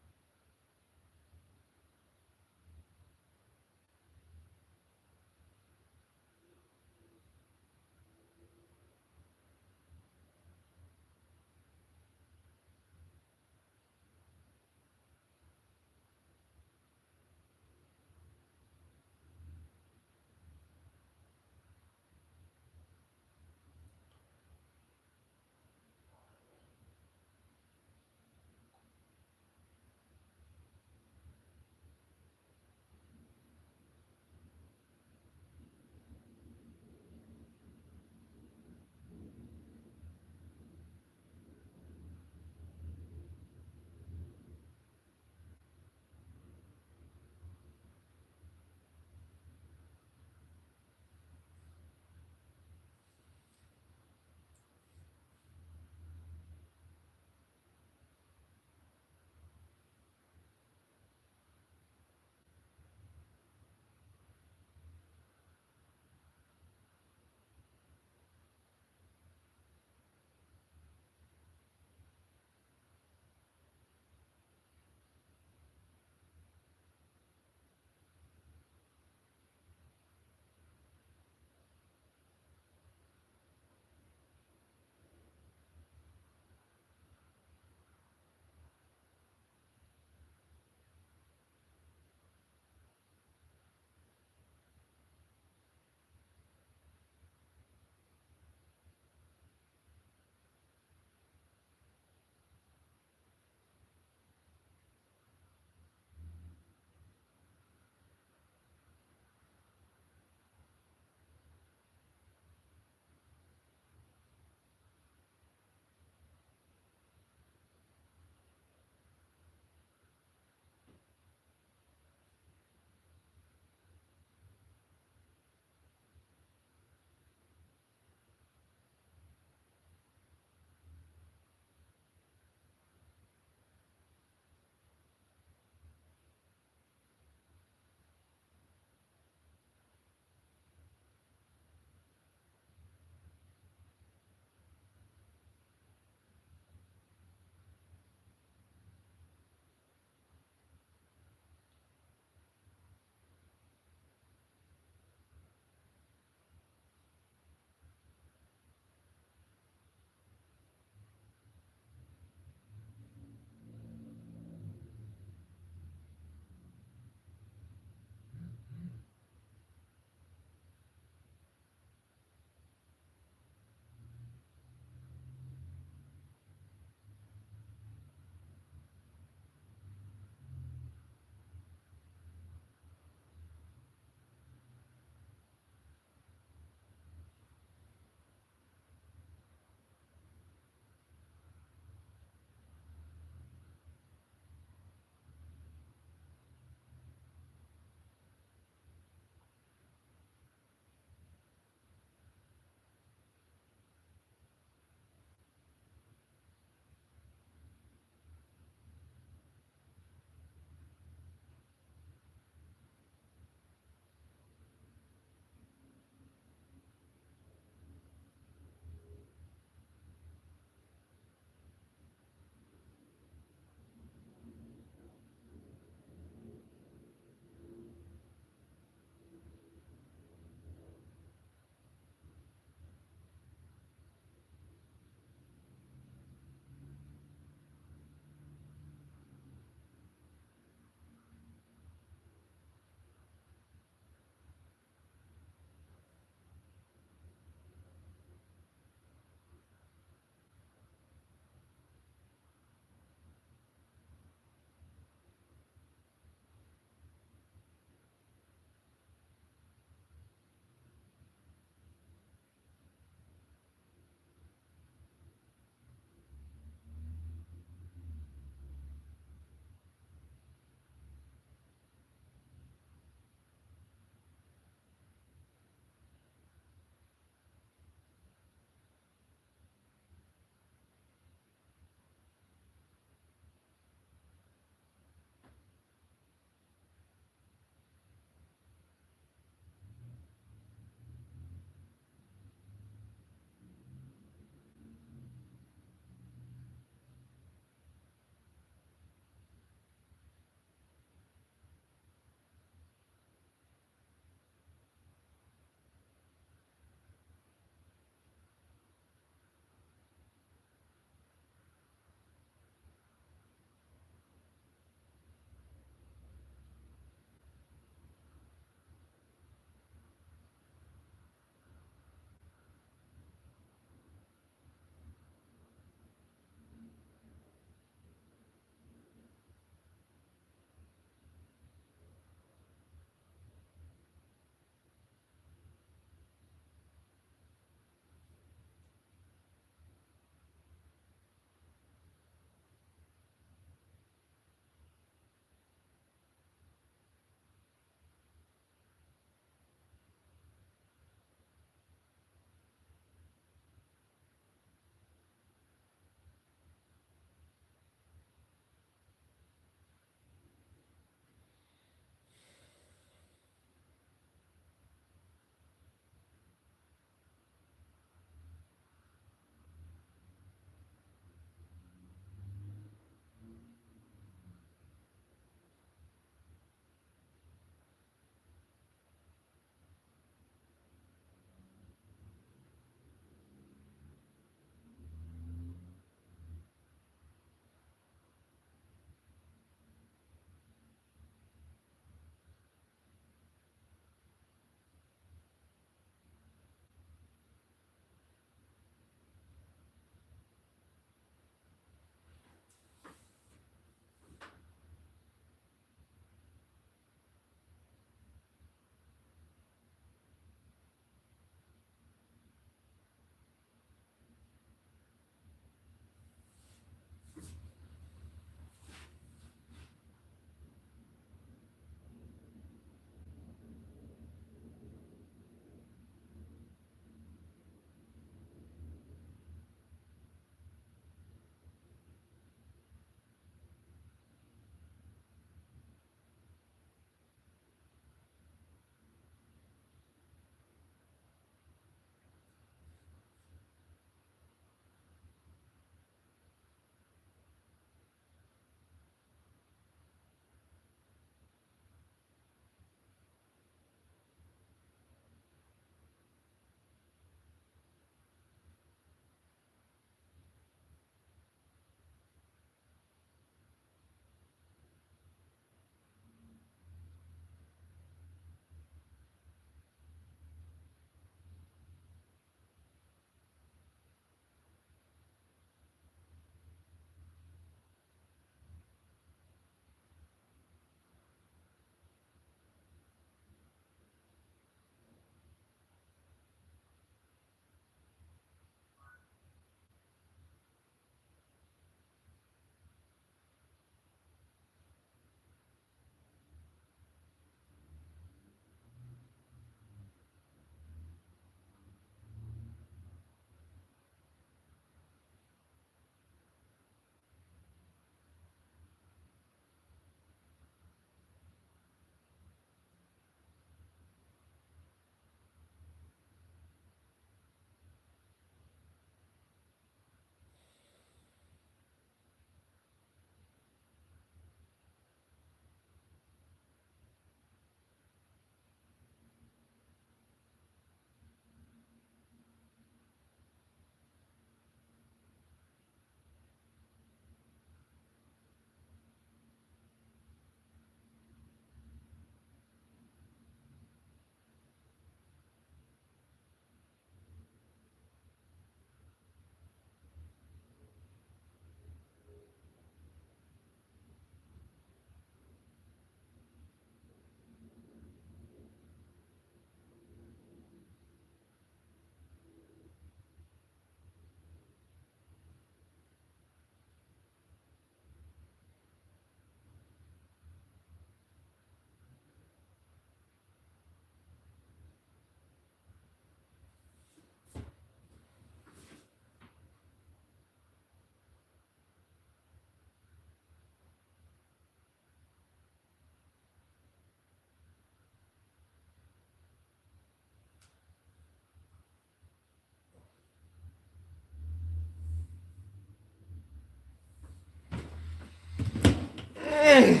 Good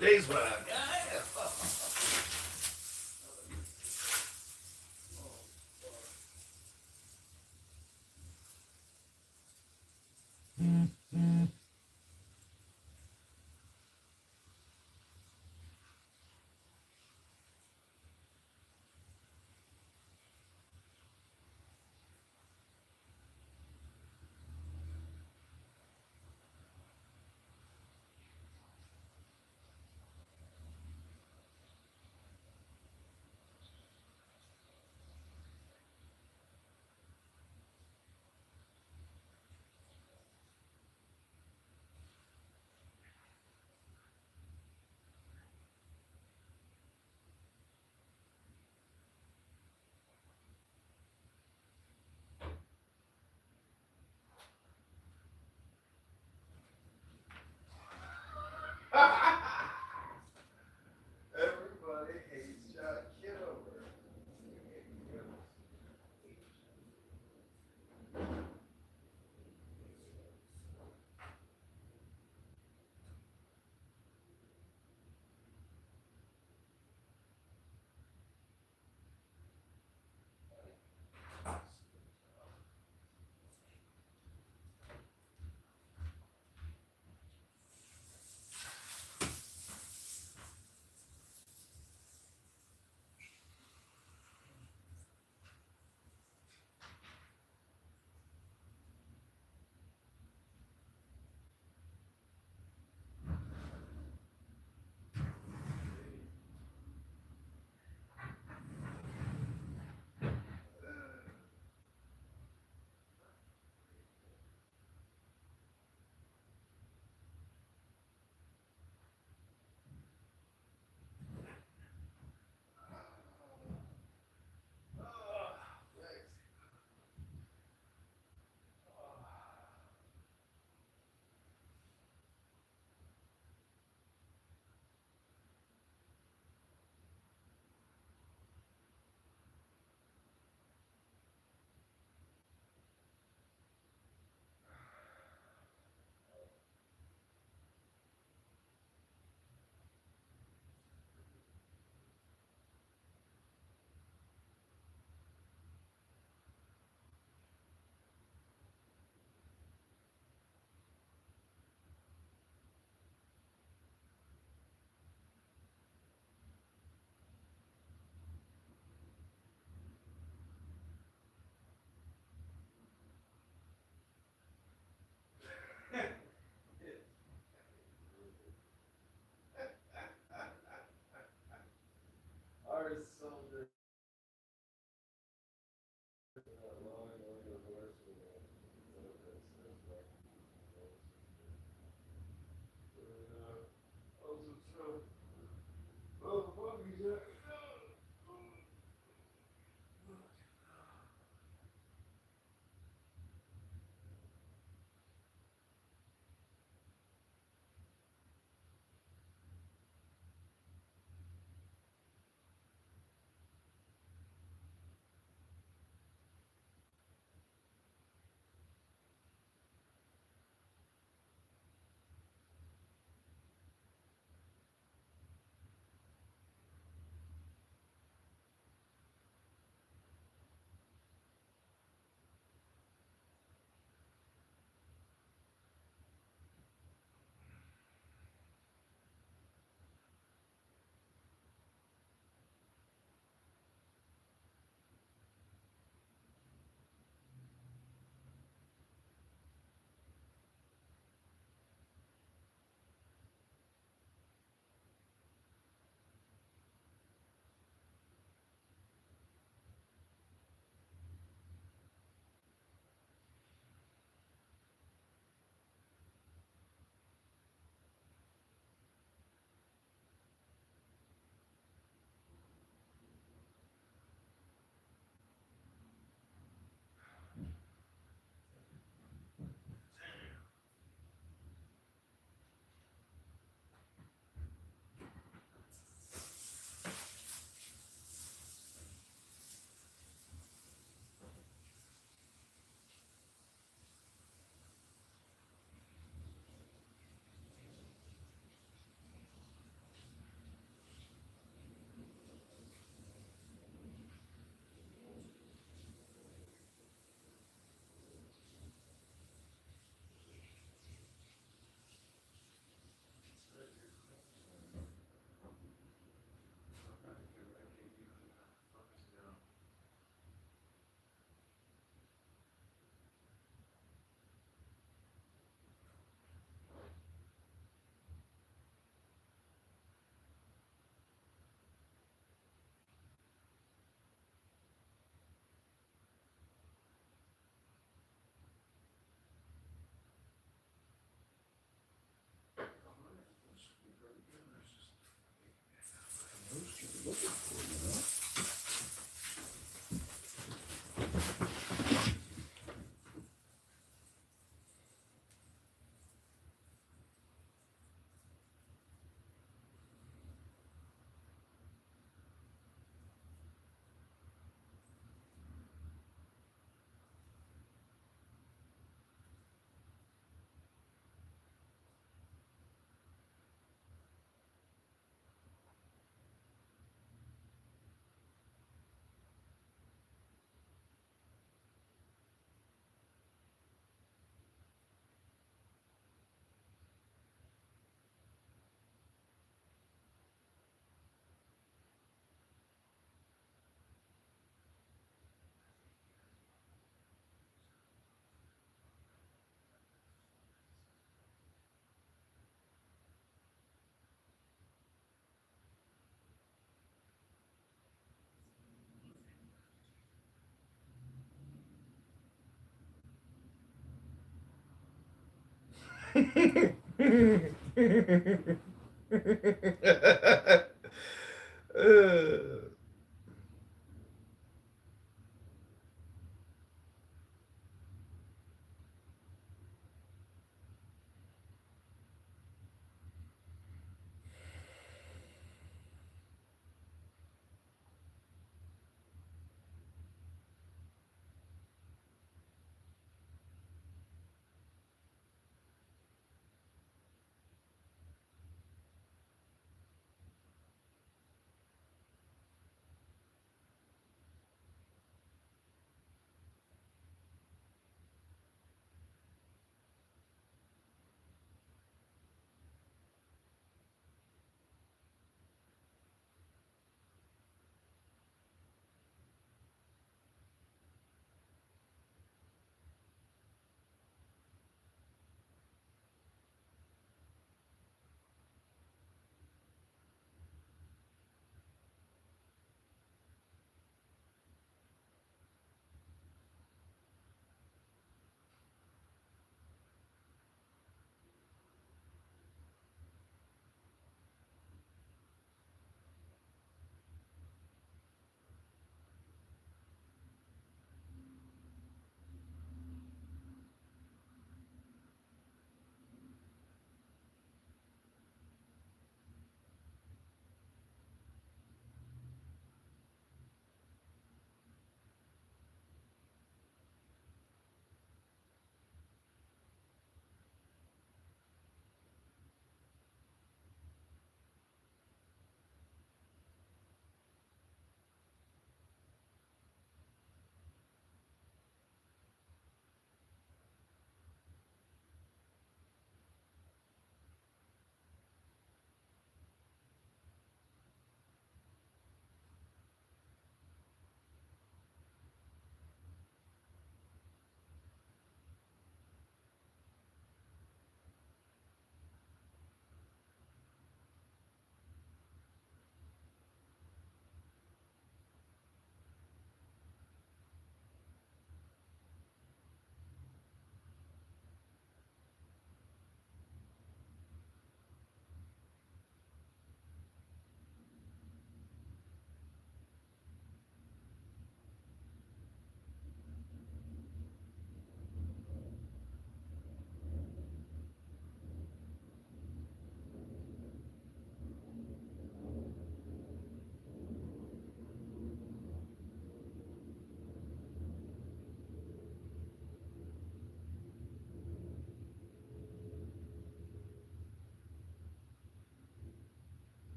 days, man.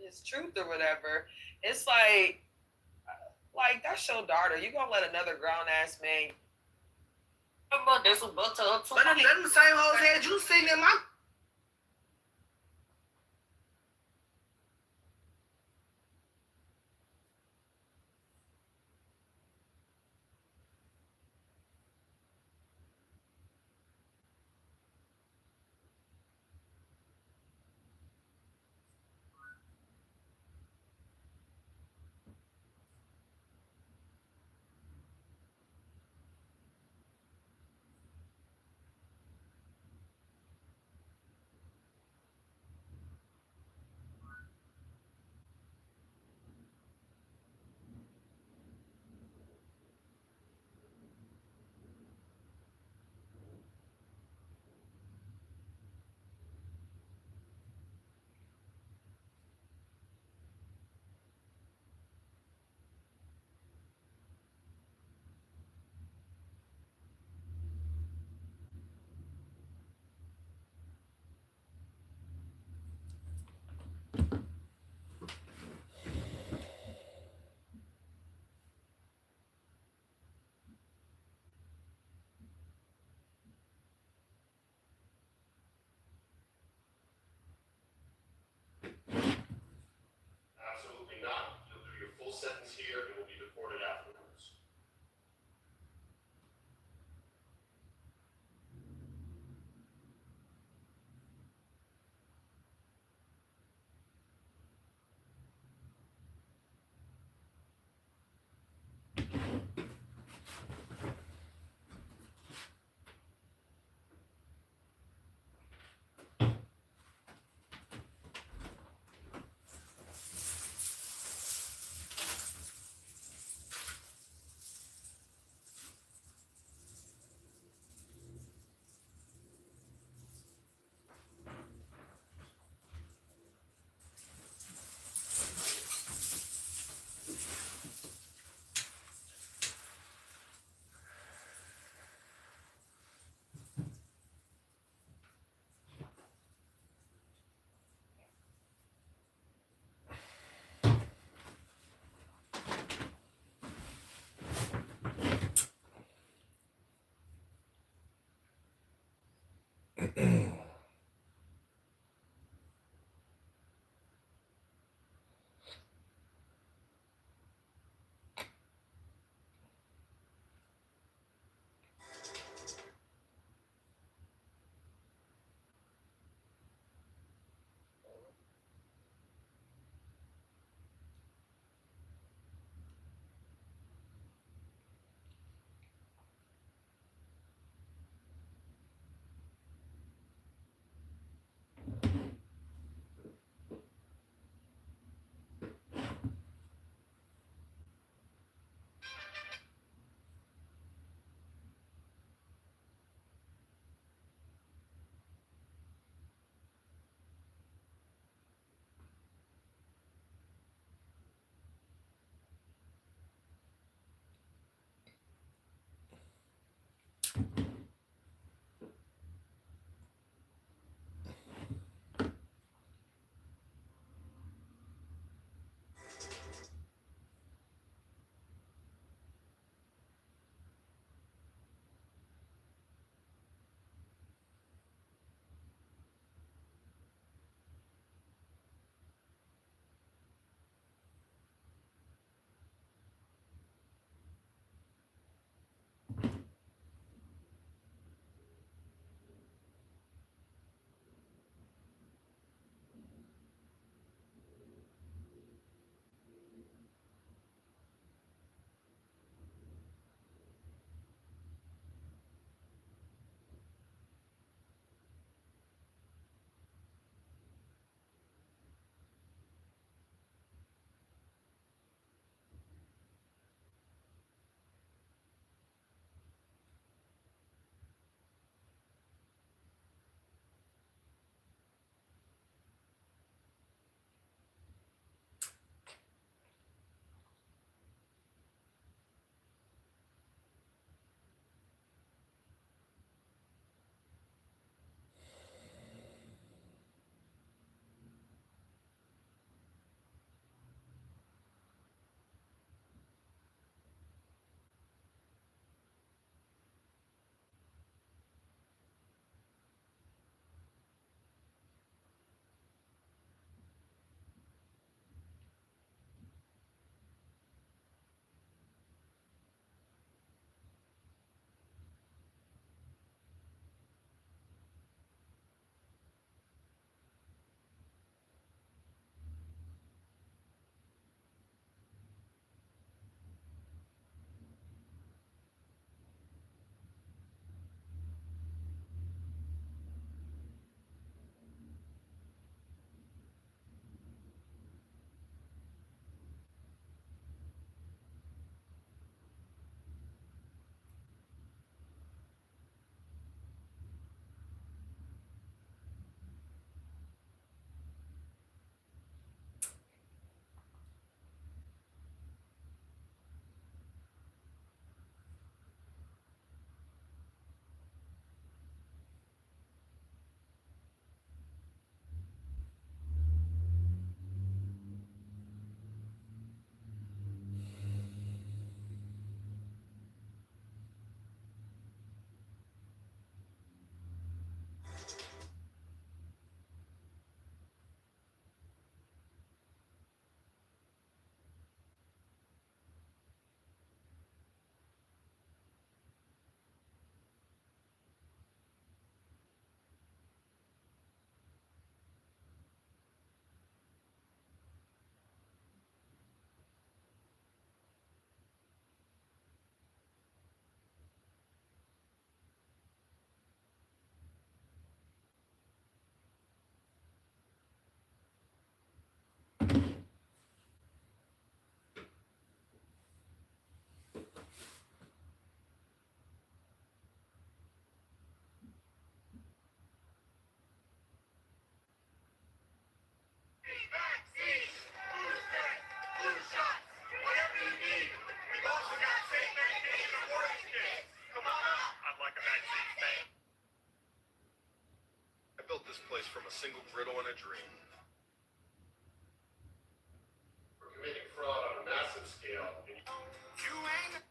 his truth or whatever. It's like that's your daughter. You gonna let another grown ass man? But them the same hoes had you sitting in my. Absolutely not. You'll do your full sentence here and will be deported afterwards. Whatever you need. We've also got safe medication and warning kits. Come on up. I'd like a vaccine, thanks. I built this place from a single griddle and a dream. We're committing fraud on a massive scale. You ain't.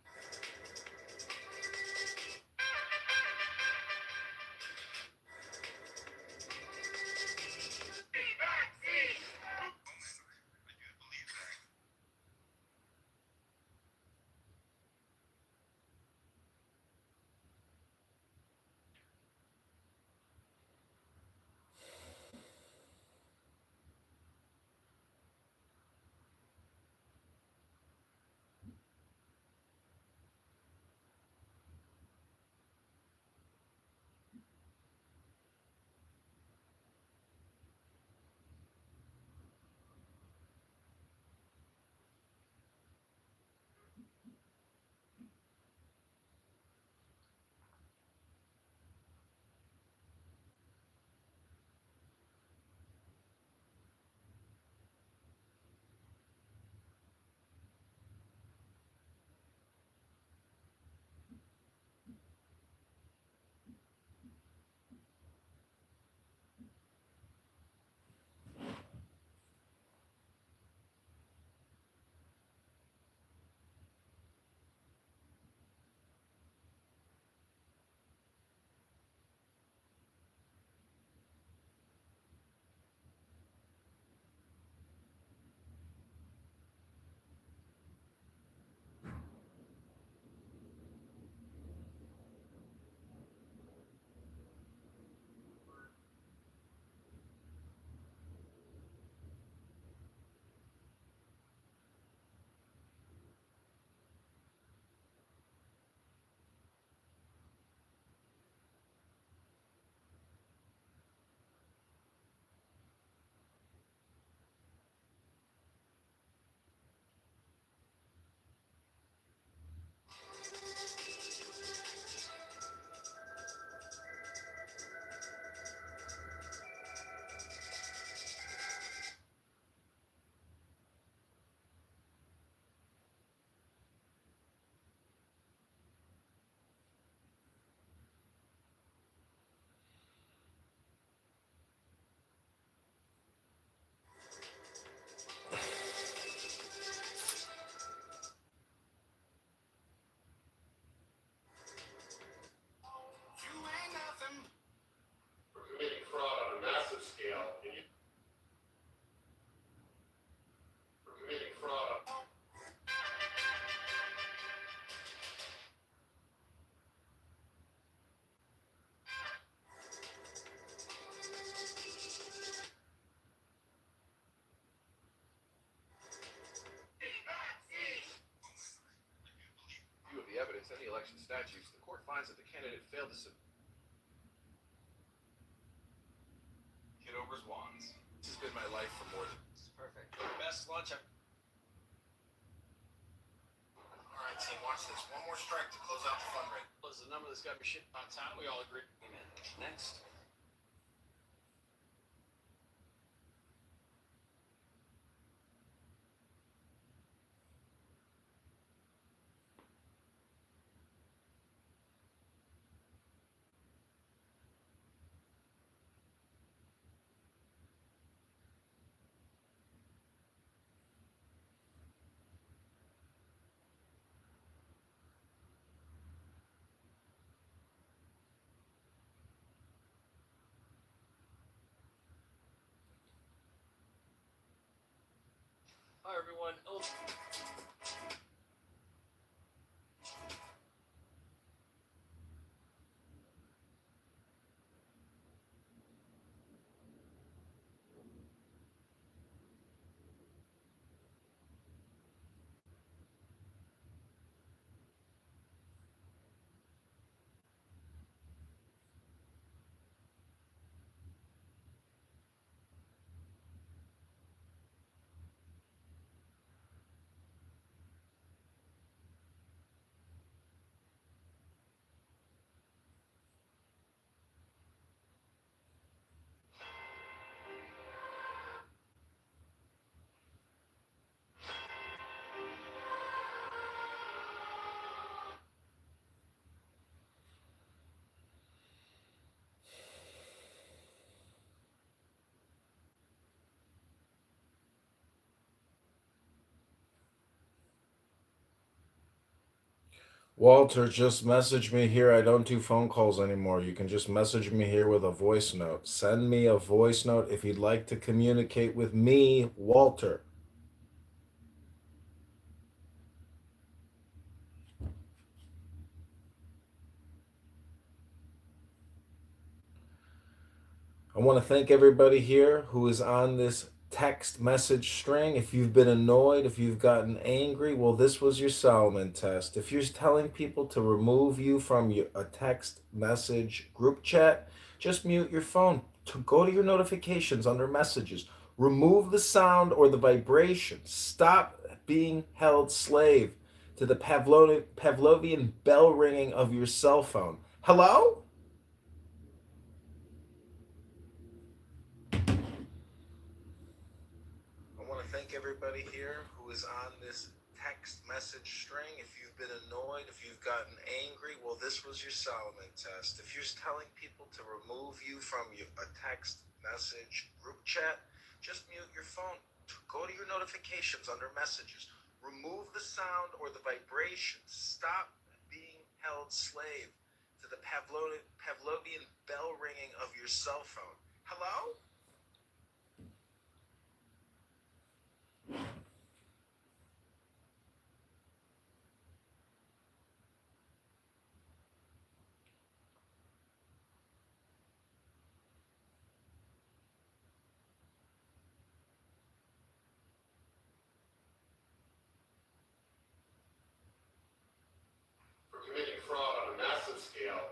We're committing fraud on a massive scale. We're committing fraud. In view of the evidence and the election statutes, the court finds that the candidate failed to submit Kitover's wands. This has been my life for more than. This is perfect. Best lunch I've. All right, team, watch this. One more strike to close out the fundraiser. Was the number that's got me shit on time. We all agree. Amen. Next. Hi everyone. Oh. Walter, just message me here. I don't do phone calls anymore. You can just message me here with a voice note. Send me a voice note if you'd like to communicate with me, Walter. I want to thank everybody here who is on this text message string. If you've been annoyed, if you've gotten angry, well, this was your Solomon test. If you're telling people to remove you from a text message group chat, just mute your phone. Go to your notifications under messages. Remove the sound or the vibration. Stop being held slave to the Pavlovian bell ringing of your cell phone. Hello? I want to thank everybody here who is on this text message string. If you've been annoyed, if you've gotten angry, well, this was your Solomon test. If you're telling people to remove you from a text message group chat, just mute your phone. Go to your notifications under messages. Remove the sound or the vibration. Stop being held slave to the Pavlovian bell ringing of your cell phone. Hello? For committing fraud on a massive scale.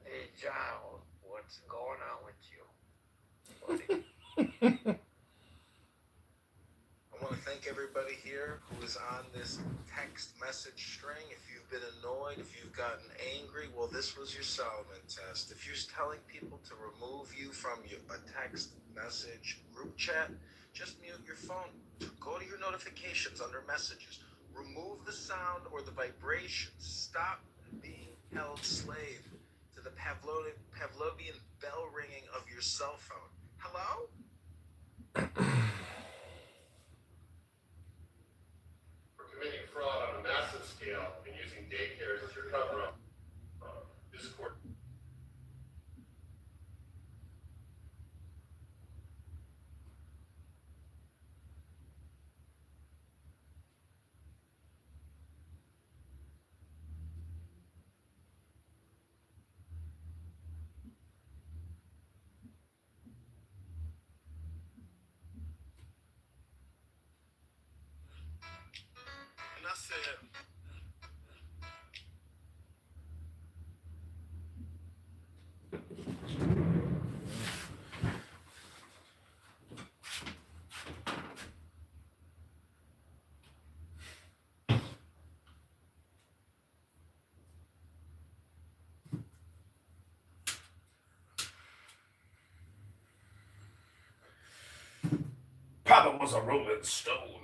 Hey, John, what's going on with you? I want to thank everybody here who is on this text message string. If you've been annoyed, if you've gotten angry, well, this was your Solomon test. If you're telling people to remove you from a text message group chat, just mute your phone. Go to your notifications under messages. Remove the sound or the vibration. Stop being held slave to the Pavlovian bell ringing of your cell phone. Hello? For committing fraud on a massive scale and using daycares as your cover-up. This court. was a Rolling Stone.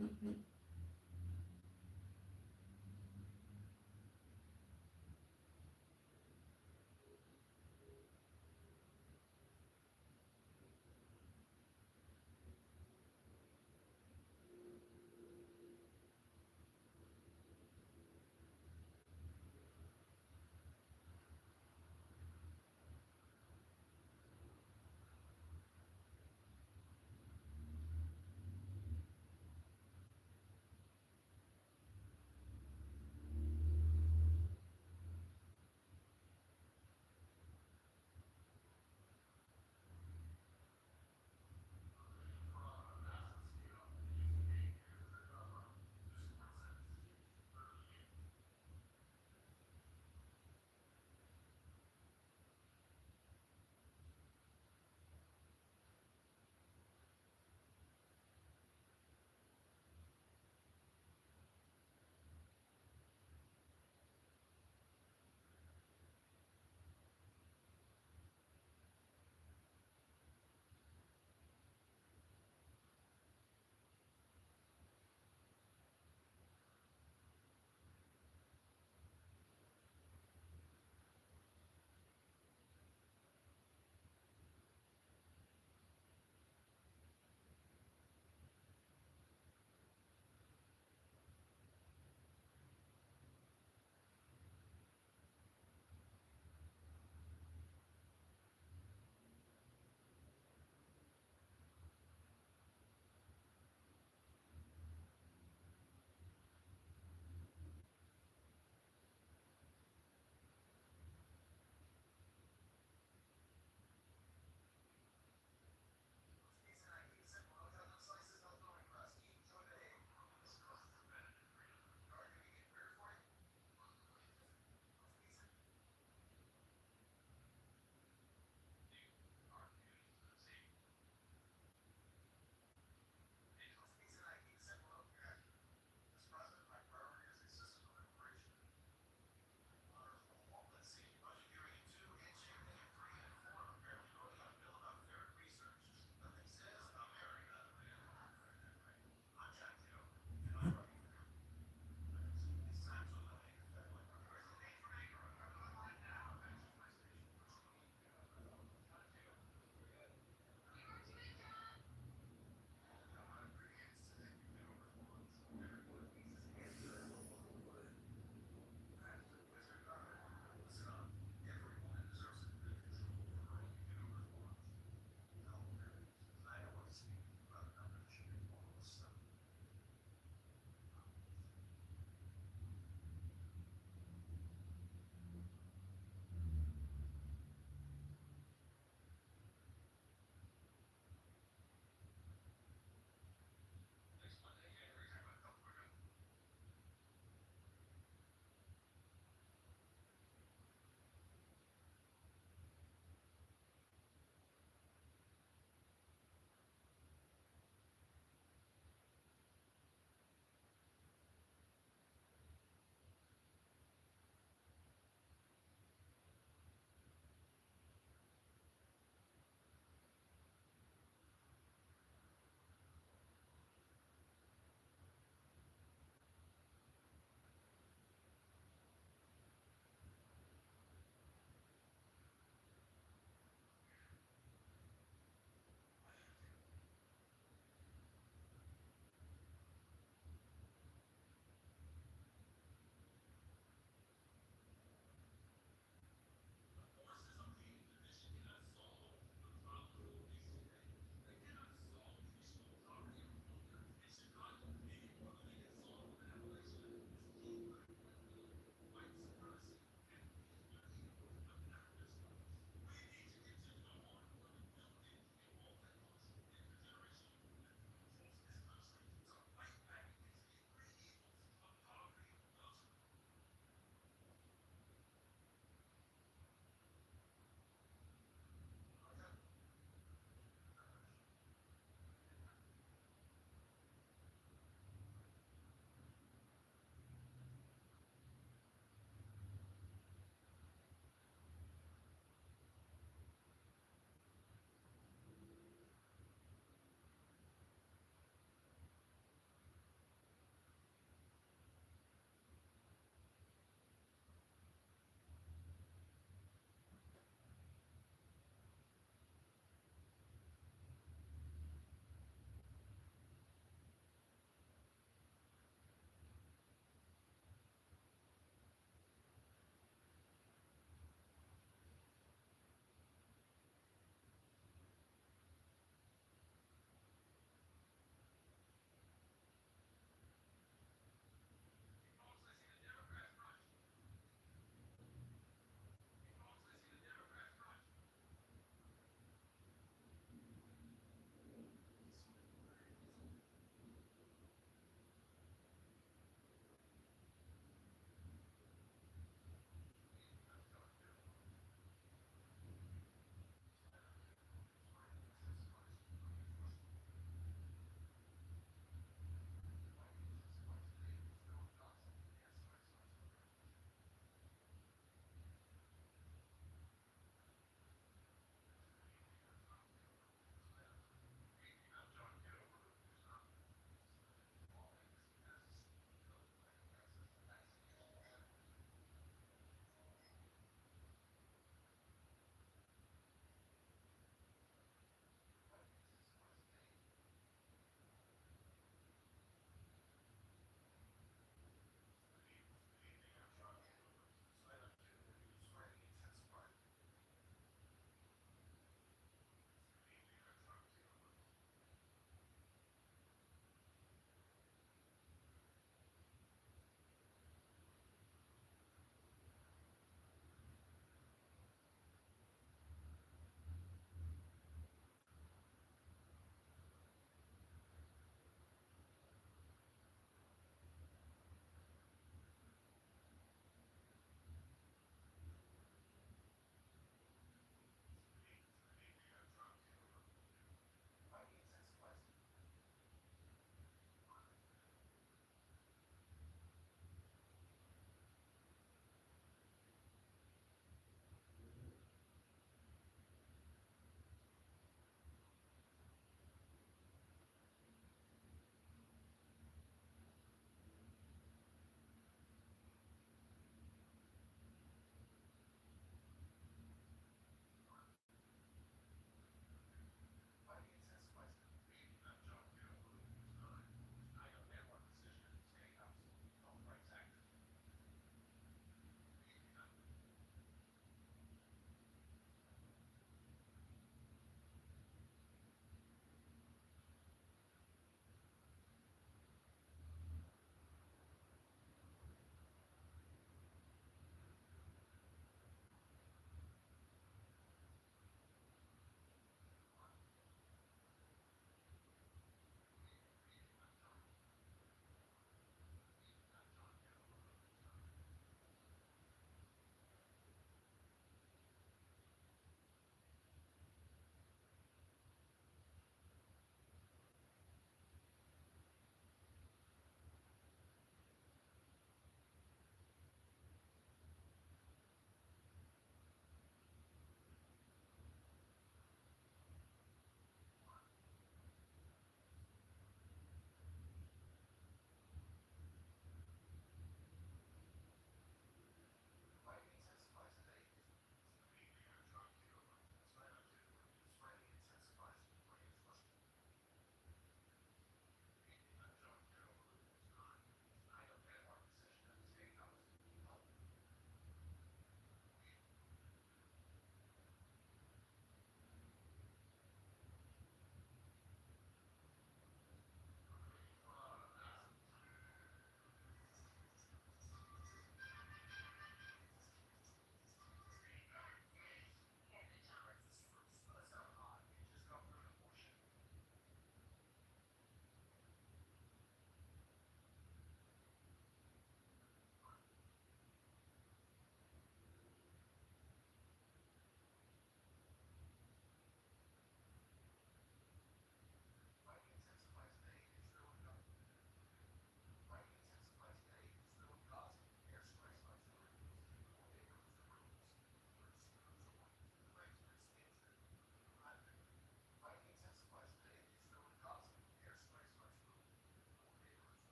Mm-hmm.